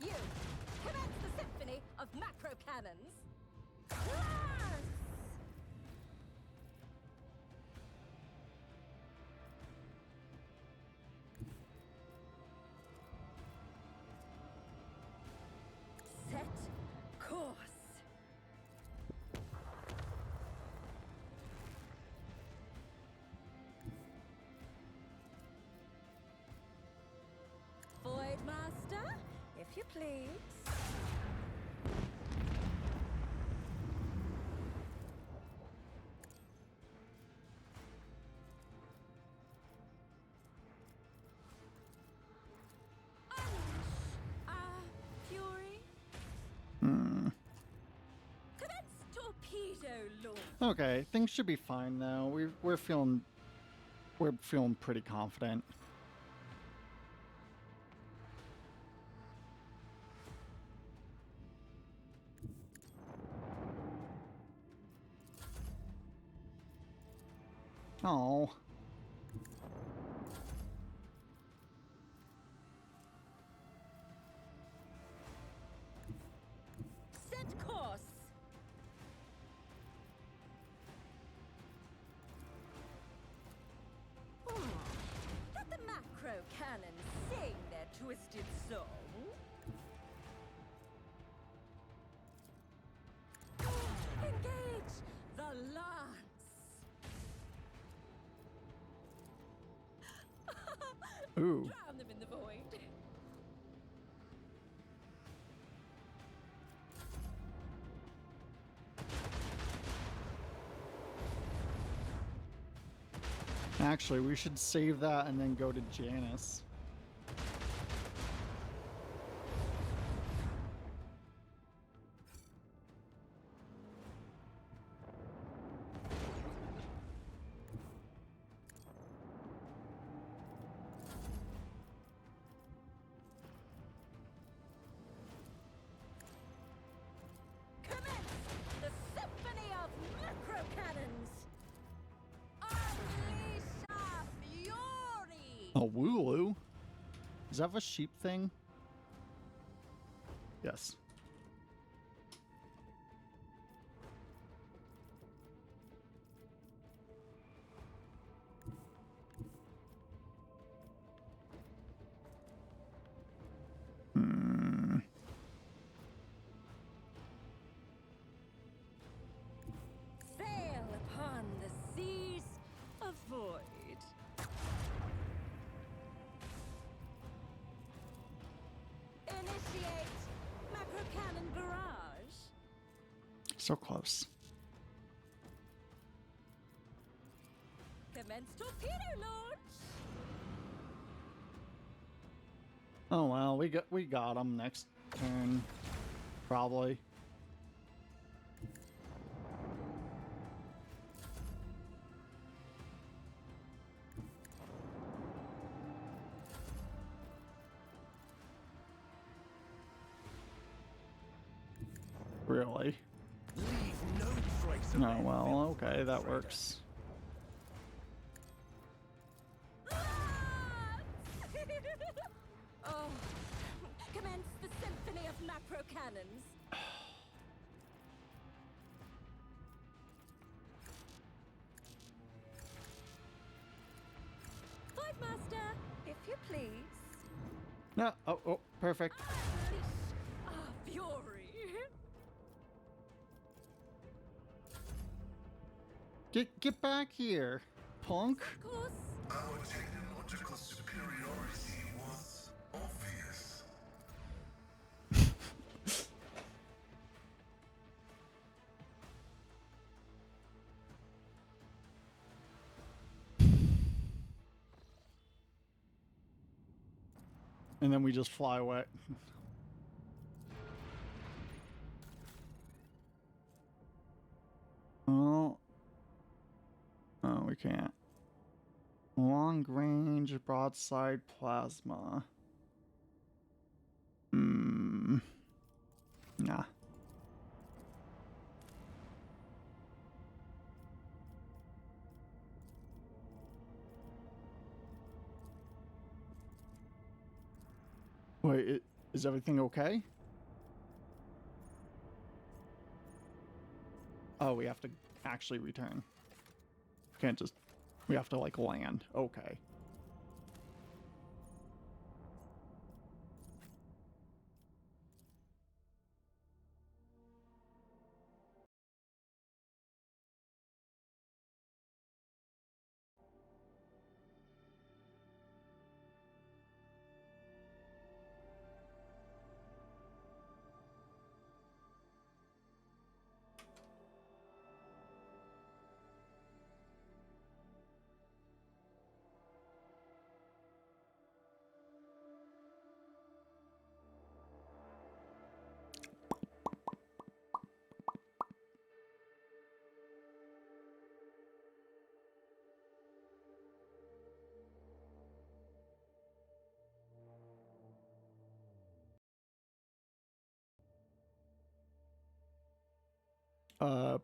You commence the symphony of macro cannons. Lance! Set course. Void Master, if you please. Fury. Commence torpedo launch. Okay, things should be fine now. We're feeling pretty confident. Oh. Set course. Let the macro cannons sing their twisted song. Engage the lance. Ooh. Drown them in the void. Actually, we should save that and then go to Janice. A Wooloo? Is that a sheep thing? Yes. Sail upon the seas of void. Initiate macro cannon barrage. So close. Commence torpedo launch. Oh well, we got him next turn, probably. Really? Leave no trace of Oh it. well, okay, that works. Oh, commence the symphony of macro cannons. Fight Master, if you please. No, oh, perfect. Unleash our fury. Get back here, punk. Of course. Our technological superiority was obvious. And then we just fly away. Oh. Oh, we can't. Long range broadside plasma. Nah. Wait, is everything okay? Oh, we have to actually return. Can't just... We have to, like, land. Okay.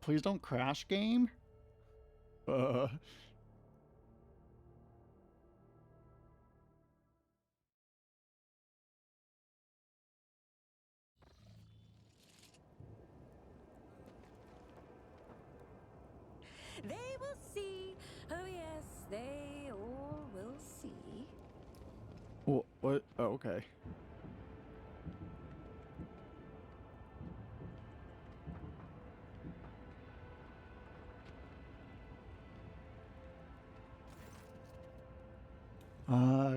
Please don't crash, game. They will see. Oh yes, they all will see. What? Oh, okay.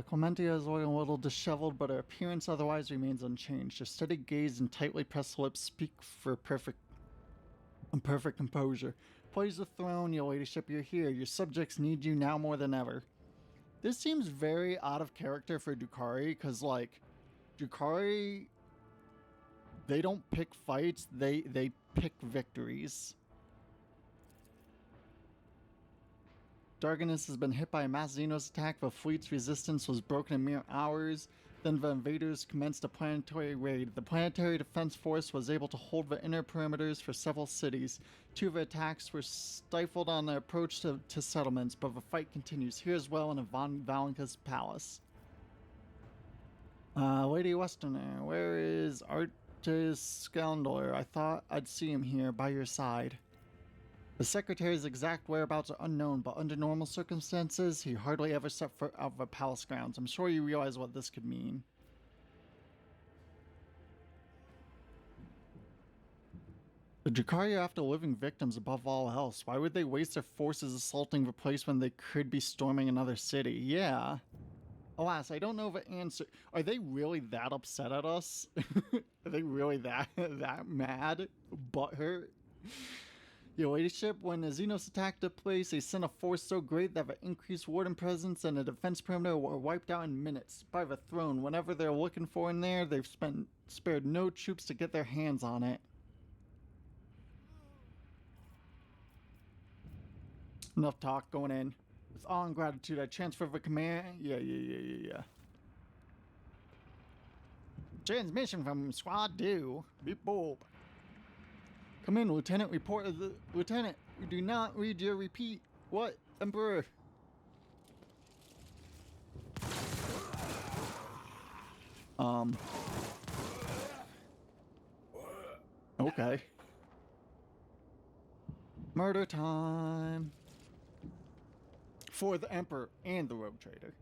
Clementia is looking a little disheveled, but her appearance otherwise remains unchanged. Her steady gaze and tightly pressed lips speak for perfect composure. Please the throne, your ladyship, you're here. Your subjects need you now more than ever. This seems very out of character for Drukhari, because, like, Drukhari, they don't pick fights, they pick victories. Darganus has been hit by a mass Xenos attack, but fleet's resistance was broken in mere hours. Then the invaders commenced a planetary raid. The Planetary Defense Force was able to hold the inner perimeters for several cities. 2 of the attacks were stifled on their approach to settlements, but the fight continues here as well in Von Valenka's palace. Lady Westerner, where is Artis Scoundler? I thought I'd see him here by your side. The secretary's exact whereabouts are unknown, but under normal circumstances, he hardly ever stepped foot out of the palace grounds. I'm sure you realize what this could mean. The Dracaria are after living victims above all else. Why would they waste their forces assaulting the place when they could be storming another city? Yeah. Alas, I don't know the answer. Are they really that upset at us? Are they really that mad? Butthurt? Your ladyship, when the Xenos attacked the place, they sent a force so great that the increased warden presence and the defense perimeter were wiped out in minutes. By the throne, whenever they're looking for in there, they've spared no troops to get their hands on it. Enough talk, going in. With awe and gratitude, I transfer the command. Yeah. Transmission from Squad 2. Beep boop. Come in, Lieutenant. Report of the Lieutenant. We do not read your repeat. What, Emperor? Okay. Murder time. For the Emperor and the Rogue Trader.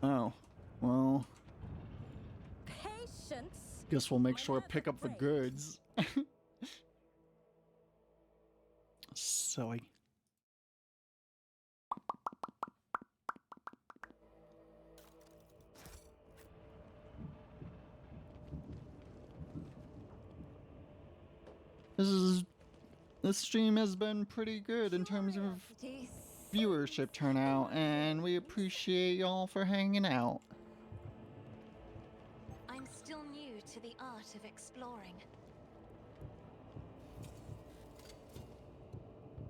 Oh, well. Patience. Guess we'll make sure to My pick up the brave. goods. Silly. This stream has been pretty good in terms of Curiosity viewership turnout, and we appreciate y'all for hanging out. I'm still new to the art of exploring.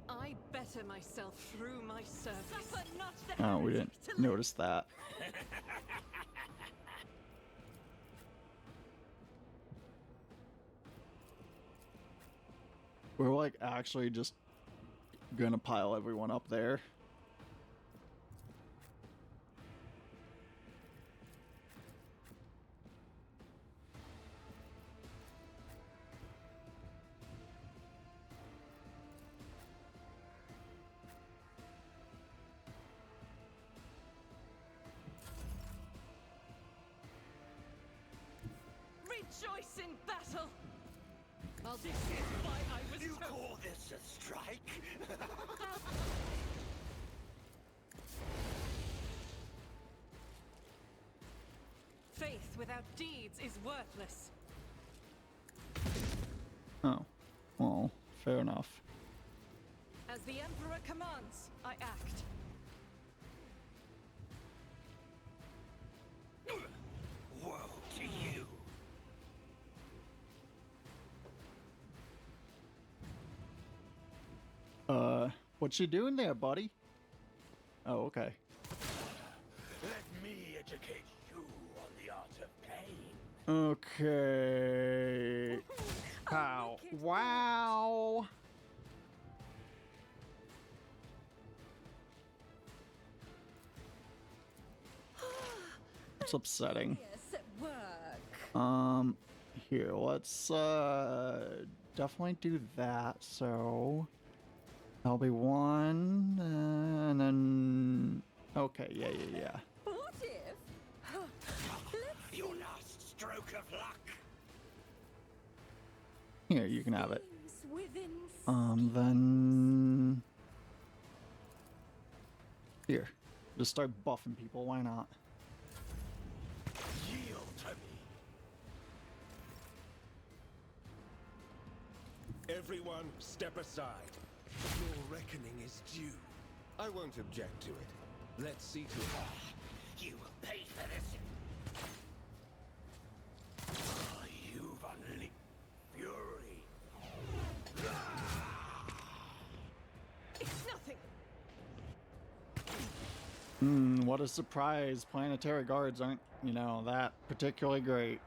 I better myself through my service. Suffer not the Oh, we heretic didn't to live. notice that. We're like actually just gonna pile everyone up there. Rejoice in battle! This is why I was You chosen. call this a strike? Faith without deeds is worthless. Oh, well, fair enough. As the Emperor commands, I act. Woe to you! What you doing there, buddy? Oh, okay. Let me educate you on the art of pain. Okay. How? Wow. It's upsetting. Yes, at work. Here, let's definitely do that. So that'll be one, and then okay, yeah. What if? Let's Your last stroke of luck. Here, you can have it. things within Then here, just start buffing people. Why not? Yield to me. Everyone, step aside. Your reckoning is due. I won't object to it. Let's see to it. You will pay for this. You've unleashed fury. What a surprise. Planetary guards aren't, you know, that particularly great.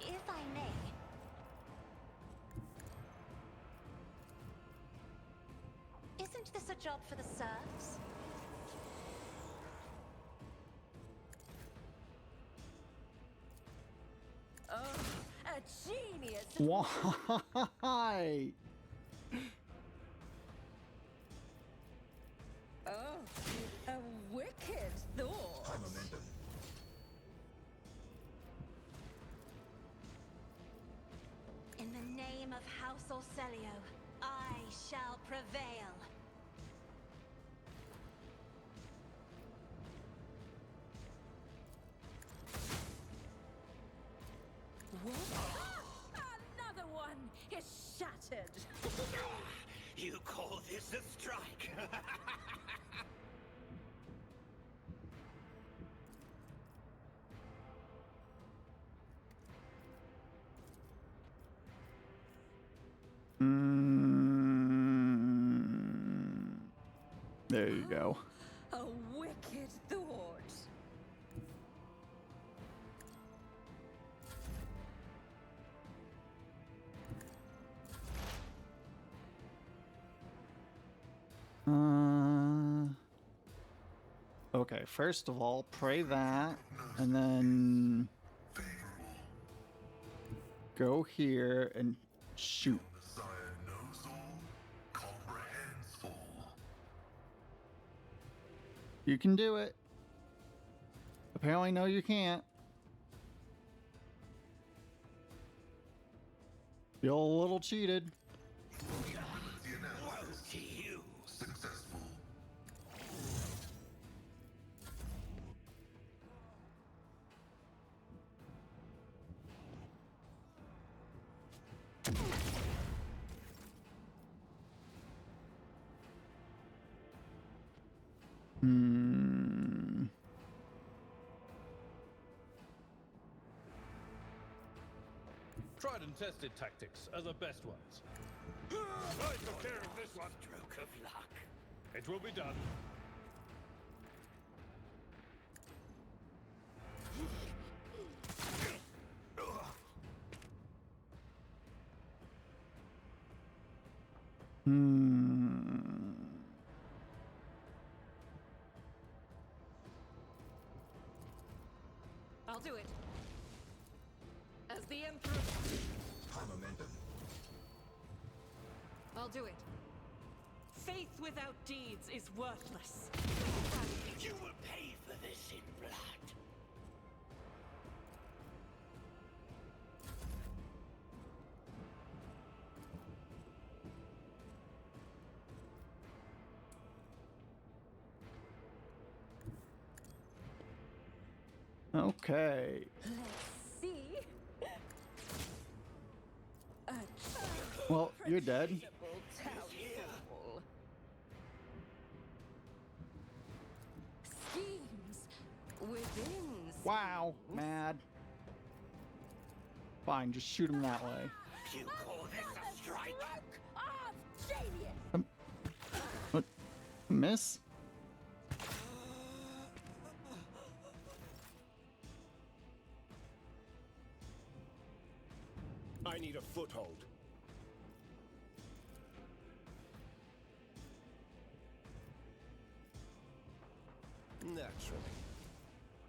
If I may. Isn't this a job for the serfs? Oh, a genius! Why? Oh, a wicked thought. High momentum. In the name of House Orselio, I shall prevail. What? Another one is shattered. You call this a strike? There you go. A wicked thought. Okay, first of all, pray that, and then go here and shoot. Messiah knows all, comprehends all. You can do it. Apparently, no, you can't. Feel a little cheated. The analysis. To you. Successful. Tried and tested tactics are the best ones. I took care of this one. Stroke of luck. It will be done. I'll do it. As the Emperor, High momentum. I'll do it. Faith without deeds is worthless. You will pay for this in blood. Okay. Let's see. A Well, you're dead. charitable townsfool. Schemes within. Wow, mad. Fine, just shoot him that way. You call this a strike? Of genius. What? Miss? I need a foothold. Naturally.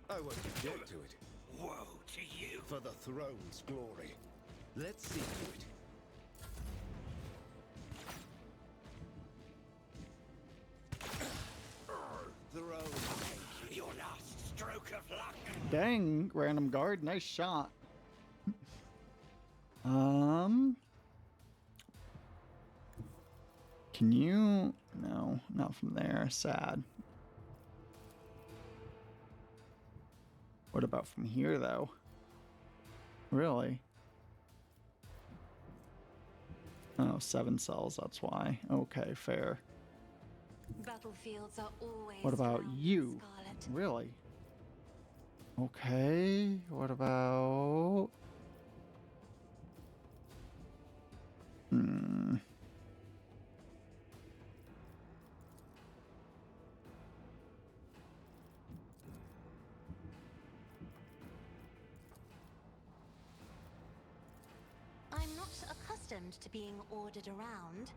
I won't object to it. Woe to you! For the throne's glory. Let's see to it. Throne, your last stroke of luck. Dang, random guard, nice shot. Can you? No, not from there. Sad. What about from here, though? Really? Oh, 7 cells, that's why. Okay, fair. Battlefields are always What about drowned in you? scarlet. Really? Okay, what about... Hmm. I'm not accustomed to being ordered around.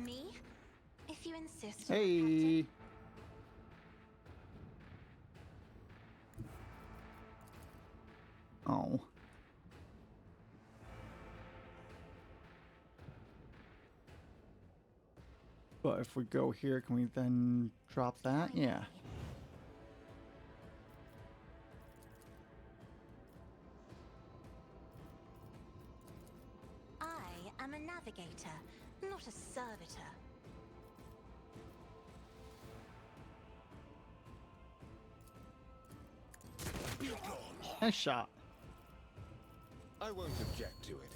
Me? If you insist. Hey! Oh. But if we go here, can we then drop that? Yeah. I am a navigator, not a servitor. Nice shot. I won't object to it.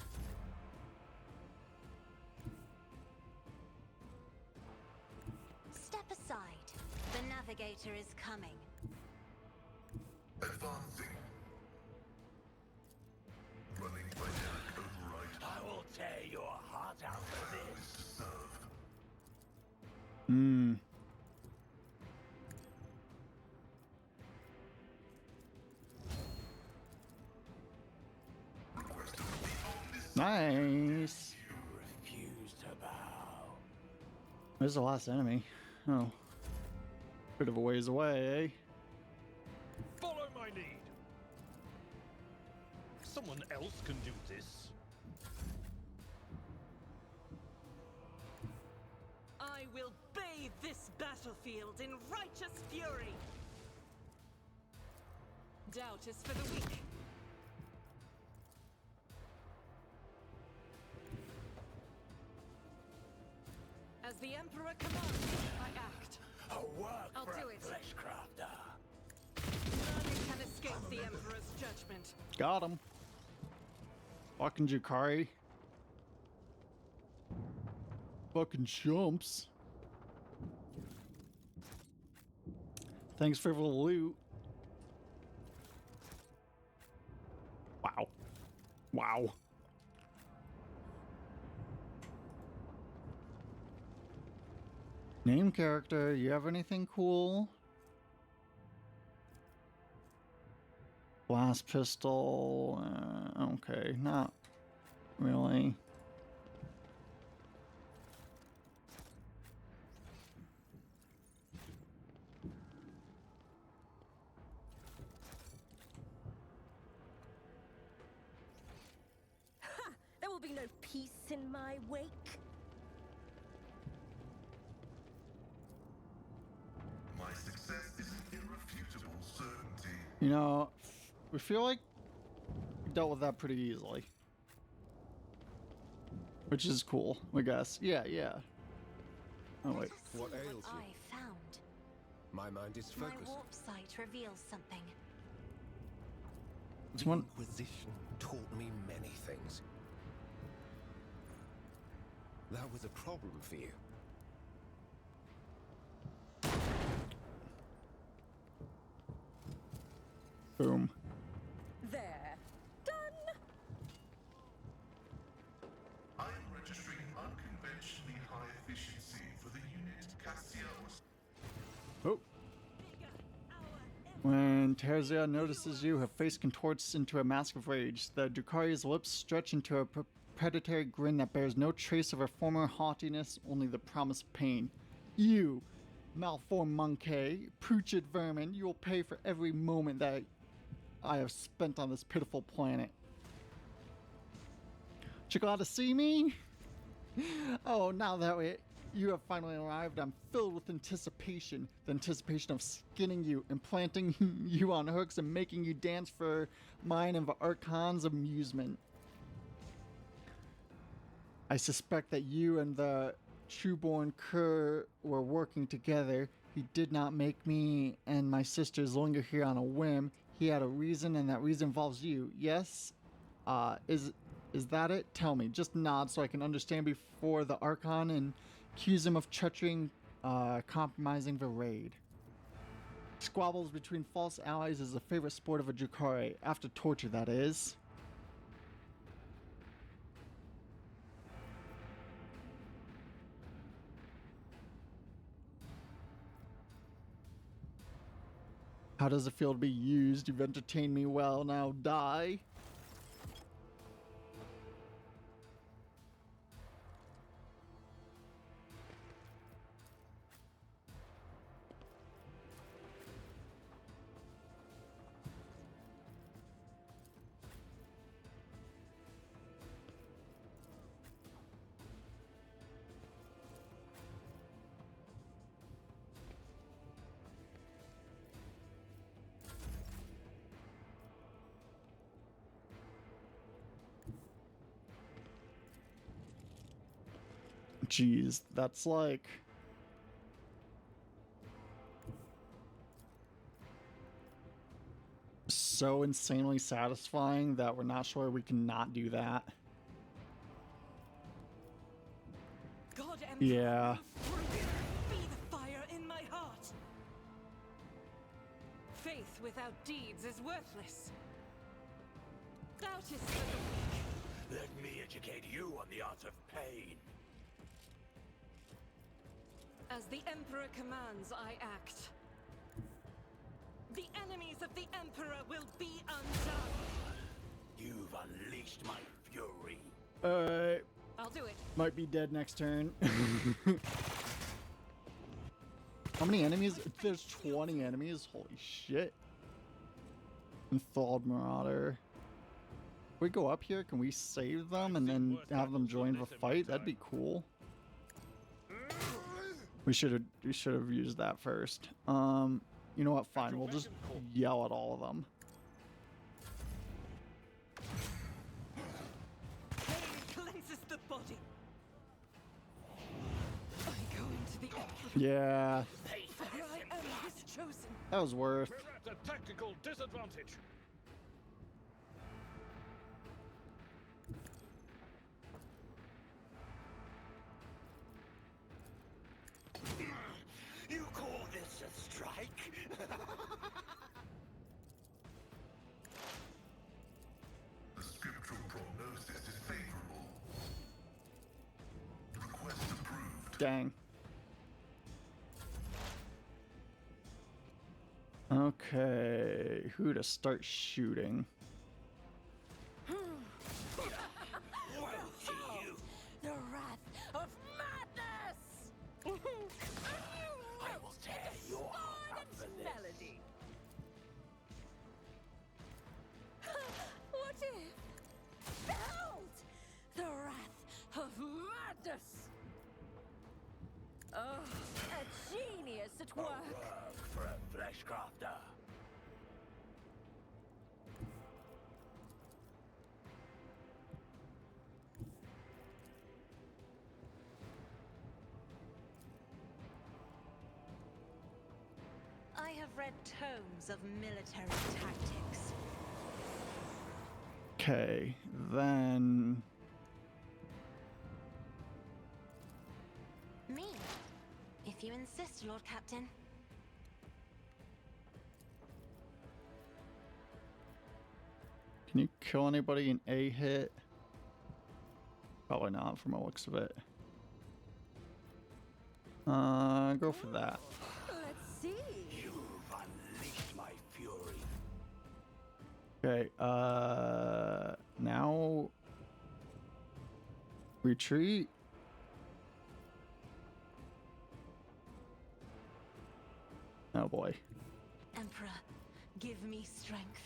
Step aside. The navigator is coming. Advancing. Running dynamic override. I will tear your heart out for this. To serve. Hmm. Nice. Refuse to bow. There's the last enemy. Oh. Bit of a ways away, eh? Follow my lead. Someone else can do this. I will bathe this battlefield in righteous fury. Doubt is for the weak. As the Emperor commands, I act. A work I'll for do a it. flesh crafter. None can escape the Emperor's judgment. Got him. Fucking Jakari. Fucking chumps. Thanks for the loot. Wow. Wow. Name character, you have anything cool? Blast pistol, okay, not really. There will be no peace in my wake. My success is an irrefutable certainty. You know, we feel like we dealt with that pretty easily. Which is cool, I guess. Yeah, yeah. Oh, wait. Let us see What ails you? I found. My mind is My focused. warp sight reveals something. The Someone- Inquisition taught me many things. That was a problem for you. Boom. There. Done. I am registering unconventionally high efficiency for the unit Cassius. Oh. When Terzia notices you, her face contorts into a mask of rage. The Drukari's lips stretch into a predatory grin that bears no trace of her former haughtiness, only the promise of pain. You, malformed monkey, putrid vermin, you will pay for every moment that I have spent on this pitiful planet. You glad to see me? Oh, now that you have finally arrived, I'm filled with anticipation. The anticipation of skinning you, implanting you on hooks, and making you dance for mine and the Archon's amusement. I suspect that you and the Trueborn Kerr were working together. He did not make me and my sisters linger here on a whim. He had a reason, and that reason involves you. Yes? Is that it? Tell me. Just nod so I can understand before the Archon and accuse him of treachery, compromising the raid. Squabbles between false allies is a favorite sport of a Drukhari, after torture, that is. How does it feel to be used? You've entertained me well, now die. Jeez, that's like... so insanely satisfying that we're not sure we can not do that. God, Emperor, Yeah. be the fire in my heart. Faith without deeds is worthless. Doubt is for the weak. Let me educate you on the art of pain. As the Emperor commands, I act. The enemies of the Emperor will be undone. You've unleashed my fury. Alright, I'll do it. might be dead next turn. How many enemies? There's 20 enemies? Holy shit. Enthralled Marauder. If we go up here, can we save them and then have them join the fight? That'd be cool. We should have used that first. You know what? Fine. We'll just yell at all of them. Pain cleanses the body. I go into the Emperor, Yeah, for I am his chosen. that was worth. We're at a tactical disadvantage. You call this a strike? The scriptural prognosis is favorable. Request approved. Dang. Okay, who to start shooting? Woe to you! The wrath of madness! I will tear your heart out for this. Melody. What if? Behold! The wrath of madness! Oh, a genius at work! Work for a flesh crafter. I have read tomes of military tactics. Okay, then Me, if you insist, Lord Captain. can you kill anybody in a hit? Probably not from the looks of it. Go for that. Let's see. You've unleashed my fury. Okay, now retreat. Oh boy. Emperor, give me strength.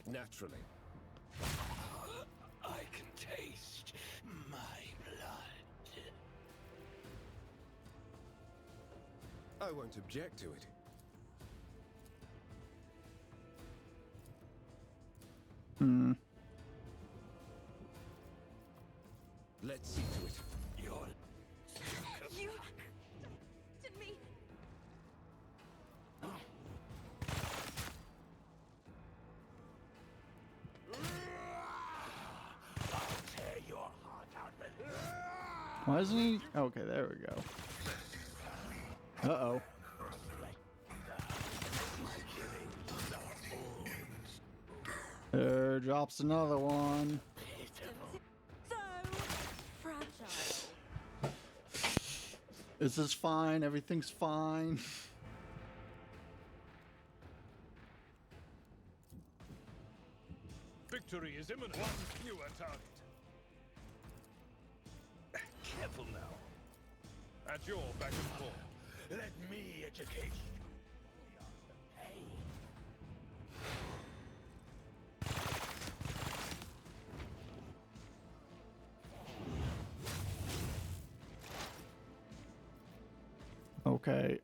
Naturally. I can taste my blood. I won't object to it. Hmm. Let's see to it. You're... You did me. Why isn't he? Okay, there we go. Uh-oh. There drops another one. So fragile. This is fine. Everything's fine. Victory is imminent. One fewer target. Careful now. At your back and forth. Let me educate you. Okay,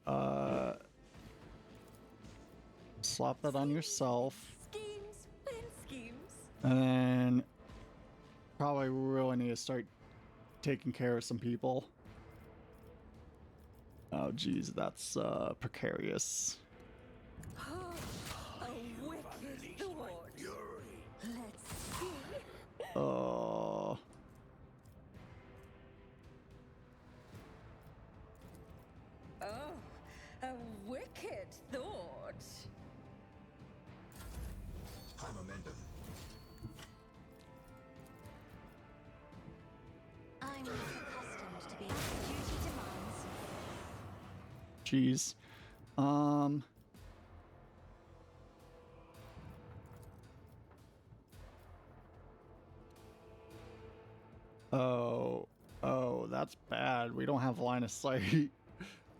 slap that on yourself. Schemes within schemes. And then probably really need to start taking care of some people. Oh geez, that's precarious. A wicked thought. Let's see. Oh. Oh, a wicked thought. High momentum. I'm not accustomed to being duty demands. Jeez. Oh, that's bad. We don't have line of sight.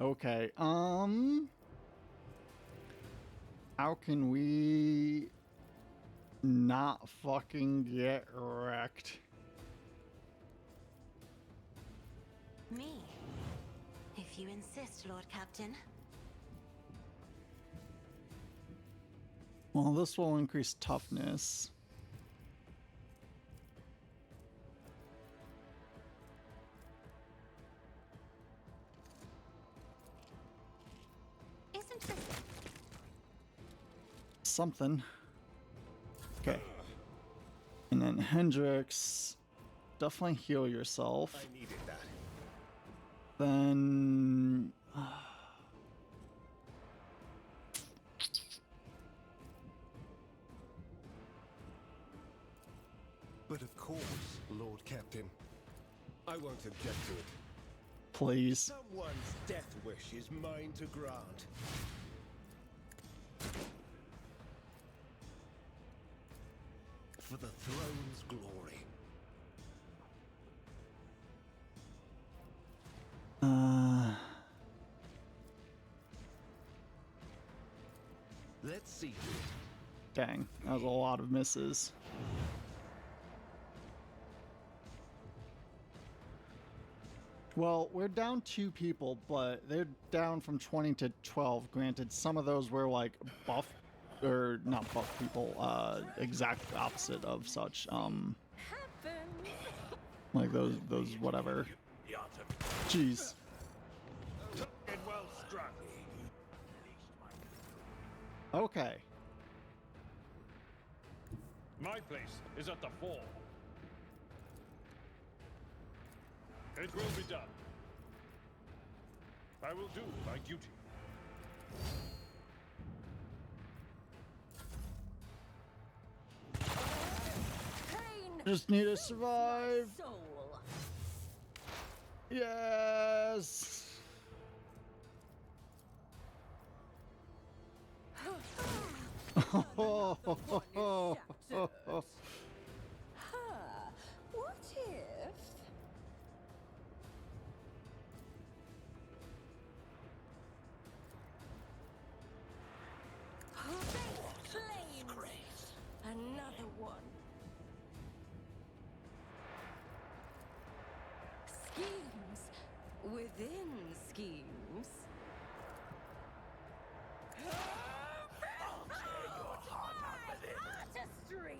Okay. How can we not fucking get wrecked? Me. If you insist, Lord Captain. Well, this will increase toughness. Isn't this Something. Okay. And then Hendrix, definitely heal yourself. I needed that. Then But of course, Lord Captain. I won't object to it. please. Someone's death wish is mine to grant. For the throne's glory. Let's see to it. Dang, that was a lot of misses. Well, we're down 2 people, but they're down from 20 to 12. Granted, some of those were like buff, or not buff people, exact opposite of such. Happen. Like those whatever. Jeez. And well struck. Okay. My place is at the fore. It will be done. I will do my duty. Pain. Just need to survive. Soul. Yes. Huh, what if? Flames. Another one. Schemes within schemes. Artistry.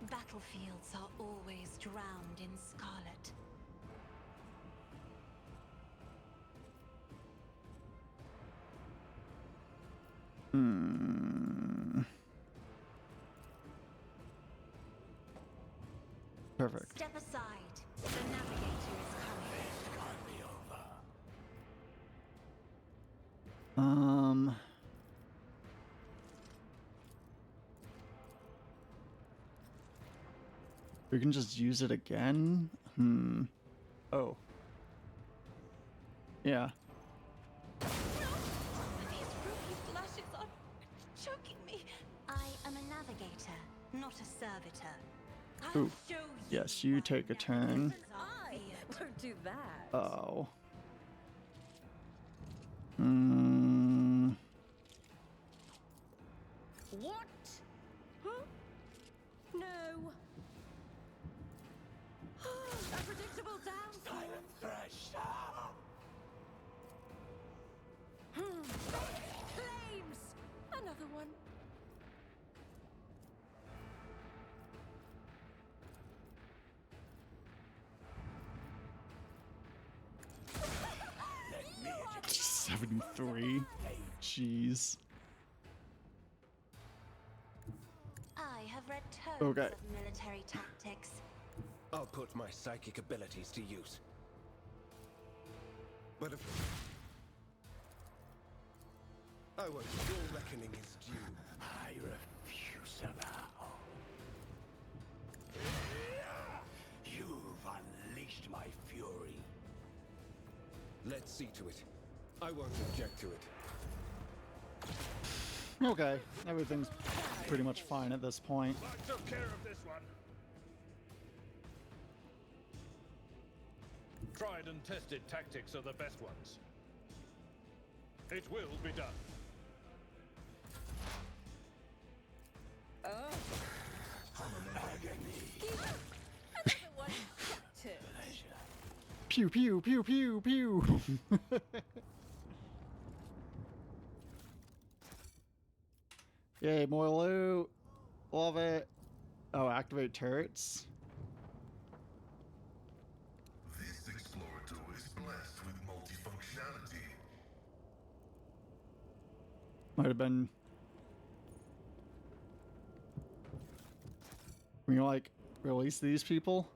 Battlefields are always drowned in scarlet. Perfect. Step aside. The navigator is coming. We can just use it again? Oh. Yeah. These rookie flashes are choking me. I am a navigator, not a servitor. I'll Ooh. show you. Yes, you take a turn. I don't do that. Oh. What? Huh? No. A predictable downfall. Flames! Another one. You are 73. Jeez. I have read tomes Okay. of military tactics. I'll put my psychic abilities to use. But if I won't, your reckoning is due. I refuse to bow. You've unleashed my fury. Let's see to it. I won't object to it. Okay. Everything's pretty much fine at this point. I took care of this one. Tried and tested tactics are the best ones. It will be done. another one. Two. Pew pew pew pew pew. Yay, more loot. Love it. Oh, activate turrets. This Explorator is blessed with multifunctionality. Might have been. Can you like release these people?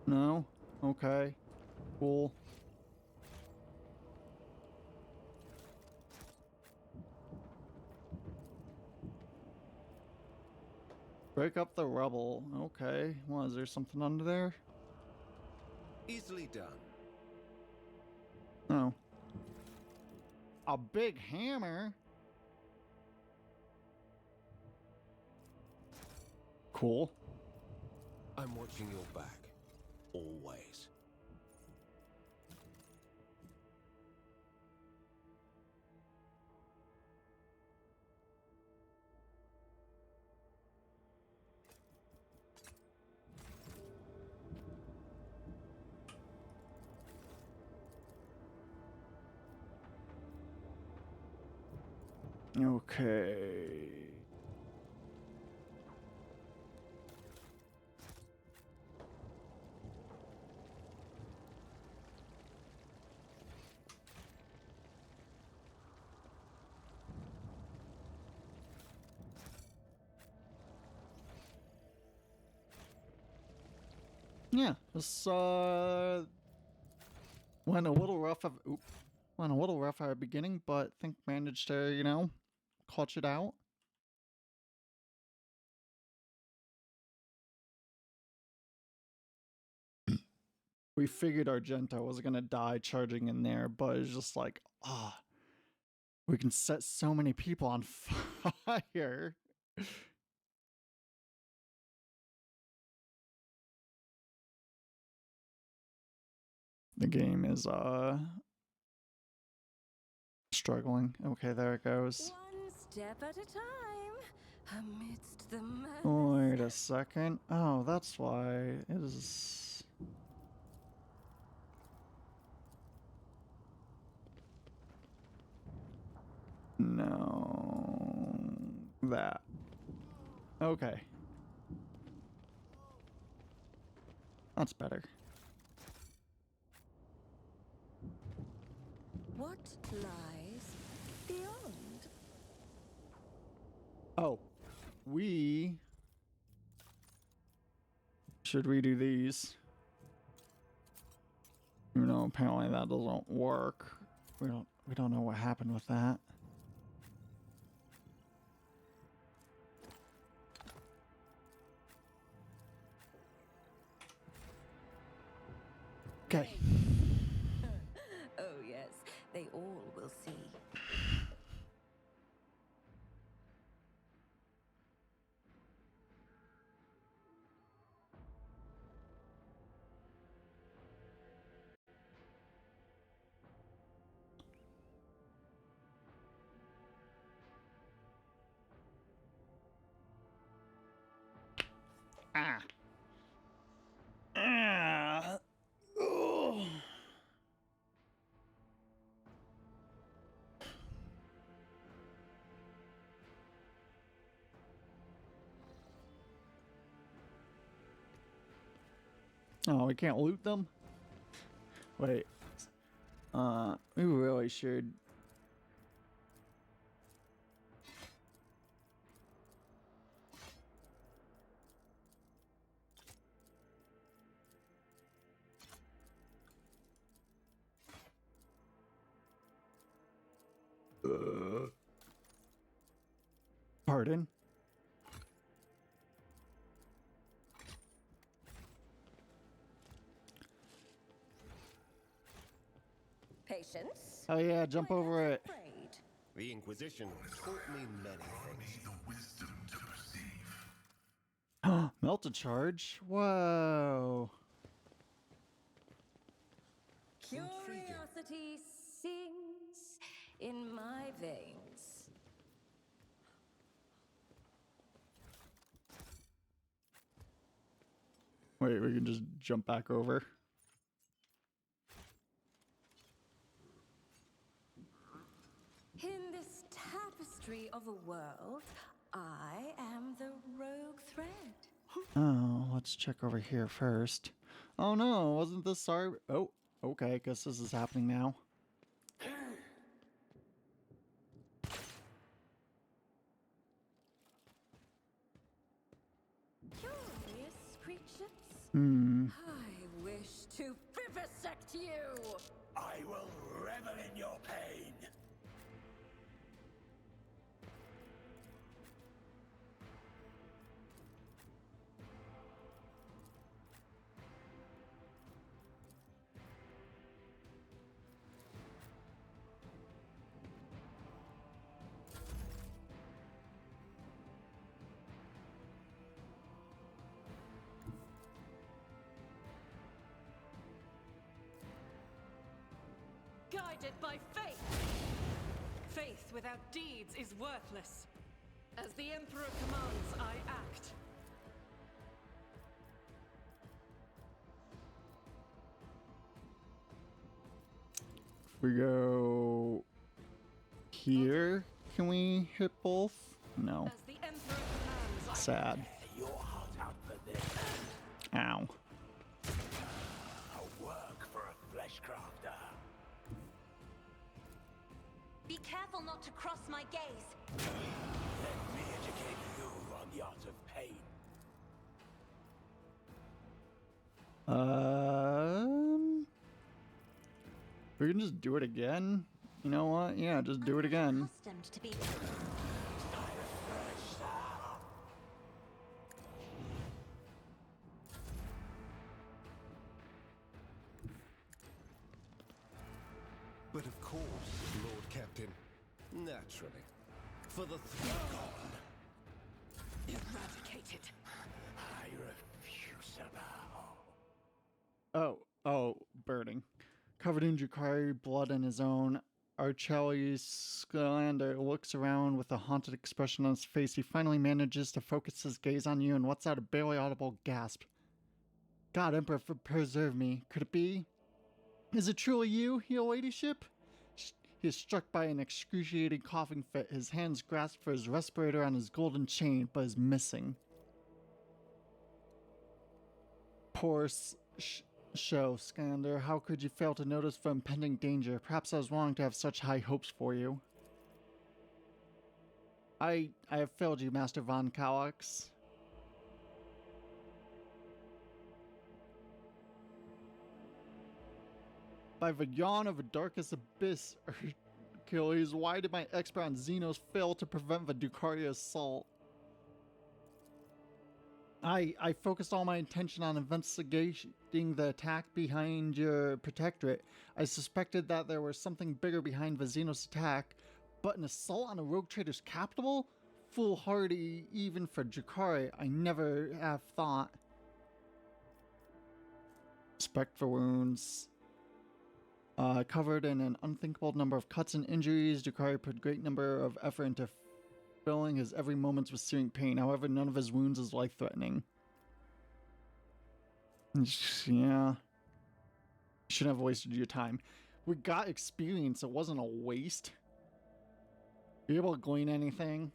No? Okay. Cool. Break up the rubble. Okay. Well, is there something under there? Easily done. Oh. A big hammer? Cool. I'm watching your back. Always. Okay. Yeah, this went a little rough went a little rough at the beginning, but I think managed to, you know, clutch it out. We figured Argento was gonna die charging in there, but it's just like, we can set so many people on fire. The game is struggling. Okay, there it goes. One step at a time, amidst the Wait a second. Oh, that's why it is. No, that. Okay. That's better. What lies beyond? Oh, we should redo these. You know, apparently that doesn't work. We don't know what happened with that. Okay. Oh, yes, they all will see. Ah. Ah. Ugh. Oh, we can't loot them? Wait. We really should. Pardon? Patience. Oh yeah, jump over it. Afraid. The Inquisition taught me many things. The wisdom to perceive. Melt a charge? Whoa. Curiosity sings in my veins. Wait, we can just jump back over. In this tapestry of a world, I am the rogue thread. Oh, let's check over here first. Oh no, wasn't this our... Oh, okay, guess this is happening now. Curious creatures. Hmm. I wish to vivisect you. I will revel in your pain. Guided by faith. Faith without deeds is worthless. As the Emperor commands, I act. If we go here, can we hit both? No. As the Emperor commands, I Sad. Your heart out for this. Ow. A work for a flesh crafter. Be careful not to cross my gaze. Let me educate you on the art of pain. We can just do it again. You know what? Yeah, just do it again. Accustomed to be. But of course, Lord Captain. Naturally. For the throne. eradicated. I refuse to bow. Oh, burning. Covered in Drukhari blood and his own, Archeli Scalander looks around with a haunted expression on his face. He finally manages to focus his gaze on you and lets out a barely audible gasp. God, Emperor, preserve me. Could it be? Is it truly you, your ladyship? He is struck by an excruciating coughing fit. His hands grasp for his respirator on his golden chain, but is missing. Poor show, Scalander. How could you fail to notice the impending danger? Perhaps I was wrong to have such high hopes for you. I have failed you, Master Von Kallax. By the yawn of a darkest abyss, Achilles, why did my expert on Xenos fail to prevent the Drukhari assault? I focused all my attention on investigating the attack behind your protectorate. I suspected that there was something bigger behind the Xenos attack, but an assault on a rogue trader's capital? Foolhardy even for Drukhari, I never have thought. Respect for wounds. Covered in an unthinkable number of cuts and injuries, Drukhari put great number of effort into filling his every moments with searing pain. However, none of his wounds is life-threatening. Yeah. Shouldn't have wasted your time. We got experience. It wasn't a waste. Were you able to glean anything?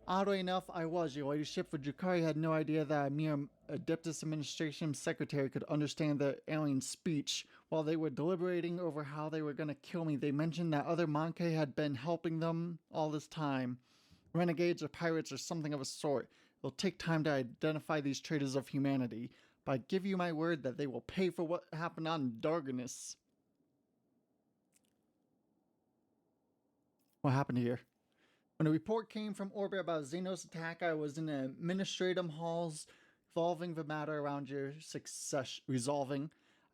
Oddly enough, I was. Your ladyship, for Drukhari had no idea that a mere Adeptus Administration secretary could understand the alien speech. While they were deliberating over how they were going to kill me, they mentioned that other Monkey had been helping them all this time. Renegades or pirates or something of a sort. It'll take time to identify these traitors of humanity, but I give you my word that they will pay for what happened on Darganus. What happened here? When a report came from orbit about Xenos attack, I was in the administratum halls resolving the matter around your success.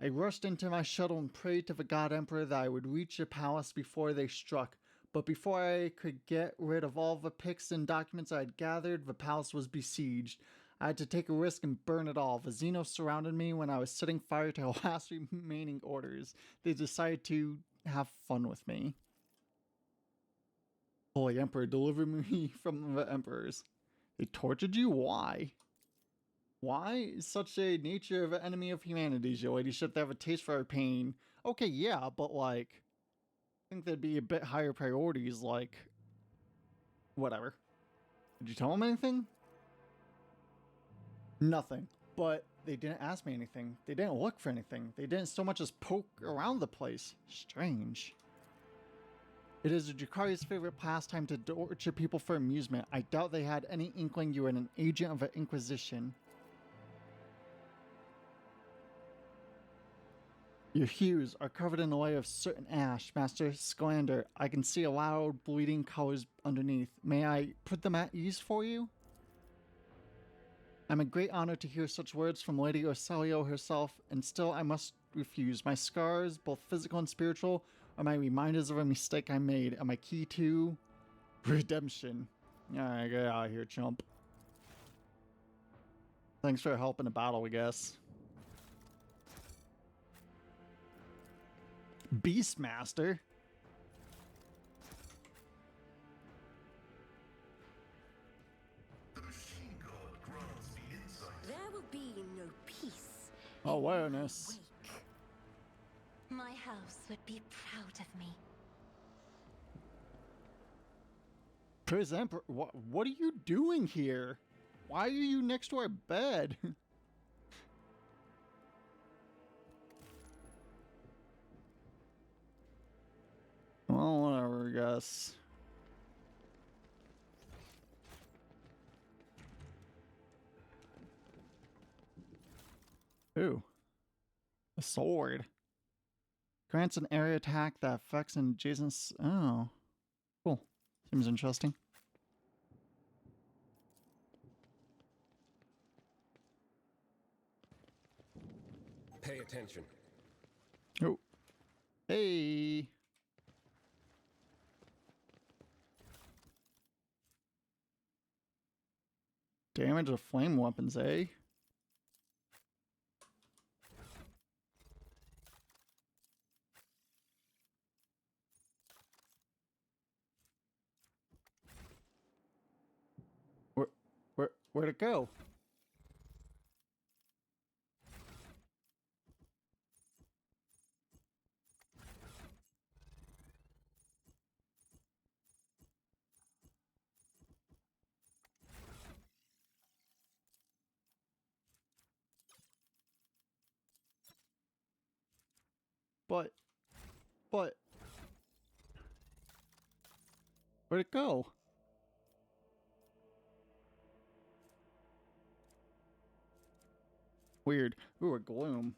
I rushed into my shuttle and prayed to the God Emperor that I would reach your palace before they struck. But before I could get rid of all the pics and documents I had gathered, the palace was besieged. I had to take a risk and burn it all. The Xenos surrounded me when I was setting fire to the last remaining orders. They decided to have fun with me. Holy Emperor, deliver me from the Emperors. They tortured you? Why? Why is such a nature of an enemy of humanity, your ladyship? They have a taste for our pain. Okay, yeah, but like, I think there'd be a bit higher priorities, like, whatever. Did you tell them anything? Nothing. But they didn't ask me anything. They didn't look for anything. They didn't so much as poke around the place. Strange. It is Drukhari's favorite pastime to torture people for amusement. I doubt they had any inkling you were an agent of the Inquisition. Your hues are covered in a layer of certain ash, Master Scalander. I can see loud bleeding colors underneath. May I put them at ease for you? I'm a great honor to hear such words from Lady Orselio herself, and still I must refuse. My scars, both physical and spiritual, are my reminders of a mistake I made, and my key to redemption. Alright, get out of here, chump. Thanks for your help in the battle, I guess. Beastmaster? The machine god grants the insight. There will be no peace. Awareness. Wake. My house would be proud of me. Prince Emperor, what are you doing here? Why are you next to our bed? Well, whatever, I guess. Ooh. A sword. Grants an area attack that affects an adjacent... Oh. Cool. Seems interesting. Pay attention. Oh. Hey. Damage of flame weapons, eh? Where'd it go? But... Where'd it go? Weird. Ooh, a gloom.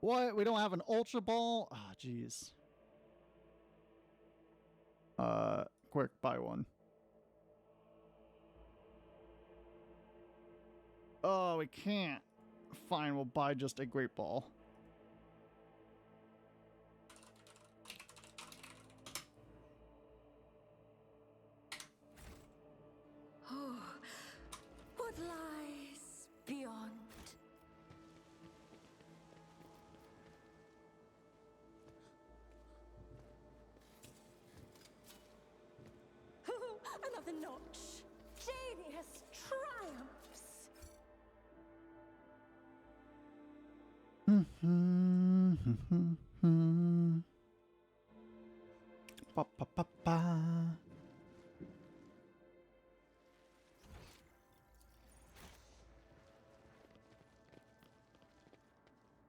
What? We don't have an Ultra Ball? Ah, jeez. Quick, buy one. Oh, we can't. Fine, we'll buy just a Great Ball. Oh, what lies beyond? Another notch. Genius triumphs. Ba, ba, ba, ba.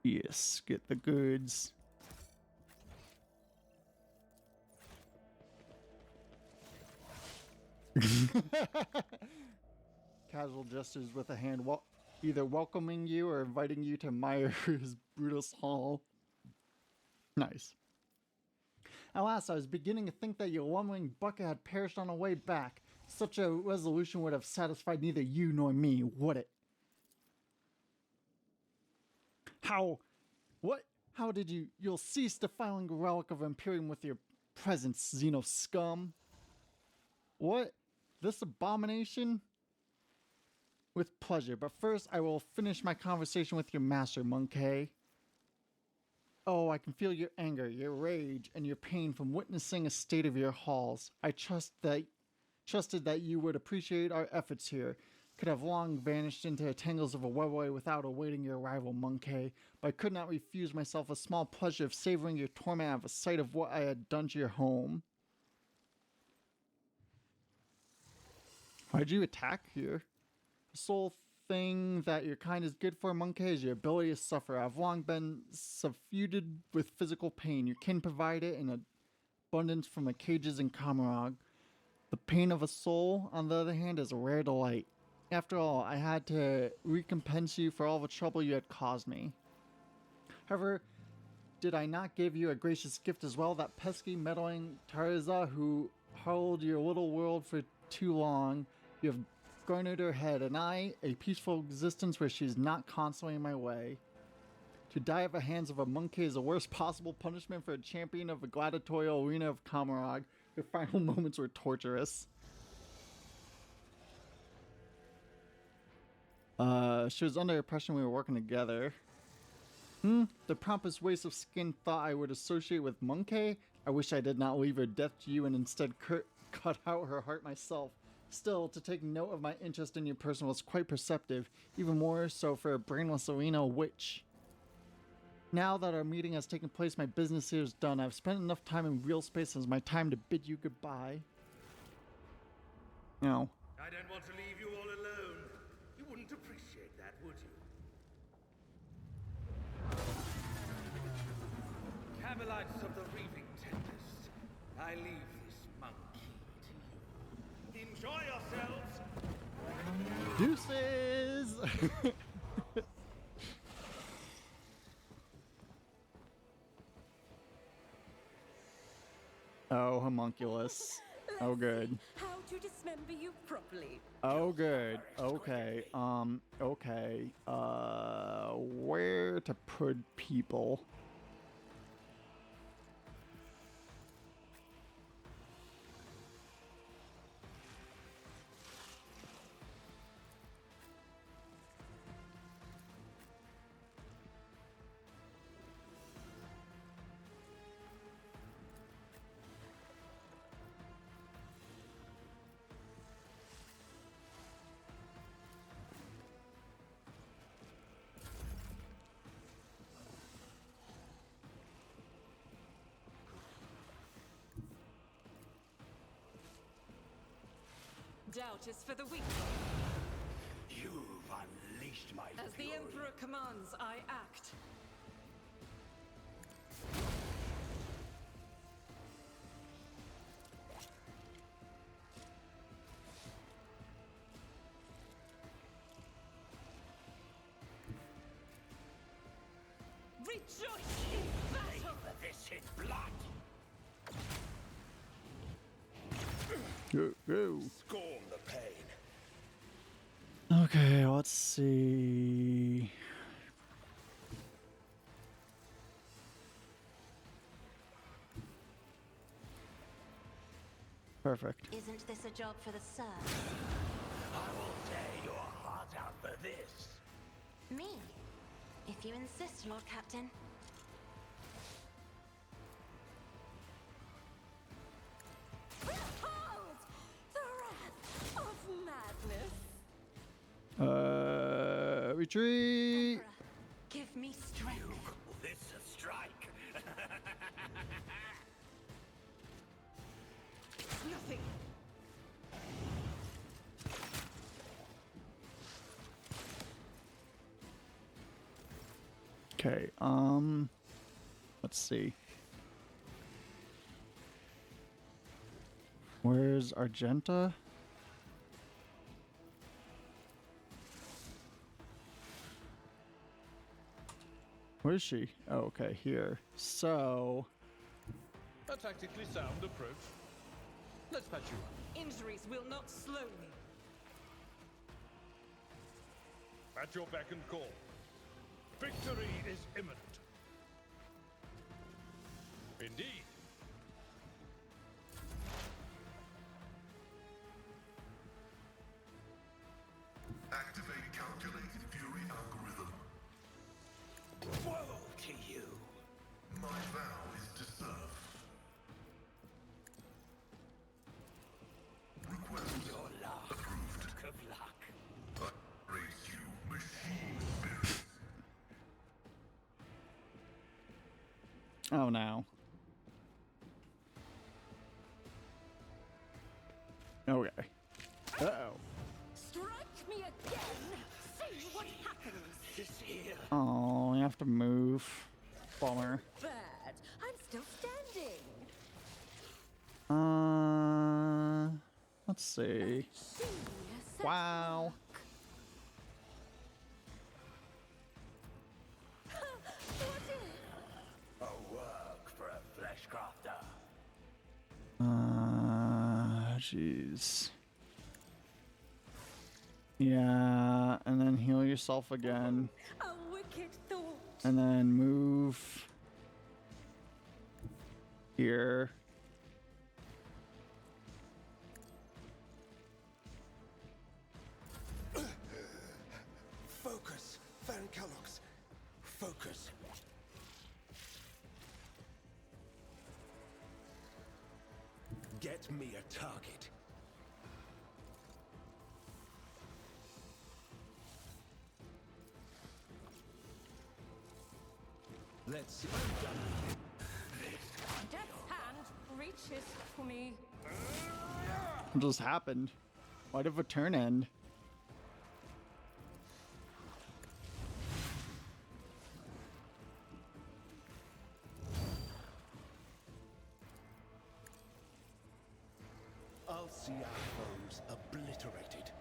Yes, get the goods. Casual gestures with a hand, either welcoming you or inviting you to Myers Brutus Hall. Nice. Alas, I was beginning to think that your lumbering bucket had perished on the way back. Such a resolution would have satisfied neither you nor me, would it? How? What? How did you? You'll cease defiling the relic of Imperium with your presence, Xeno scum. What? This abomination? With pleasure, but first I will finish my conversation with your master, Monkey. Oh, I can feel your anger, your rage, and your pain from witnessing a state of your halls. I trusted that you would appreciate our efforts here. Could have long vanished into the tangles of a webway without awaiting your arrival, Monkey, but I could not refuse myself a small pleasure of savoring your torment out of a sight of what I had done to your home. Why'd you attack here? The sole thing that your kind is good for, Monkey, is your ability to suffer. I've long been suffused with physical pain. Your kin provide it in abundance from the cages in Camarog. The pain of a soul, on the other hand, is a rare delight. After all, I had to recompense you for all the trouble you had caused me. However, did I not give you a gracious gift as well? That pesky, meddling Tarza who held your little world for too long. You have garnered her head, and I, a peaceful existence where she is not constantly in my way. To die at the hands of a monkey is the worst possible punishment for a champion of the gladiatorial arena of Camarog. Her final moments were torturous. She was under the impression we were working together. The pompous waste of skin thought I would associate with Monkey. I wish I did not leave her death to you and instead cut out her heart myself. Still, to take note of my interest in your person was quite perceptive, even more so for a brainless arena witch. Now that our meeting has taken place, my business here is done. I've spent enough time in real space as my time to bid you goodbye. No. I don't want to leave you all alone. You wouldn't appreciate that, would you? Camelots of the Reaving Tempest, I leave this monkey to you. Enjoy yourselves! Deuces! Oh, homunculus. Oh, good. How to dismember you properly. Oh, good. Okay. Okay. Where to put people? Doubt is for the weak. You've unleashed my As the fury. Emperor commands, I act. Rejoice in battle! This is blood. Go, go. Scorn the pain. Okay, let's see. Perfect. Isn't this a job for the serfs? I will tear your heart out for this. Me? If you insist, Lord Captain. Behold the wrath of madness. Retreat. Emperor, give me strength. Call this a strike? Nothing. Okay, let's see. Where's Argenta? Where is she? Oh, okay, here. So, A tactically sound approach. Let's patch you up. Injuries will not slow me. At your beck and call. Victory is imminent. Indeed. Activate calculated fury algorithm. Woe to you. My vow is to serve. Request Your last approved. of luck. I raise you, machine spirit. oh no. Okay. Uh-oh. Strike me again. See what happens. Is here. Oh, you have to move. Bummer. Bad. I'm still standing. Let's see. Genius. Wow. What if? A work for a flesh crafter. Jeez. Yeah, and then heal yourself again. A wicked thought. And then move here. Focus, Van Kellogg's. Focus. Get me a target. Let's see. Death's hand reaches for me. What just happened? Why did the turn end? I'll see our foes obliterated.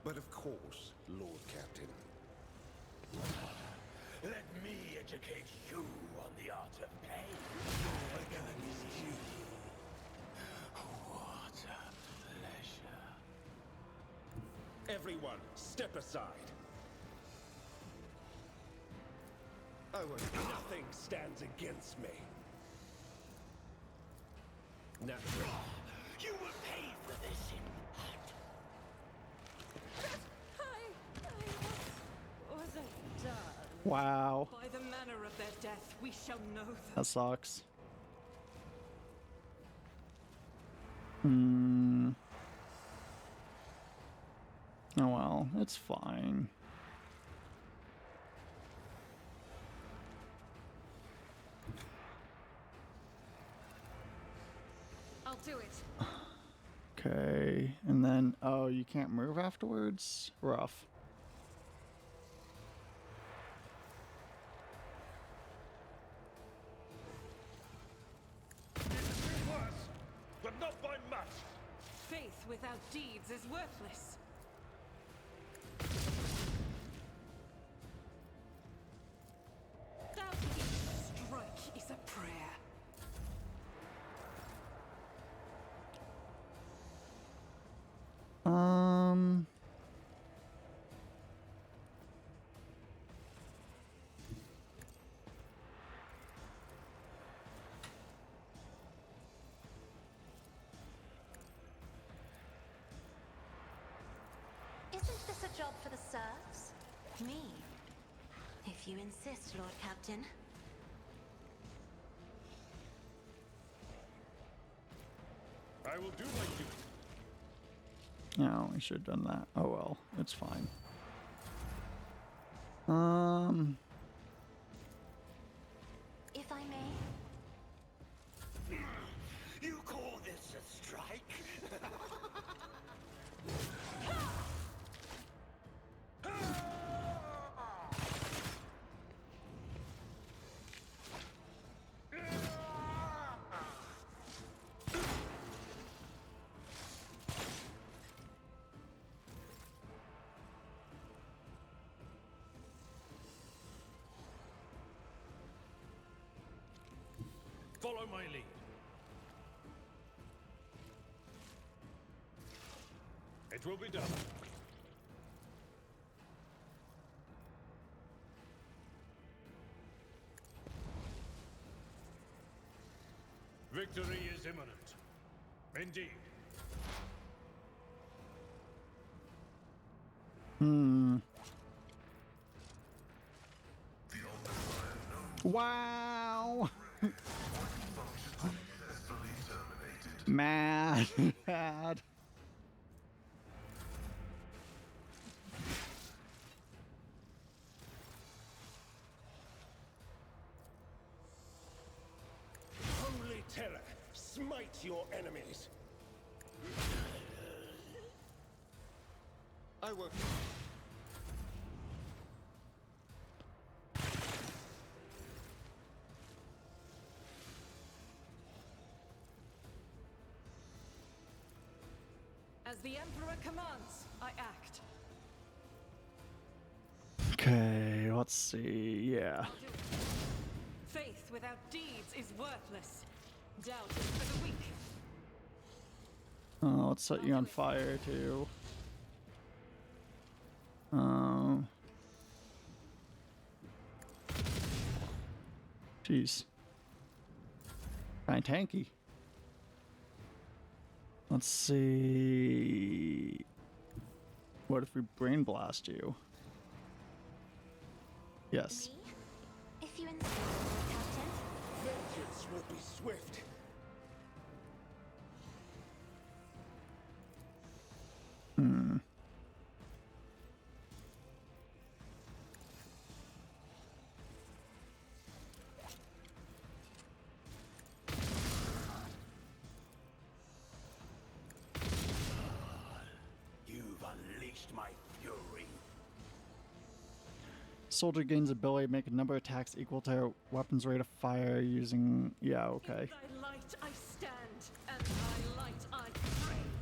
But of course, Lord Captain. Let me educate you on the art of pain. Your enemy's duty. What a pleasure. Everyone, step aside. Oh, and nothing stands against me. Naturally. You will pay for this in I wasn't done. Wow. By the manner of their death, we shall know them. That sucks. Hmm. Oh well, it's fine. I'll do it. Okay, and then, oh, you can't move afterwards? Rough. Worse, but not by much. Faith without deeds is worthless. Isn't this a job for the serfs? Me? If you insist, Lord Captain. I will do my duty. No, we should have done that. Oh well, it's fine. If I may. You call this a strike? Follow my lead. It will be done. Victory is imminent. Indeed. Wow. Successfully terminated. Mad. Holy terror, smite your enemies. I will. As the Emperor commands, I act. Okay, let's see. Yeah. I'll do it. Faith without deeds is worthless. Doubt is for the weak. Let's set you on fire too. Jeez. Kinda tanky. Let's see. What if we brain blast you? Yes. Me? If you insist, Lord Captain. Vengeance will be swift. You've unleashed my fury. Soldier gains ability to make a number of attacks equal to weapon's rate of fire using. Yeah, okay. In thy light I stand, and thy light I crave.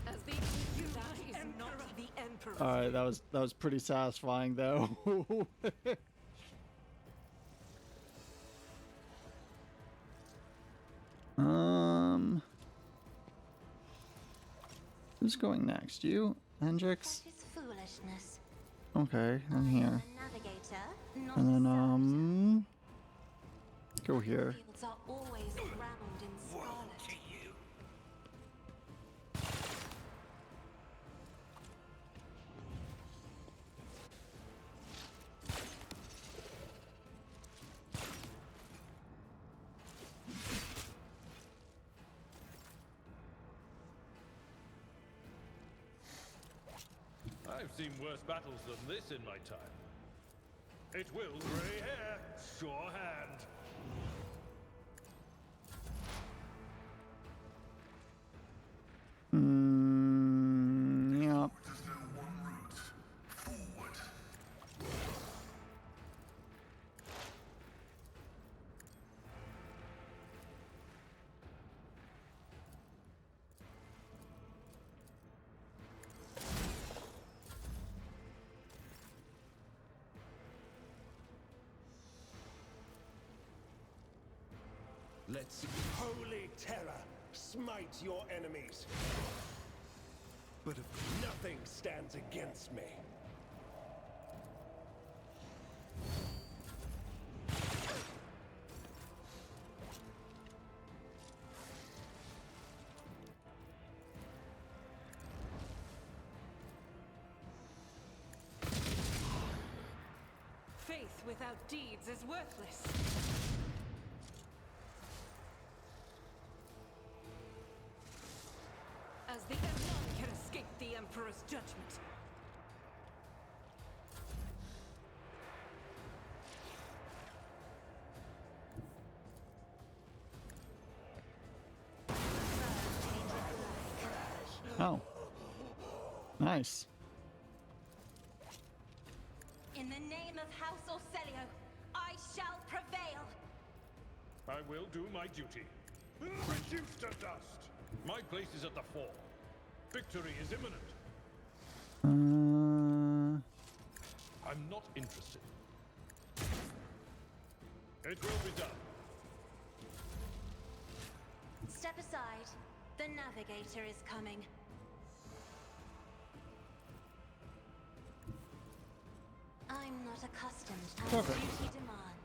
As the that is not the Emperor. All right, that was pretty satisfying though. Who's going next? You, Hendrix? That is foolishness. Okay, I'm I here. am a navigator, not And then, a go here. servitor. Fields are always crowned in scarlet. you. I've seen worse battles than this in my time. It will gray hair, sure hand. Yep. There's no one route. Forward. Let's holy terror, smite your enemies. But if nothing stands against me. without deeds is worthless. As the none can escape the Emperor's judgment. Oh. Nice. In the name of House Orselio, I shall prevail. I will do my duty. Reduced to dust! My place is at the fore. Victory is imminent. I'm not interested. It will be done. Step aside. The navigator is coming. I'm not accustomed as Perfect. duty demands.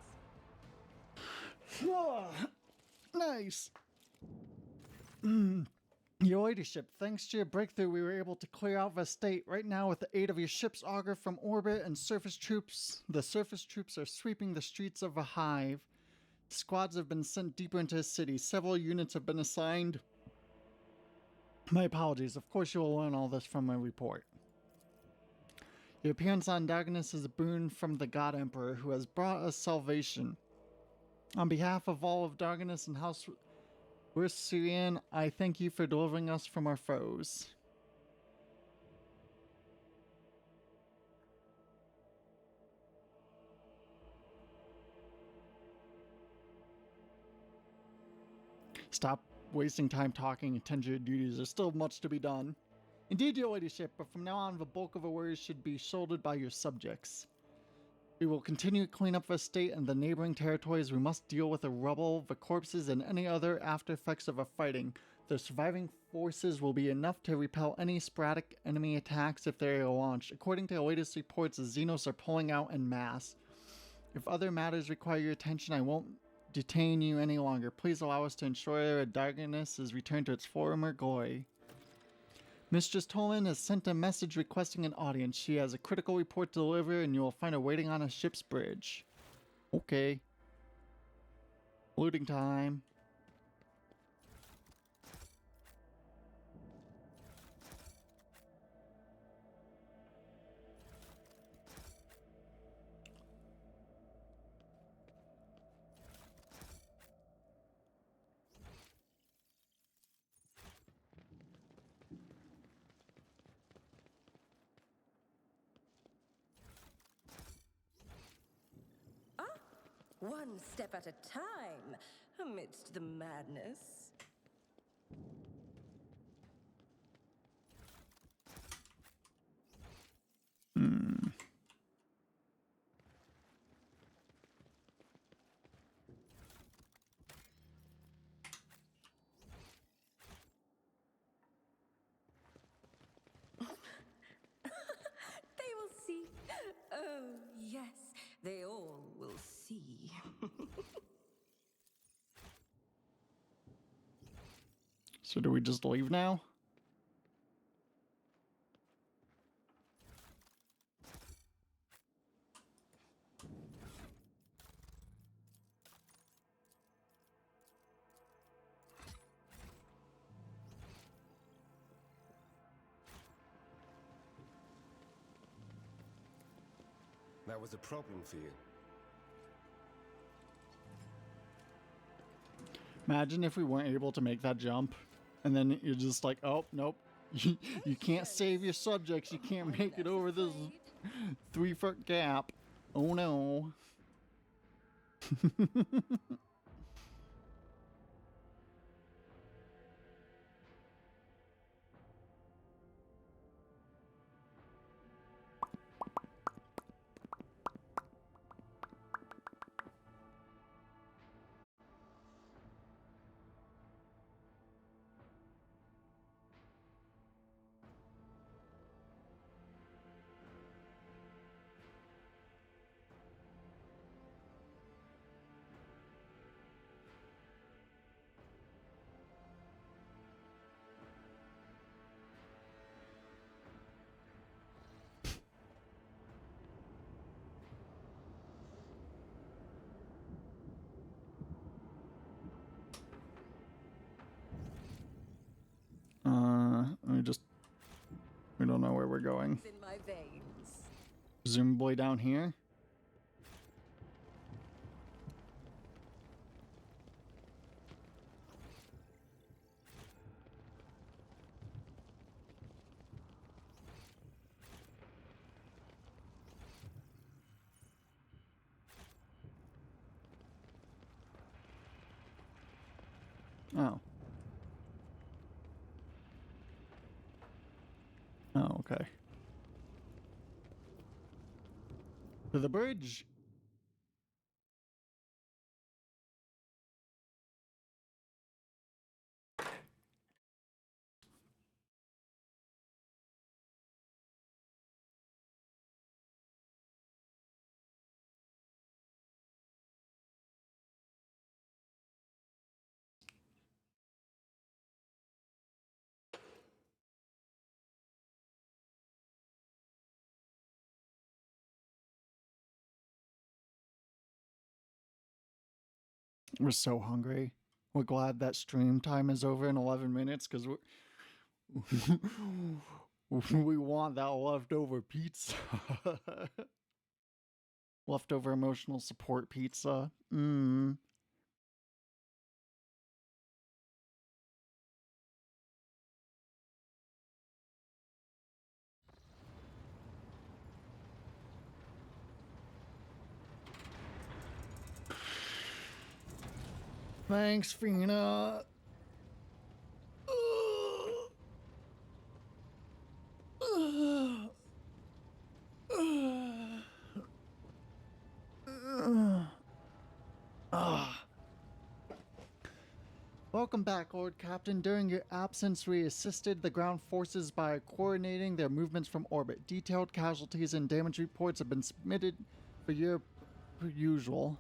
Whoa. Nice. Your ladyship, thanks to your breakthrough, we were able to clear out the state. Right now, with the aid of your ship's auger from orbit and surface troops, the surface troops are sweeping the streets of the hive. Squads have been sent deeper into the city. Several units have been assigned. My apologies. Of course, you will learn all this from my report. Your appearance on Darkness is a boon from the God Emperor, who has brought us salvation. On behalf of all of Darkness and House Syrian, I thank you for delivering us from our foes. Stop wasting time talking and tend to your duties. There's still much to be done. Indeed, your ladyship, but from now on, the bulk of the worries should be shouldered by your subjects. We will continue to clean up the state and the neighboring territories. We must deal with the rubble, the corpses, and any other after effects of the fighting. The surviving forces will be enough to repel any sporadic enemy attacks if they are launched. According to the latest reports, the Xenos are pulling out en masse. If other matters require your attention, I won't detain you any longer. Please allow us to ensure that Darkness is returned to its former glory. Mistress Tolan has sent a message requesting an audience. She has a critical report to deliver, and you will find her waiting on a ship's bridge. Okay. Looting time. One step at a time, amidst the madness. They will see. Oh, yes, they all will see. So do we just leave now? That was a problem for you. Imagine if we weren't able to make that jump, and then you're just like, oh, nope. You can't save your subjects. You can't make it over this 3-foot gap. Oh no. We don't know where we're going. In my veins. Presumably down here. Oh. Oh, okay. To the bridge. We're so hungry. We're glad that stream time is over in 11 minutes because we want that leftover pizza. Leftover emotional support pizza. Mmm. Thanks, Fina. Welcome back, Lord Captain. During your absence, we assisted the ground forces by coordinating their movements from orbit. Detailed casualties and damage reports have been submitted for your per usual.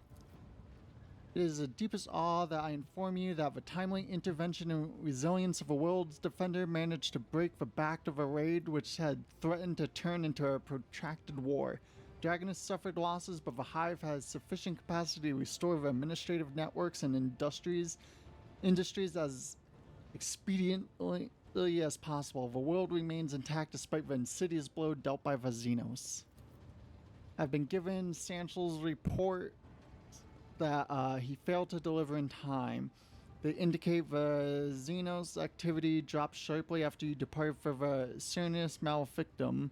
It is the deepest awe that I inform you that the timely intervention and resilience of a world's defender managed to break the back of a raid which had threatened to turn into a protracted war. Dragonus suffered losses, but the Hive has sufficient capacity to restore the administrative networks and industries as expediently as possible. The world remains intact despite the insidious blow dealt by the Xenos. I've been given Sanchel's report that he failed to deliver in time. They indicate the Xenos activity dropped sharply after you departed for the Cernus Malefictum.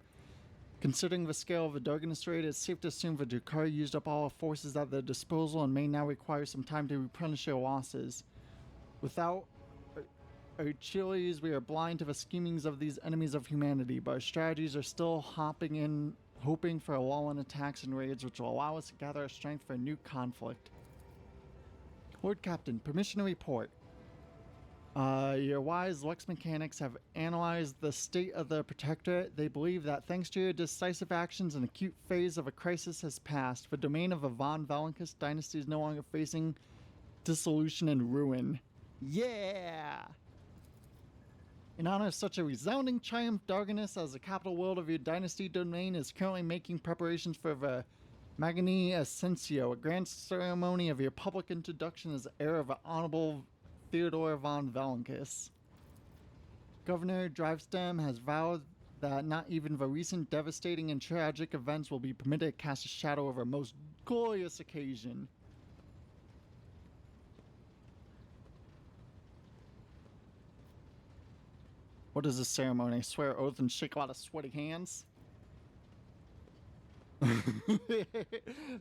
Considering the scale of the Darganus raid, it's safe to assume the Drukhari used up all the forces at their disposal and may now require some time to replenish their losses. Without Achilles, we are blind to the schemings of these enemies of humanity, but our strategies are still hoping for a lull in attacks and raids which will allow us to gather our strength for a new conflict. Lord Captain, permission to report. Your wise Lux mechanics have analyzed the state of the Protectorate. They believe that thanks to your decisive actions, an acute phase of a crisis has passed. The domain of the Von Valancus dynasty is no longer facing dissolution and ruin. Yeah! In honor of such a resounding triumph, Darganus, as the capital world of your dynasty domain, is currently making preparations for the Magni Ascensio, a grand ceremony of your public introduction as heir of the Honorable Theodore von Valancus. Governor Drivestem has vowed that not even the recent devastating and tragic events will be permitted to cast a shadow over a most glorious occasion. What is this ceremony? Swear oath and shake a lot of sweaty hands?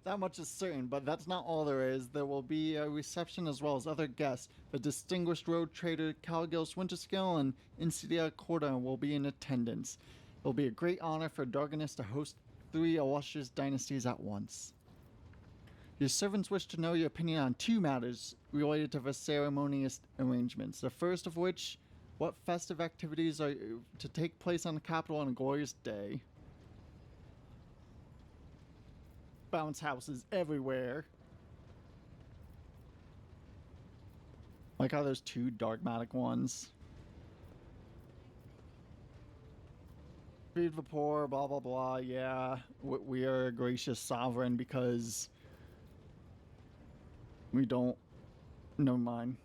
That much is certain, but that's not all there is. There will be a reception as well as other guests. The distinguished road trader Calgils Winterskill and Insidia Corda will be in attendance. It will be a great honor for Darganus to host 3 illustrious dynasties at once. Your servants wish to know your opinion on 2 matters related to the ceremonious arrangements. The first of which, what festive activities are to take place on the capital on a glorious day? Bounce houses everywhere. Like how there's 2 dogmatic ones. Feed the poor, blah blah blah. Yeah, we are a gracious sovereign because we don't. Never mind.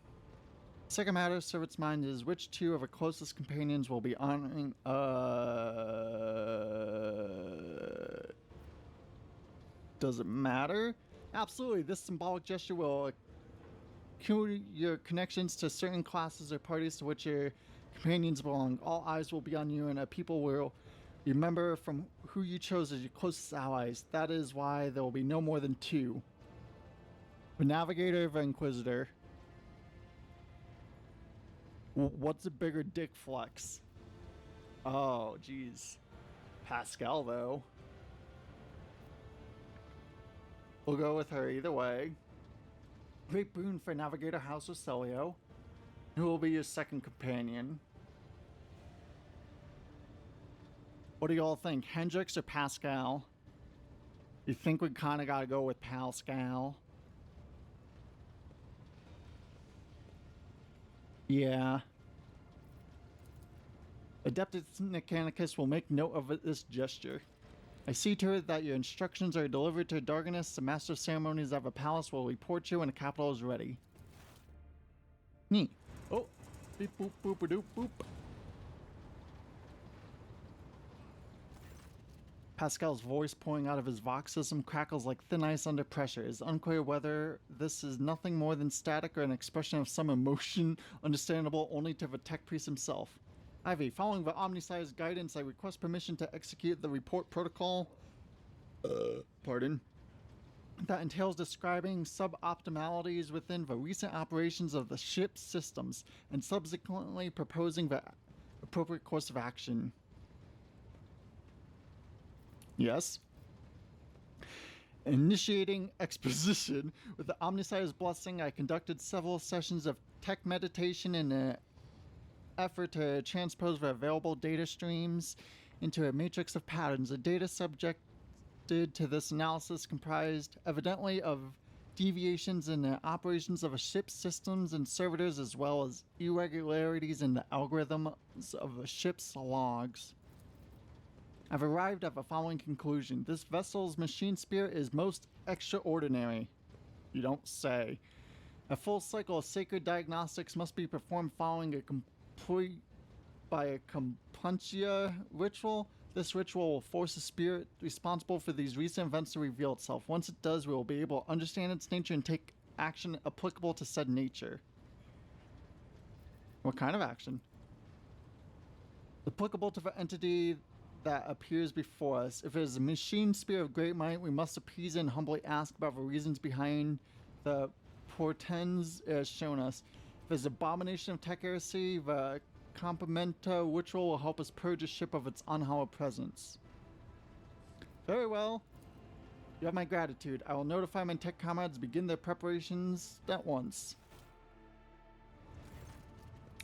Second matter, servant's mind is which 2 of our closest companions will be honoring. Does it matter? Absolutely. This symbolic gesture will cue your connections to certain classes or parties to which your companions belong. All eyes will be on you, and people will remember from who you chose as your closest allies. That is why there will be no more than 2. The Navigator, the Inquisitor. What's a bigger dick flex? Oh, geez. Pascal, though. We'll go with her either way. Great boon for Navigator House of Celio. Who will be your second companion? What do y'all think? Hendrix or Pascal? You think we kind of gotta go with Pascal? Yeah. Adeptus Mechanicus will make note of this gesture. I see to it that your instructions are delivered to Darganus. The Master of Ceremonies of a palace will report you when the capital is ready. Neat. Oh. Beep boop boop a doop boop. Pascal's voice pouring out of his vox system crackles like thin ice under pressure. It is unclear whether this is nothing more than static or an expression of some emotion understandable only to the tech priest himself. Ivy, following the Omnissiah's guidance, I request permission to execute the report protocol. Pardon. That entails describing suboptimalities within the recent operations of the ship's systems and subsequently proposing the appropriate course of action. Yes. Initiating exposition. With the Omnissiah's blessing, I conducted several sessions of tech meditation in an effort to transpose the available data streams into a matrix of patterns. The data subjected to this analysis comprised evidently of deviations in the operations of a ship's systems and servitors, as well as irregularities in the algorithms of the ship's logs. I've arrived at the following conclusion. This vessel's machine spirit is most extraordinary. You don't say. A full cycle of sacred diagnostics must be performed following a compungia ritual. This ritual will force the spirit responsible for these recent events to reveal itself. Once it does, we will be able to understand its nature and take action applicable to said nature. What kind of action? Applicable to the entity that appears before us. If it is a machine spirit of great might, we must appease and humbly ask about the reasons behind the portents it has shown us. If it is abomination of tech heresy, the complementa ritual will help us purge a ship of its unhallowed presence. Very well. You have my gratitude. I will notify my tech comrades to begin their preparations at once.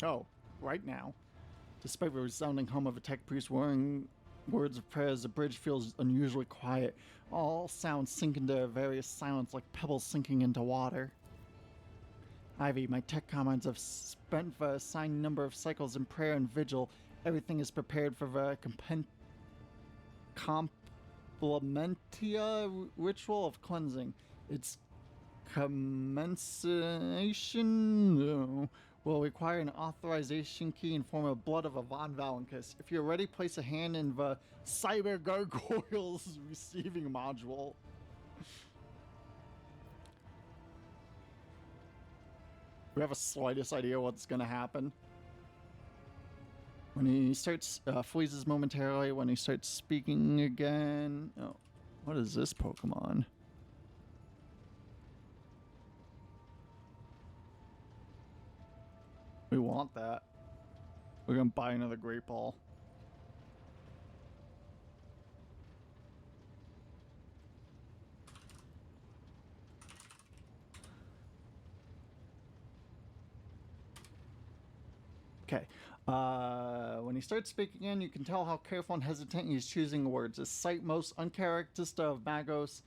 Oh, right now. Despite the resounding hum of a tech priest whirring words of prayers, the bridge feels unusually quiet. All sounds sink into various silence like pebbles sinking into water. Ivy, my tech comrades have spent the assigned number of cycles in prayer and vigil. Everything is prepared for the complementia ritual of cleansing. Its commensation will require an authorization key in form of blood of a Von Valencus. If you're ready, place a hand in the Cyber Gargoyles receiving module. We have a slightest idea what's going to happen. When he starts, freezes momentarily. When he starts speaking again. Oh, what is this Pokemon? We want that. We're going to buy another Great Ball. Okay. When he starts speaking again, you can tell how careful and hesitant he is choosing words. A sight most uncharacteristic of Magos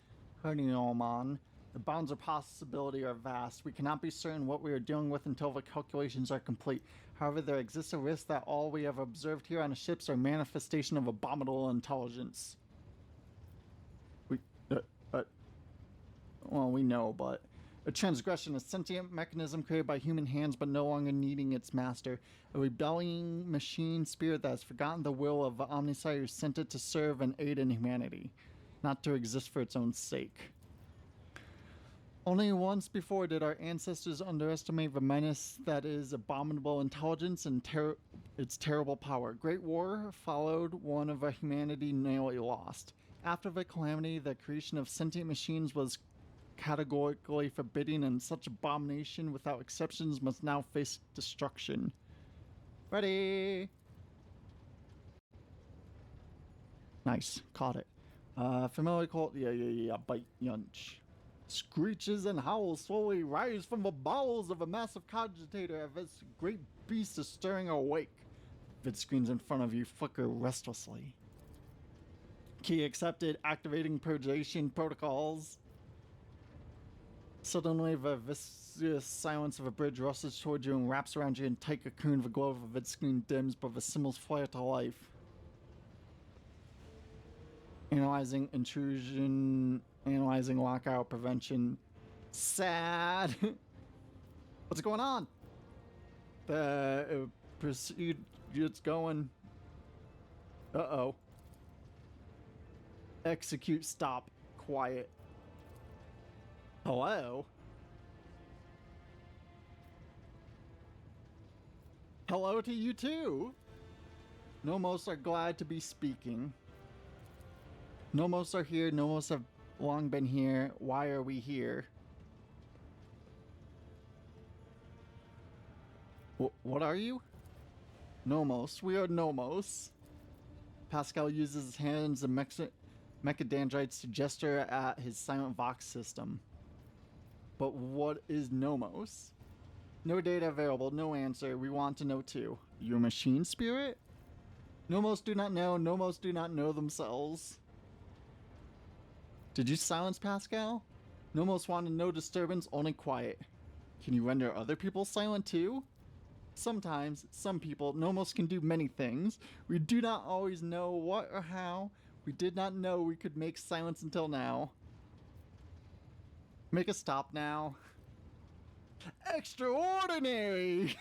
Herniomon. The bounds of possibility are vast. We cannot be certain what we are dealing with until the calculations are complete. However, there exists a risk that all we have observed here on the ships are manifestation of abominable intelligence. Well, we know, but a transgression, a sentient mechanism created by human hands but no longer needing its master. A rebelling machine spirit that has forgotten the will of the Omnissiah who sent it to serve and aid in humanity. not to exist for its own sake. Only once before did our ancestors underestimate the menace that is abominable intelligence and its terrible power. Great War followed one of a humanity nearly lost. After the calamity, the creation of sentient machines was categorically forbidden, and such abomination without exceptions must now face destruction. Ready! Nice, caught it. Familiar cult, yeah, bite yunch. Screeches and howls slowly rise from the bowels of a massive cogitator as this great beast is stirring awake. Vid screens in front of you flicker restlessly. Key accepted, activating purgation protocols. Suddenly, the viscous silence of a bridge rushes towards you and wraps around you in tight cocoon. The glow of a vid screen dims, but the symbols flare to life. Analyzing intrusion, analyzing lockout prevention. Sad. What's going on? The procedure's going. Uh-oh. Execute, stop, quiet. Hello? Hello to you too. Nomos are glad to be speaking. Nomos are here. Nomos have long been here. Why are we here? What are you? Nomos. We are Nomos. Pascal uses his hands and mechadendrites to gesture at his silent vox system. But what is Nomos? No data available, no answer. We want to know too. Your machine spirit? Nomos do not know. Nomos do not know themselves. Did you silence Pascal? Nomos wanted no disturbance, only quiet. Can you render other people silent too? Sometimes, some people, Nomos can do many things. We do not always know what or how. We did not know we could make silence until now. Make a stop now. Extraordinary!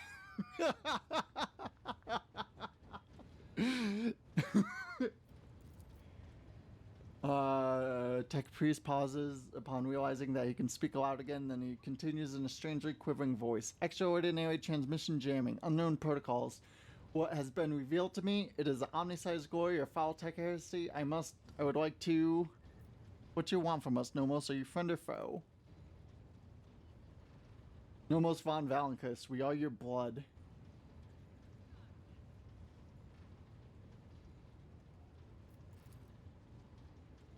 Tech Priest pauses upon realizing that he can speak aloud again, then he continues in a strangely quivering voice. Extraordinary transmission jamming, unknown protocols. What has been revealed to me, it is omniscience glory or foul tech heresy. I would like to... What you want from us, Nomos? Are you friend or foe? Nomos von Valencus, we are your blood.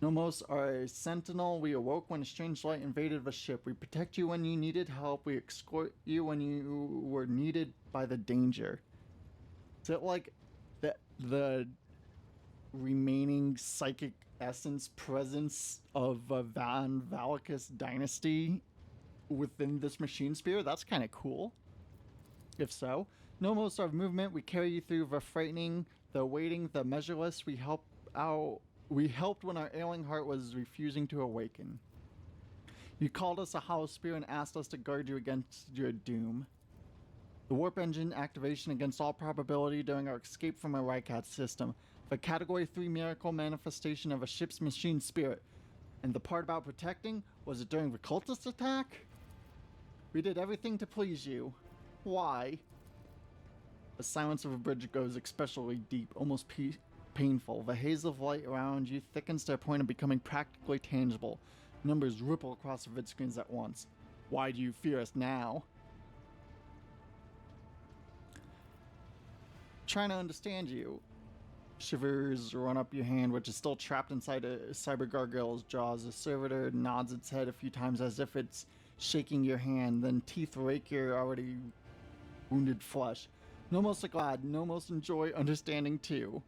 Nomos are a sentinel. We awoke when a strange light invaded the ship. We protect you when you needed help. We escort you when you were needed by the danger. Is it like the remaining psychic essence presence of Van Valakis dynasty within this machine spirit? That's kind of cool. If so, Nomos are movement. We carry you through the frightening, the waiting, the measureless. We helped when our ailing heart was refusing to awaken. You called us a hollow spear and asked us to guard you against your doom. The warp engine activation against all probability during our escape from a Rycat system. The Category 3 miracle manifestation of a ship's machine spirit. And the part about protecting, was it during the cultist attack? We did everything to please you. Why? The silence of a bridge goes especially deep, almost painful. The haze of light around you thickens to a point of becoming practically tangible. Numbers ripple across the vid screens at once. Why do you fear us now? Trying to understand you. Shivers run up your hand, which is still trapped inside a cyber gargoyle's jaws. The servitor nods its head a few times as if it's shaking your hand, then teeth rake your already wounded flesh. Nomos are glad, Nomos enjoy understanding too.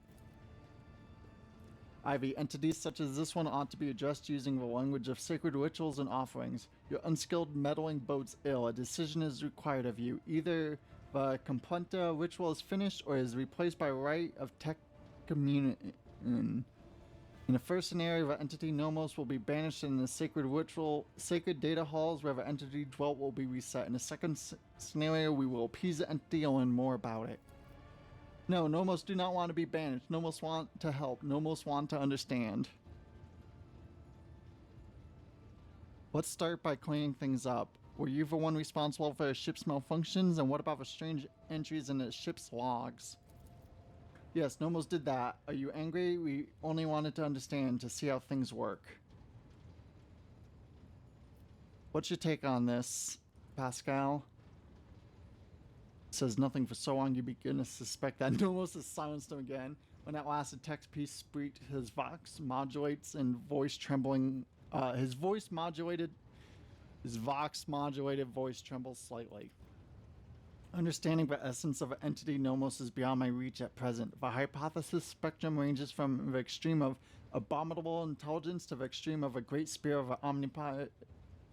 Ivy, entities such as this one ought to be addressed using the language of sacred rituals and offerings. Your unskilled meddling bodes ill. A decision is required of you. Either the Complenta ritual is finished or is replaced by rite of tech communion. In the first scenario, the entity Nomos will be banished and the sacred data halls where the entity dwelt will be reset. In the second scenario, we will appease the entity and learn more about it. No, Nomos do not want to be banished. Nomos want to help. Nomos want to understand. Let's start by cleaning things up. Were you the one responsible for the ship's malfunctions, and what about the strange entries in the ship's logs? Yes, Nomos did that. Are you angry? We only wanted to understand, to see how things work. What's your take on this, Pascal? Says nothing for so long you begin to suspect that Nomos has silenced him again. When at last the text piece spreet, his vox modulates and voice trembling. His vox modulated voice trembles slightly. Understanding the essence of an entity Nomos is beyond my reach at present. The hypothesis spectrum ranges from the extreme of abominable intelligence to the extreme of a great spirit of an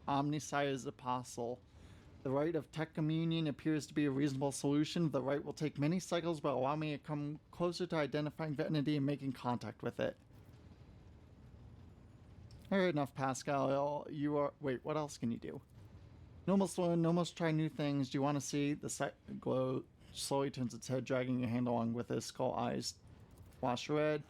omniscience apostle. The rite of tech communion appears to be a reasonable solution. The rite will take many cycles, but allow me to come closer to identifying the entity and making contact with it. Alright, enough, Pascal. You are... Wait, what else can you do? Nomos learn, Nomos try new things. Do you want to see? The sight glow slowly turns its head, dragging your hand along with his skull eyes. Flash red.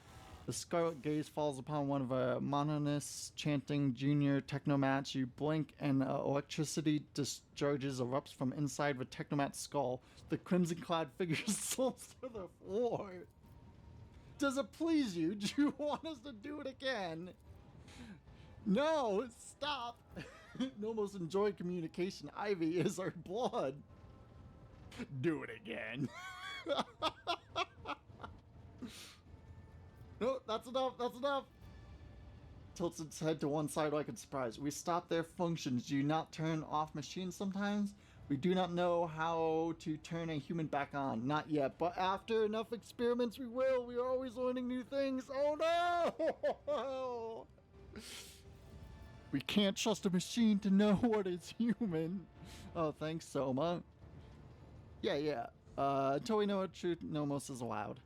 The scarlet gaze falls upon one of a monotonous chanting junior technomats. You blink and electricity discharges erupts from inside the technomat's skull. The crimson-clad figure slumps to the floor. Does it please you? Do you want us to do it again? No, stop. Nomos enjoy communication. Ivy is our blood. Do it again. No, that's enough, that's enough. Tilts its head to one side like it's surprised. We stop their functions. Do you not turn off machines sometimes? We do not know how to turn a human back on. Not yet, but after enough experiments we will. We are always learning new things. Oh no! We can't trust a machine to know what is human. Oh, thanks, Soma. Yeah. Until we know what truth, Nomos is allowed.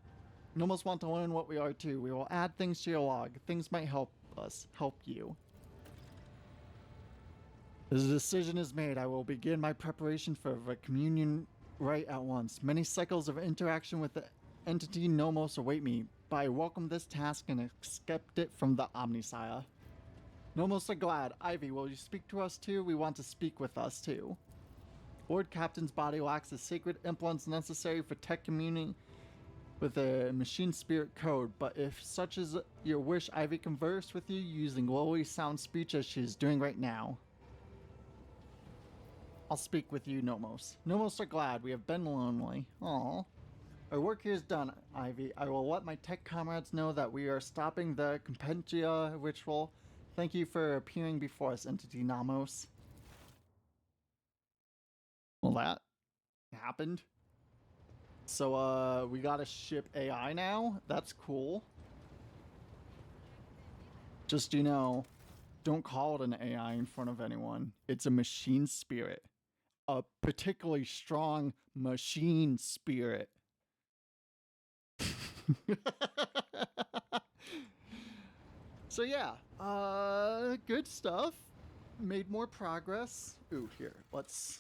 Nomos want to learn what we are too. We will add things to your log. Things might help us, help you. As the decision is made, I will begin my preparation for the communion rite at once. Many cycles of interaction with the entity Nomos await me, but I welcome this task and accept it from the Omniscience. Nomos are glad. Ivy, will you speak to us too? We want to speak with us too. Lord Captain's body lacks the sacred implants necessary for tech communing with a machine spirit code, but if such is your wish, Ivy converse with you using lowly sound speech as she is doing right now. I'll speak with you, Nomos. Nomos are glad. We have been lonely. Aww. Our work here is done, Ivy. I will let my tech comrades know that we are stopping the Compendia ritual. Thank you for appearing before us, Entity Nomos. Well, that happened. So, we gotta ship AI now? That's cool. Just, you know, don't call it an AI in front of anyone. It's a machine spirit. A particularly strong machine spirit. So yeah, good stuff. Made more progress. Ooh, here, let's...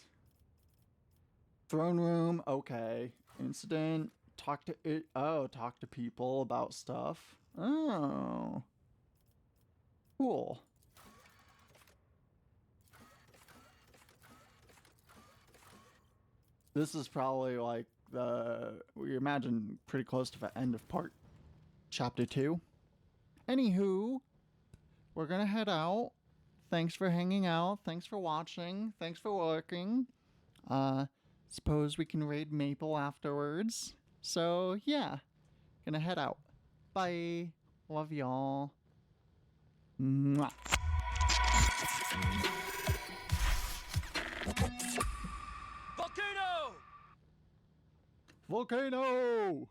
Throne room, okay. Incident, talk to it. Oh, talk to people about stuff. Oh. Cool. This is probably like we imagine pretty close to the end of chapter 2. Anywho, we're gonna head out. Thanks for hanging out. Thanks for watching. Thanks for lurking. Suppose we can raid Maple afterwards. So, yeah. Gonna head out. Bye. Love y'all. Mwah. Volcano! Volcano!